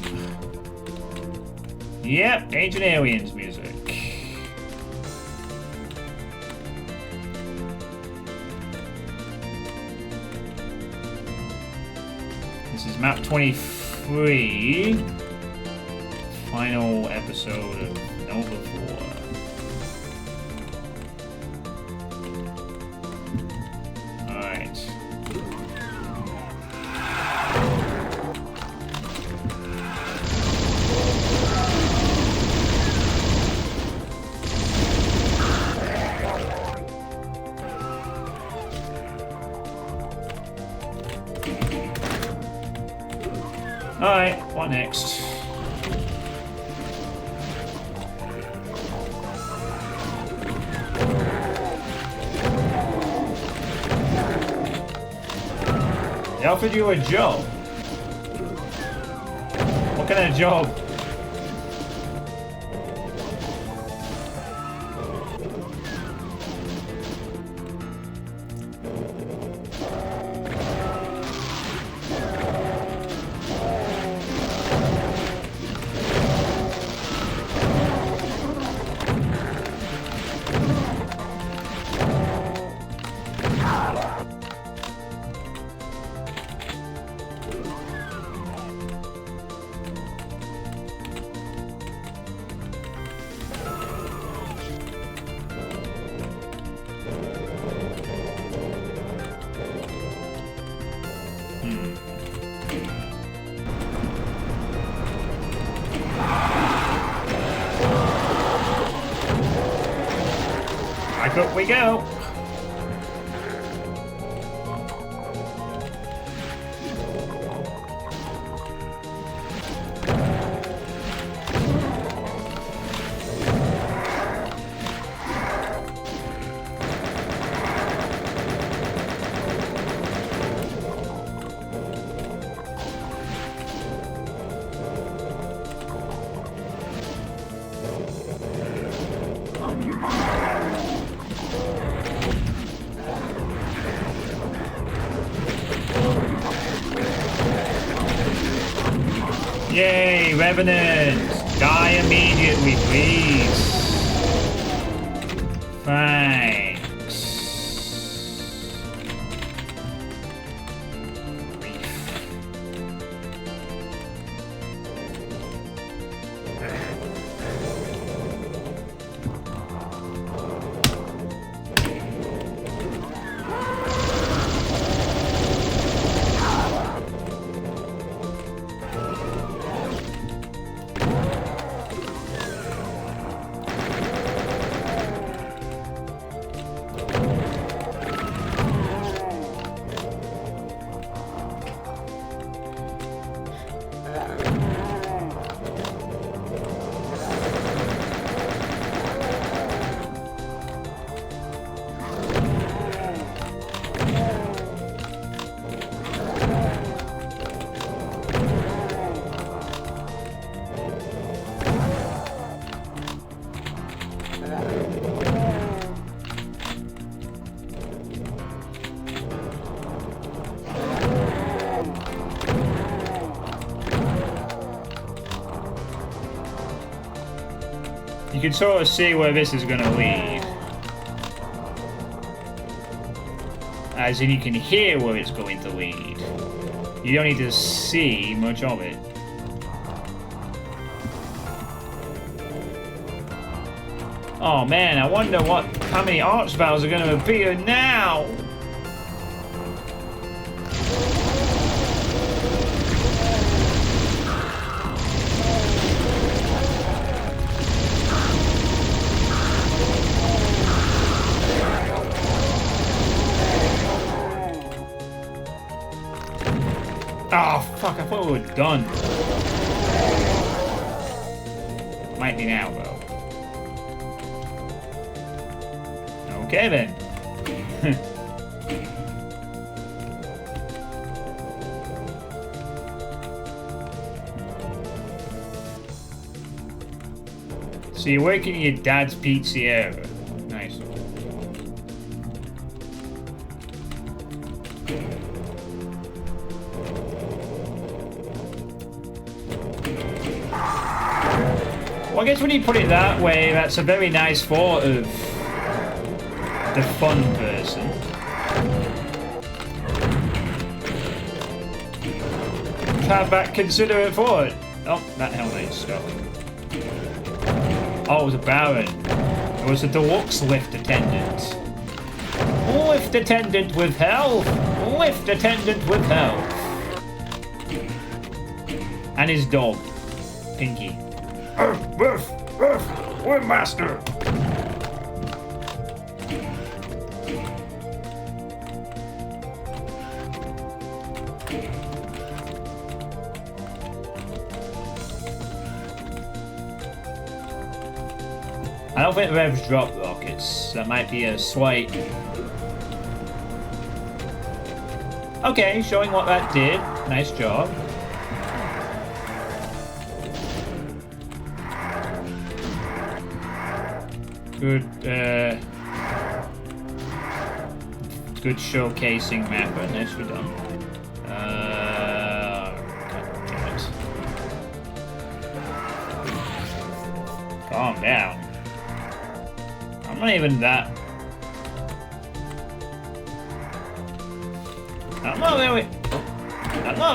Yep, Ancient Aliens music. This is map 23. Final episode of Nova 4. Alright. Alright, what next? They offered you a job. What kind of job? Back up we go. Yay, Revenant! Die immediately, please. Thanks. You can sort of see where this is going to lead. As in, you can hear where it's going to lead. You don't need to see much of it. Oh man, I wonder how many archviles are going to appear now. Oh fuck, I thought we were done. Might be now though. Okay then. So you're working in your dad's pizzeria. Nice. Well, I guess when you put it that way, that's a very nice thought of the fun person. Have that considerate thought. Oh, that helmet's stuck. Oh, it was a Baron. It was a deluxe lift attendant. Lift attendant with health. Lift attendant with health. And his dog, Pinky. Woof, woof, we're master. I don't think Rev's dropped rockets. That might be a slight... Okay, showing what that did. Nice job. Good, good showcasing mapper. Nicely done. God damn it. Calm down. I'm not even that... I'm not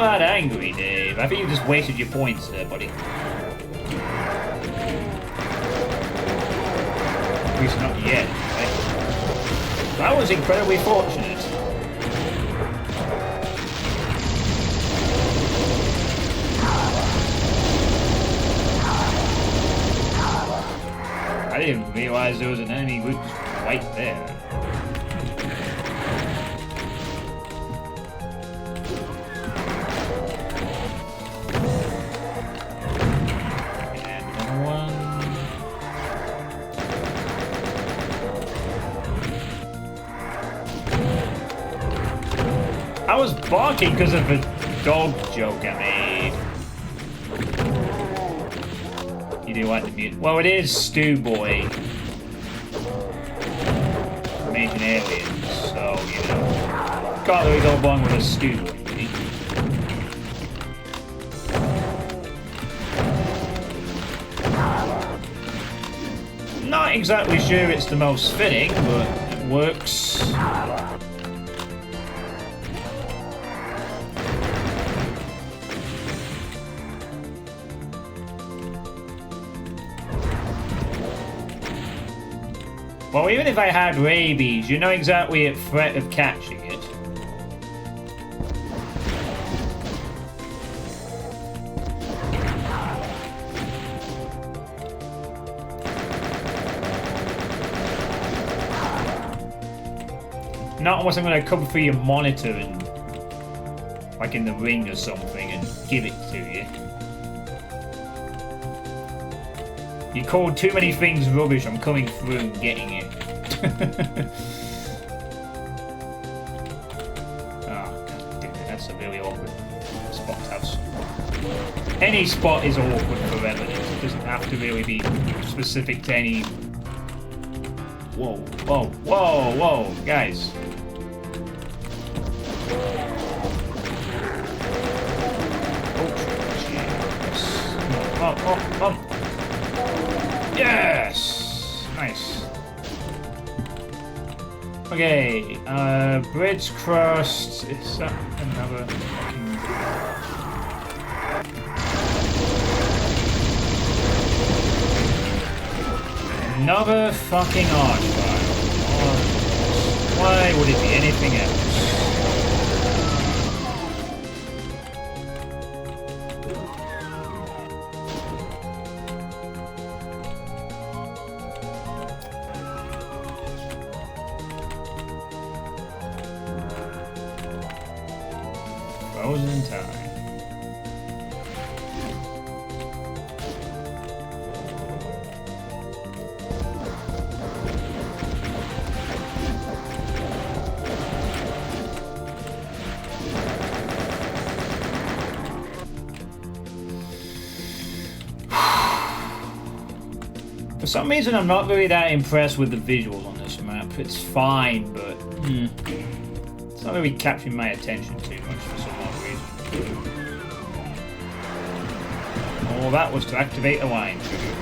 that angry, Dave. I think you just wasted your points there, buddy. At least not yet, right? That was incredibly fortunate. I didn't realize there was an enemy route right there. And another one. I was barking because of a dog joke I made. You do like the music? Well, it is Stew Boy from Ancient Aliens, so you know, can't really go wrong with a Stew Boy, really. Not exactly sure it's the most fitting, but it works. Well, even if I had rabies, you're not exactly at threat of catching it. Not unless I'm going to come through your monitor and, like in the ring or something, and give it to you. You called too many things rubbish, I'm coming through and getting it. Oh, god damn it, that's a really awkward spot to have. Any spot is awkward for evidence, it doesn't have to really be specific to any... Whoa, whoa, whoa, whoa, guys. Oh, jeez. Oh, oh, oh. Yes! Okay, bridge crossed. Is that another fucking... Another fucking archvile. Oh, why would it be anything else? Frozen time. For some reason, I'm not really that impressed with the visuals on this map. It's fine, but it's not really capturing my attention too much for some odd reason. All that was to activate the wine trigger.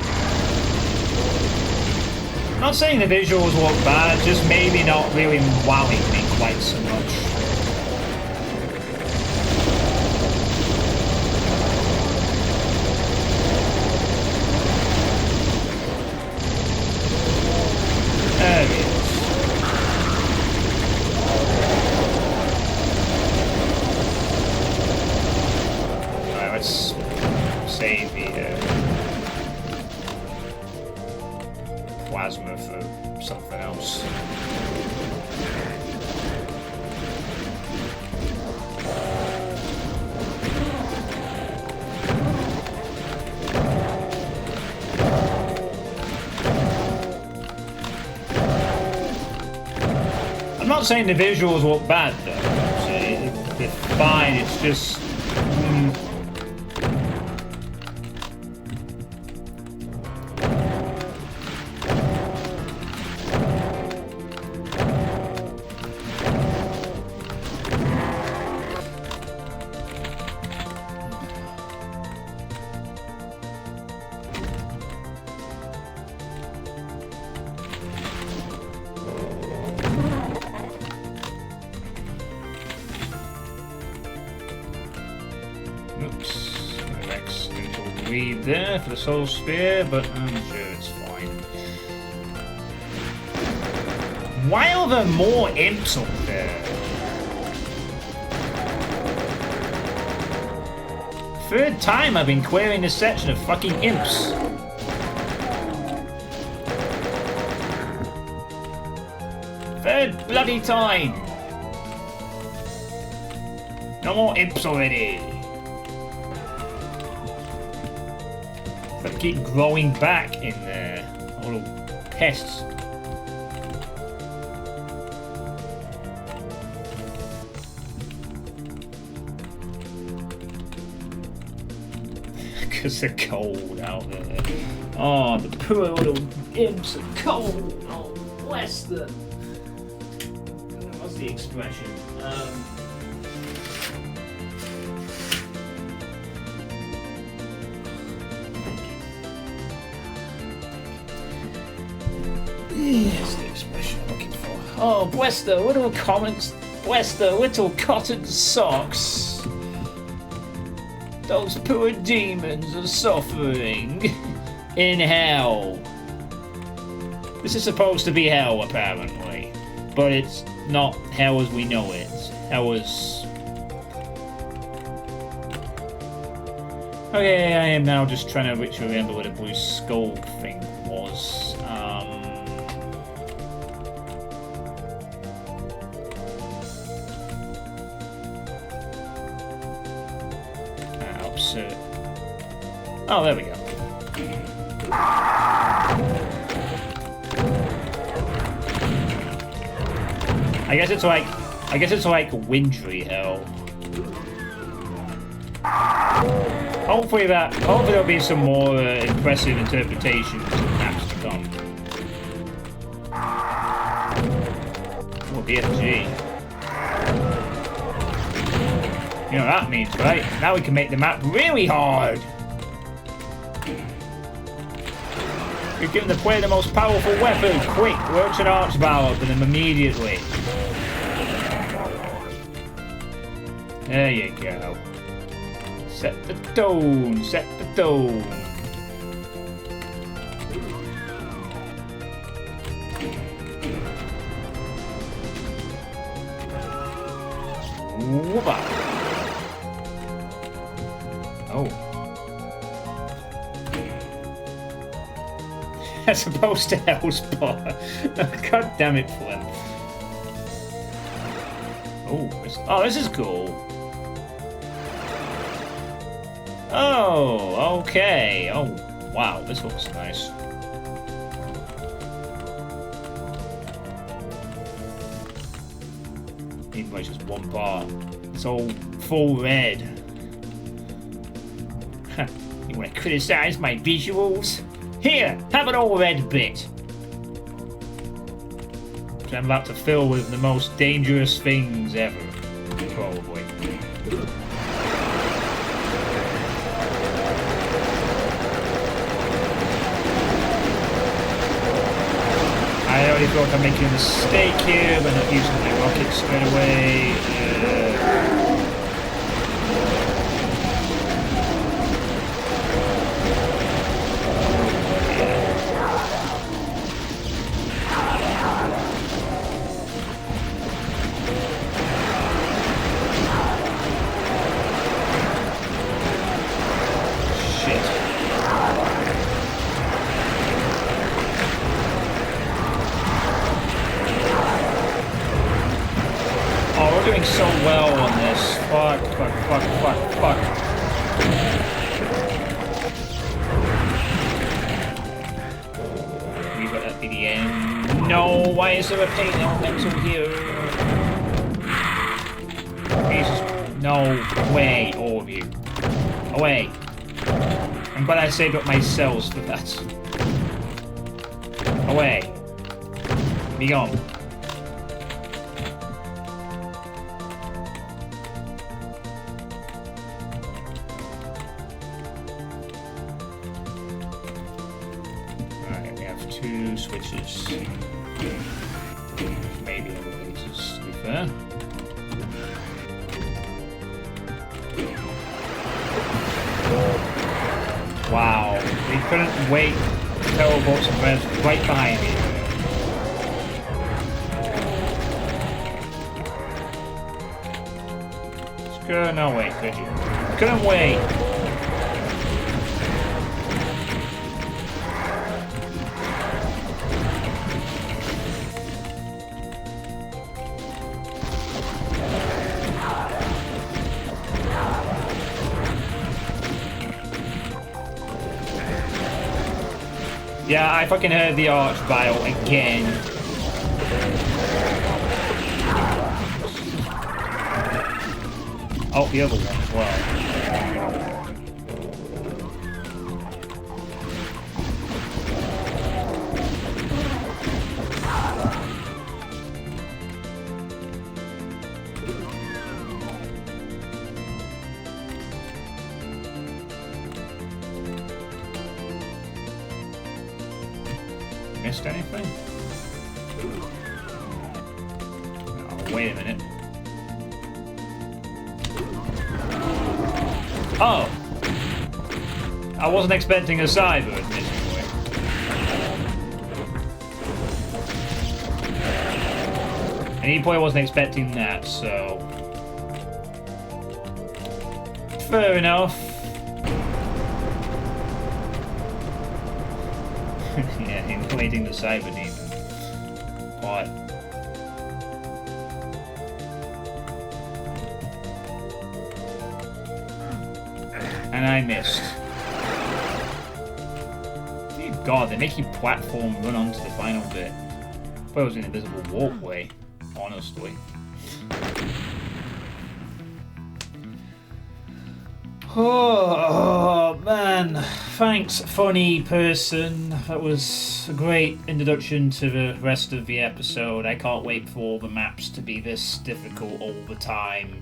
I'm not saying the visuals look bad, just maybe not really wowing me quite so much. There he is. Alright, let's save the plasma for something else. I'm not saying the visuals look bad though. They're fine, it's just... Oops, accidental read there for the soul sphere, but I'm sure it's fine. Why are there more imps up there? Third time I've been clearing this section of fucking imps. Third bloody time! No more imps already! But keep growing back in there. Little pests. Because they're cold out there. Oh, the poor little imps are cold. Oh, bless them. What's the expression? That's the expression I'm looking for. Oh, bless the little comments. Bless the little cotton socks. Those poor demons are suffering in hell. This is supposed to be hell, apparently. But it's not hell as we know it. Hell is... Okay, I am now just trying to remember what a blue skull thing was. Oh, there we go. I guess it's like wintry hell. Hopefully there'll be some more impressive interpretations of maps to come. Oh, BFG. You know what that means, right? Now we can make the map really hard. You've given the player the most powerful weapon. Quick, launch an arch barrel to them immediately. There you go. Set the tone, set the tone. Whoopa. Oh. As opposed to Hellspot. God damn it, Flynn. Oh, this is cool. Oh, okay. Oh, wow, this looks nice. Even though it's just one part. It's all full red. You want to criticize my visuals? Here, have an all red bit. Which I'm about to fill with the most dangerous things ever. Probably. I already thought I'm making a mistake here by not using my rocket straight away. Doing so well on this. Fuck. We got that be the end. No, why is there a paint elemental here? Jesus. No way, all of you. Away. I'm glad I saved up my cells for that. Away. Be gone. Two switches. Maybe elevators, to be fair. Wow, they couldn't wait to teleport some reds right behind me. No way, could you? Couldn't wait. Yeah, I fucking heard the arch bile again. Oh, the other one as well. Missed anything? Oh, wait a minute. Oh! I wasn't expecting a cyber, admittedly. And he probably wasn't expecting that, so... Fair enough. Yeah, inflating the cyber demon. What? And I missed. Dear God, they're making platform run onto the final bit. I thought it was an invisible walkway, honestly. Oh man, thanks funny person. That was a great introduction to the rest of the episode. I can't wait for all the maps to be this difficult all the time,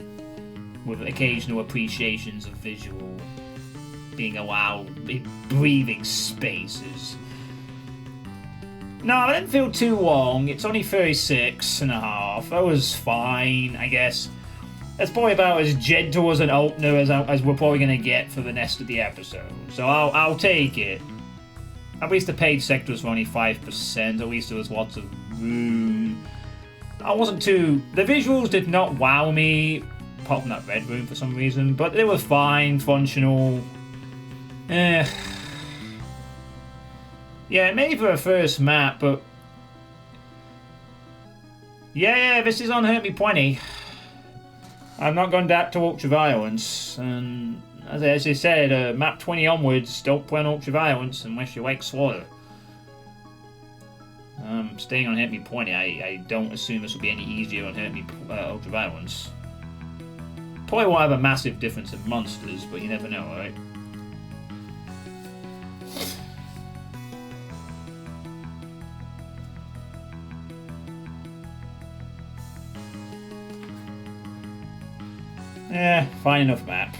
with occasional appreciations of visual being allowed in breathing spaces. No, I didn't feel too long. It's only 36 and a half. That was fine, I guess. That's probably about as gentle as an opener as we're probably going to get for the rest of the episode. So I'll take it. At least the paid sectors were only 5%. At least there was lots of room. I wasn't too... The visuals did not wow me, apart from that red room for some reason. But they were fine, functional. Yeah, maybe for a first map, but... Yeah, this is on Hurt Me Plenty. I've not gone back to Ultraviolence, and as I said, map 20 onwards, don't play on Ultraviolence unless you like Slaughter. Staying on Hurt Me Plenty, I don't assume this will be any easier on Hurt Me Ultraviolence. Probably won't have a massive difference in monsters, but you never know, right? Yeah, fine enough map,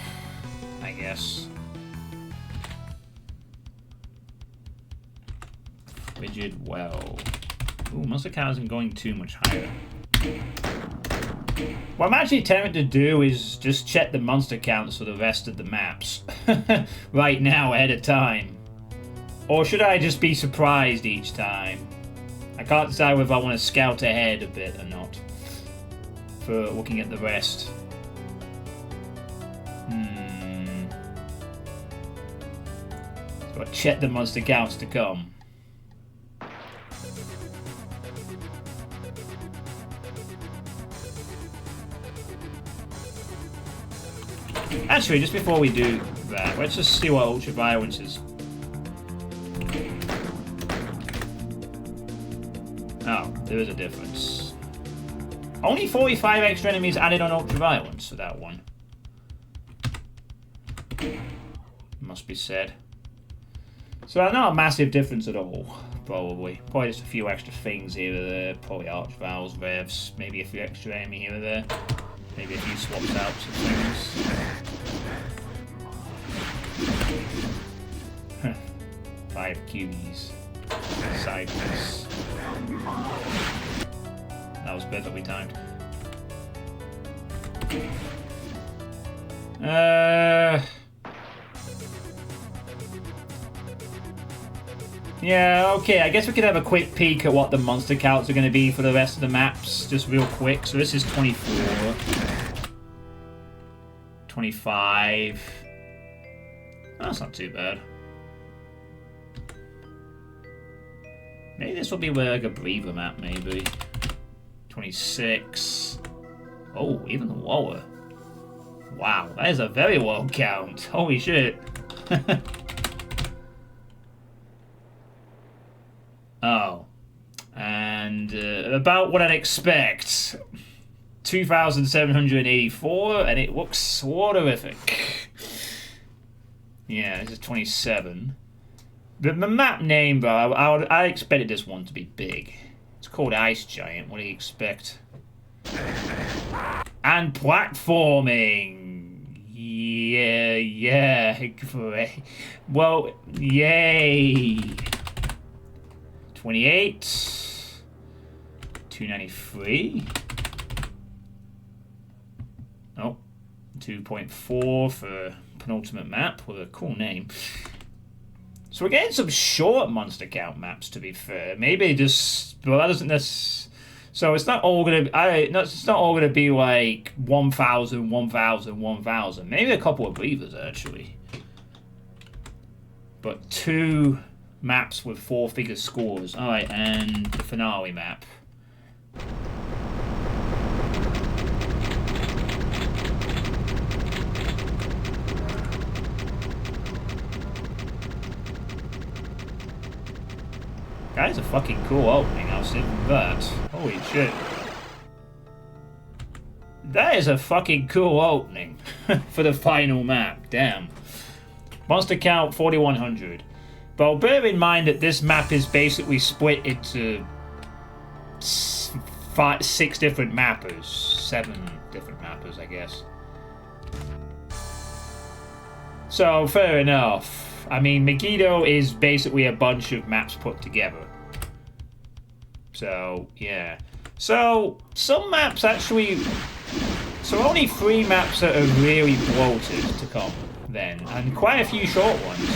I guess. Rigid well. Ooh, monster count isn't going too much higher. What I'm actually tempted to do is just check the monster counts for the rest of the maps. Right now, ahead of time. Or should I just be surprised each time? I can't decide whether I want to scout ahead a bit or not. For looking at the rest. So I'll check the monster counts to come. Actually, just before we do that, let's just see what Ultraviolence is. Oh, there is a difference. Only 45 extra enemies added on Ultraviolence for that one. Must be said. So not a massive difference at all, probably. Probably just a few extra things here or there. Probably Archviles, Revs, maybe a few extra enemy here or there. Maybe a few swaps out of things. 5 cubies. Sideways. That was perfectly timed. Yeah, okay, I guess we could have a quick peek at what the monster counts are going to be for the rest of the maps, just real quick. So this is 24. 25. Oh, that's not too bad. Maybe this will be like a breather map, maybe. 26. Oh, even lower. Wow, that is a very low count. Holy shit. Oh. And about what I'd expect. 2,784, and it looks sworderific. Yeah, this is 27. The map name, though, I expected this one to be big. It's called Ice Giant. What do you expect? And platforming. Yeah. Great. Well, yay. 28. 293. Oh, 2.4 for penultimate map with a cool name. So we're getting some short monster count maps, to be fair. Maybe just, well, that doesn't necessarily. So it's not all gonna. It's not all gonna be like 1,000, 1,000, 1,000. Maybe a couple of breathers actually. But 2 maps with 4-figure scores. All right, and the finale map. That is a fucking cool opening, I'll say that. Holy shit. That is a fucking cool opening for the final map, damn. Monster count 4,100. But bear in mind that this map is basically split into 6 different mappers. 7 different mappers, I guess. So, fair enough. I mean, Megiddo is basically a bunch of maps put together. So, yeah. So, some maps actually... So only 3 maps that are really bloated to come then, and quite a few short ones.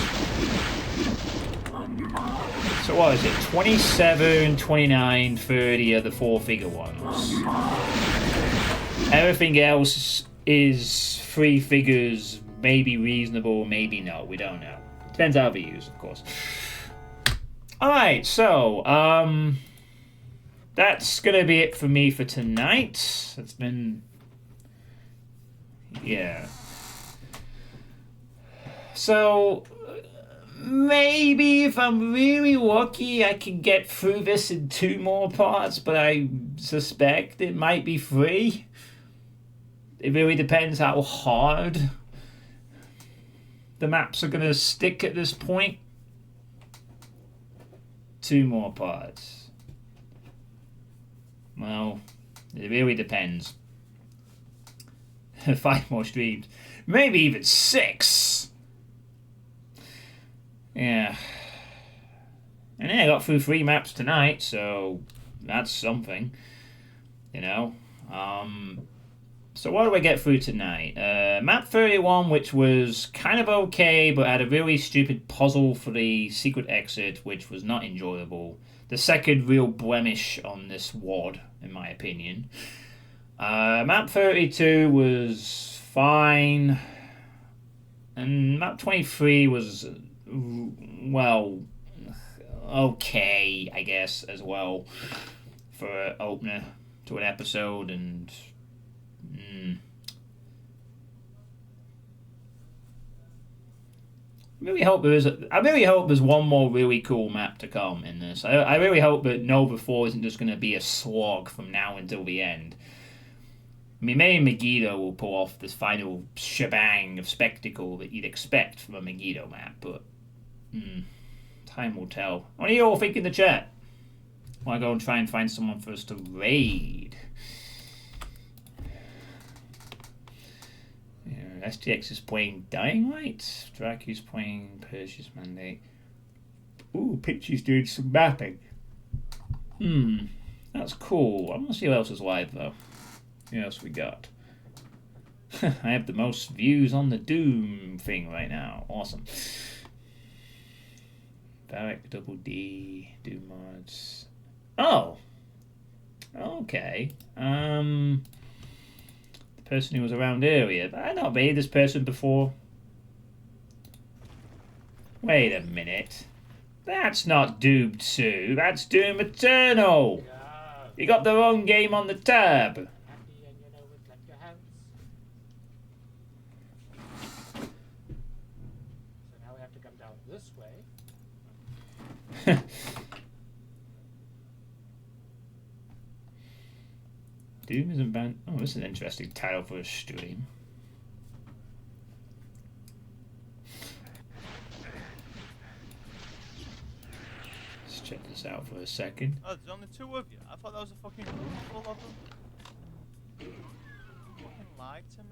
So what is it? 27, 29, 30 are the 4-figure ones. Everything else is 3 figures, maybe reasonable, maybe no, we don't know. Depends how they're used, of course. Alright, so, that's gonna be it for me for tonight. It's been... yeah. So, maybe if I'm really lucky, I can get through this in 2 more parts, but I suspect it might be 3. It really depends how hard the maps are going to stick at this point. 2 more parts. Well, it really depends. 5 more streams. Maybe even 6. Yeah. And yeah, I got through 3 maps tonight, so that's something. You know? So what do I get through tonight? Map 31, which was kind of okay, but had a really stupid puzzle for the secret exit, which was not enjoyable. The second real blemish on this WOD, in my opinion. Map 32 was fine. And map 23 was, well, okay, I guess, as well, for an opener to an episode, and I really hope there's one more really cool map to come in this. I really hope that Nova 4 isn't just going to be a slog from now until the end. I mean, maybe Megiddo will pull off this final shebang of spectacle that you'd expect from a Megiddo map, but time will tell. What do you all think in the chat? I want to go and try and find someone for us to raid. Yeah, STX is playing Dying Light. Dracu's playing Perseus Mandate. Ooh, Pitchy's doing some mapping. That's cool. I want to see who else is live, though. What else we got? I have the most views on the Doom thing right now. Awesome. Barrack Double D, Doom mods. Oh! Okay. The person who was around earlier. I not made this person before. Wait a minute. That's not Doom 2. That's Doom Eternal. You got the wrong game on the tab. Doom isn't banned. Oh, this is an interesting title for a stream. Let's check this out for a second. Oh, there's only 2 of you. I thought that was a fucking room full of them. You fucking lied to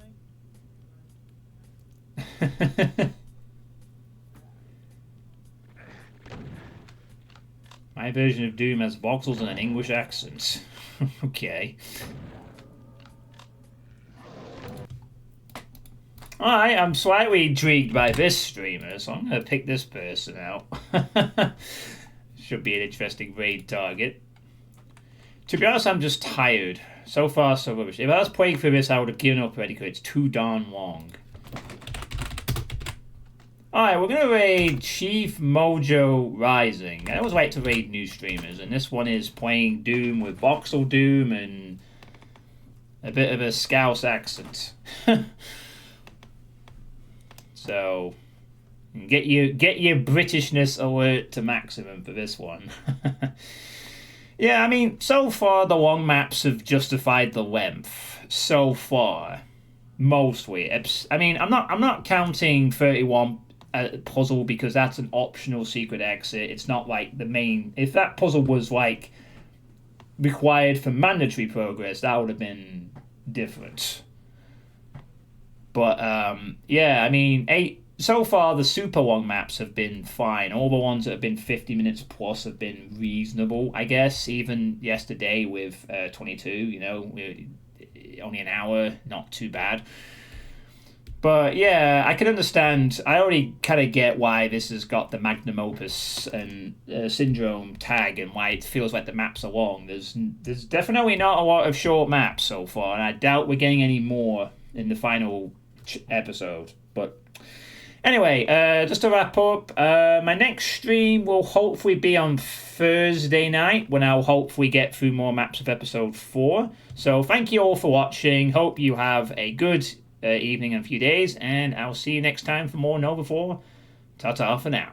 me. My version of Doom has voxels and an English accent. Okay. Alright, I'm slightly intrigued by this streamer, so I'm going to pick this person out. Should be an interesting raid target. To be honest, I'm just tired. So far, so rubbish. If I was playing for this, I would have given up already because it's too darn long. Alright, we're going to raid Chief Mojo Rising. I always like to raid new streamers, and this one is playing Doom with Voxel Doom and a bit of a Scouse accent. So, get your Britishness alert to maximum for this one. Yeah, I mean, so far the long maps have justified the length. So far. Mostly. I mean, I'm not counting 31 puzzle because that's an optional secret exit. It's not like the main. If that puzzle was like required for mandatory progress, that would have been different. But yeah, I mean, so far the super long maps have been fine. All the ones that have been 50 minutes plus have been reasonable, I guess. Even yesterday with 22, you know, only an hour, not too bad. But yeah, I can understand. I already kind of get why this has got the magnum opus and syndrome tag, and why it feels like the maps are long. There's definitely not a lot of short maps so far, and I doubt we're getting any more in the final episode. But anyway, just to wrap up, my next stream will hopefully be on Thursday night, when I'll hopefully get through more maps of episode 4. So thank you all for watching. Hope you have a good evening and a few days, and I'll see you next time for more Nova 4. Ta-ta for now.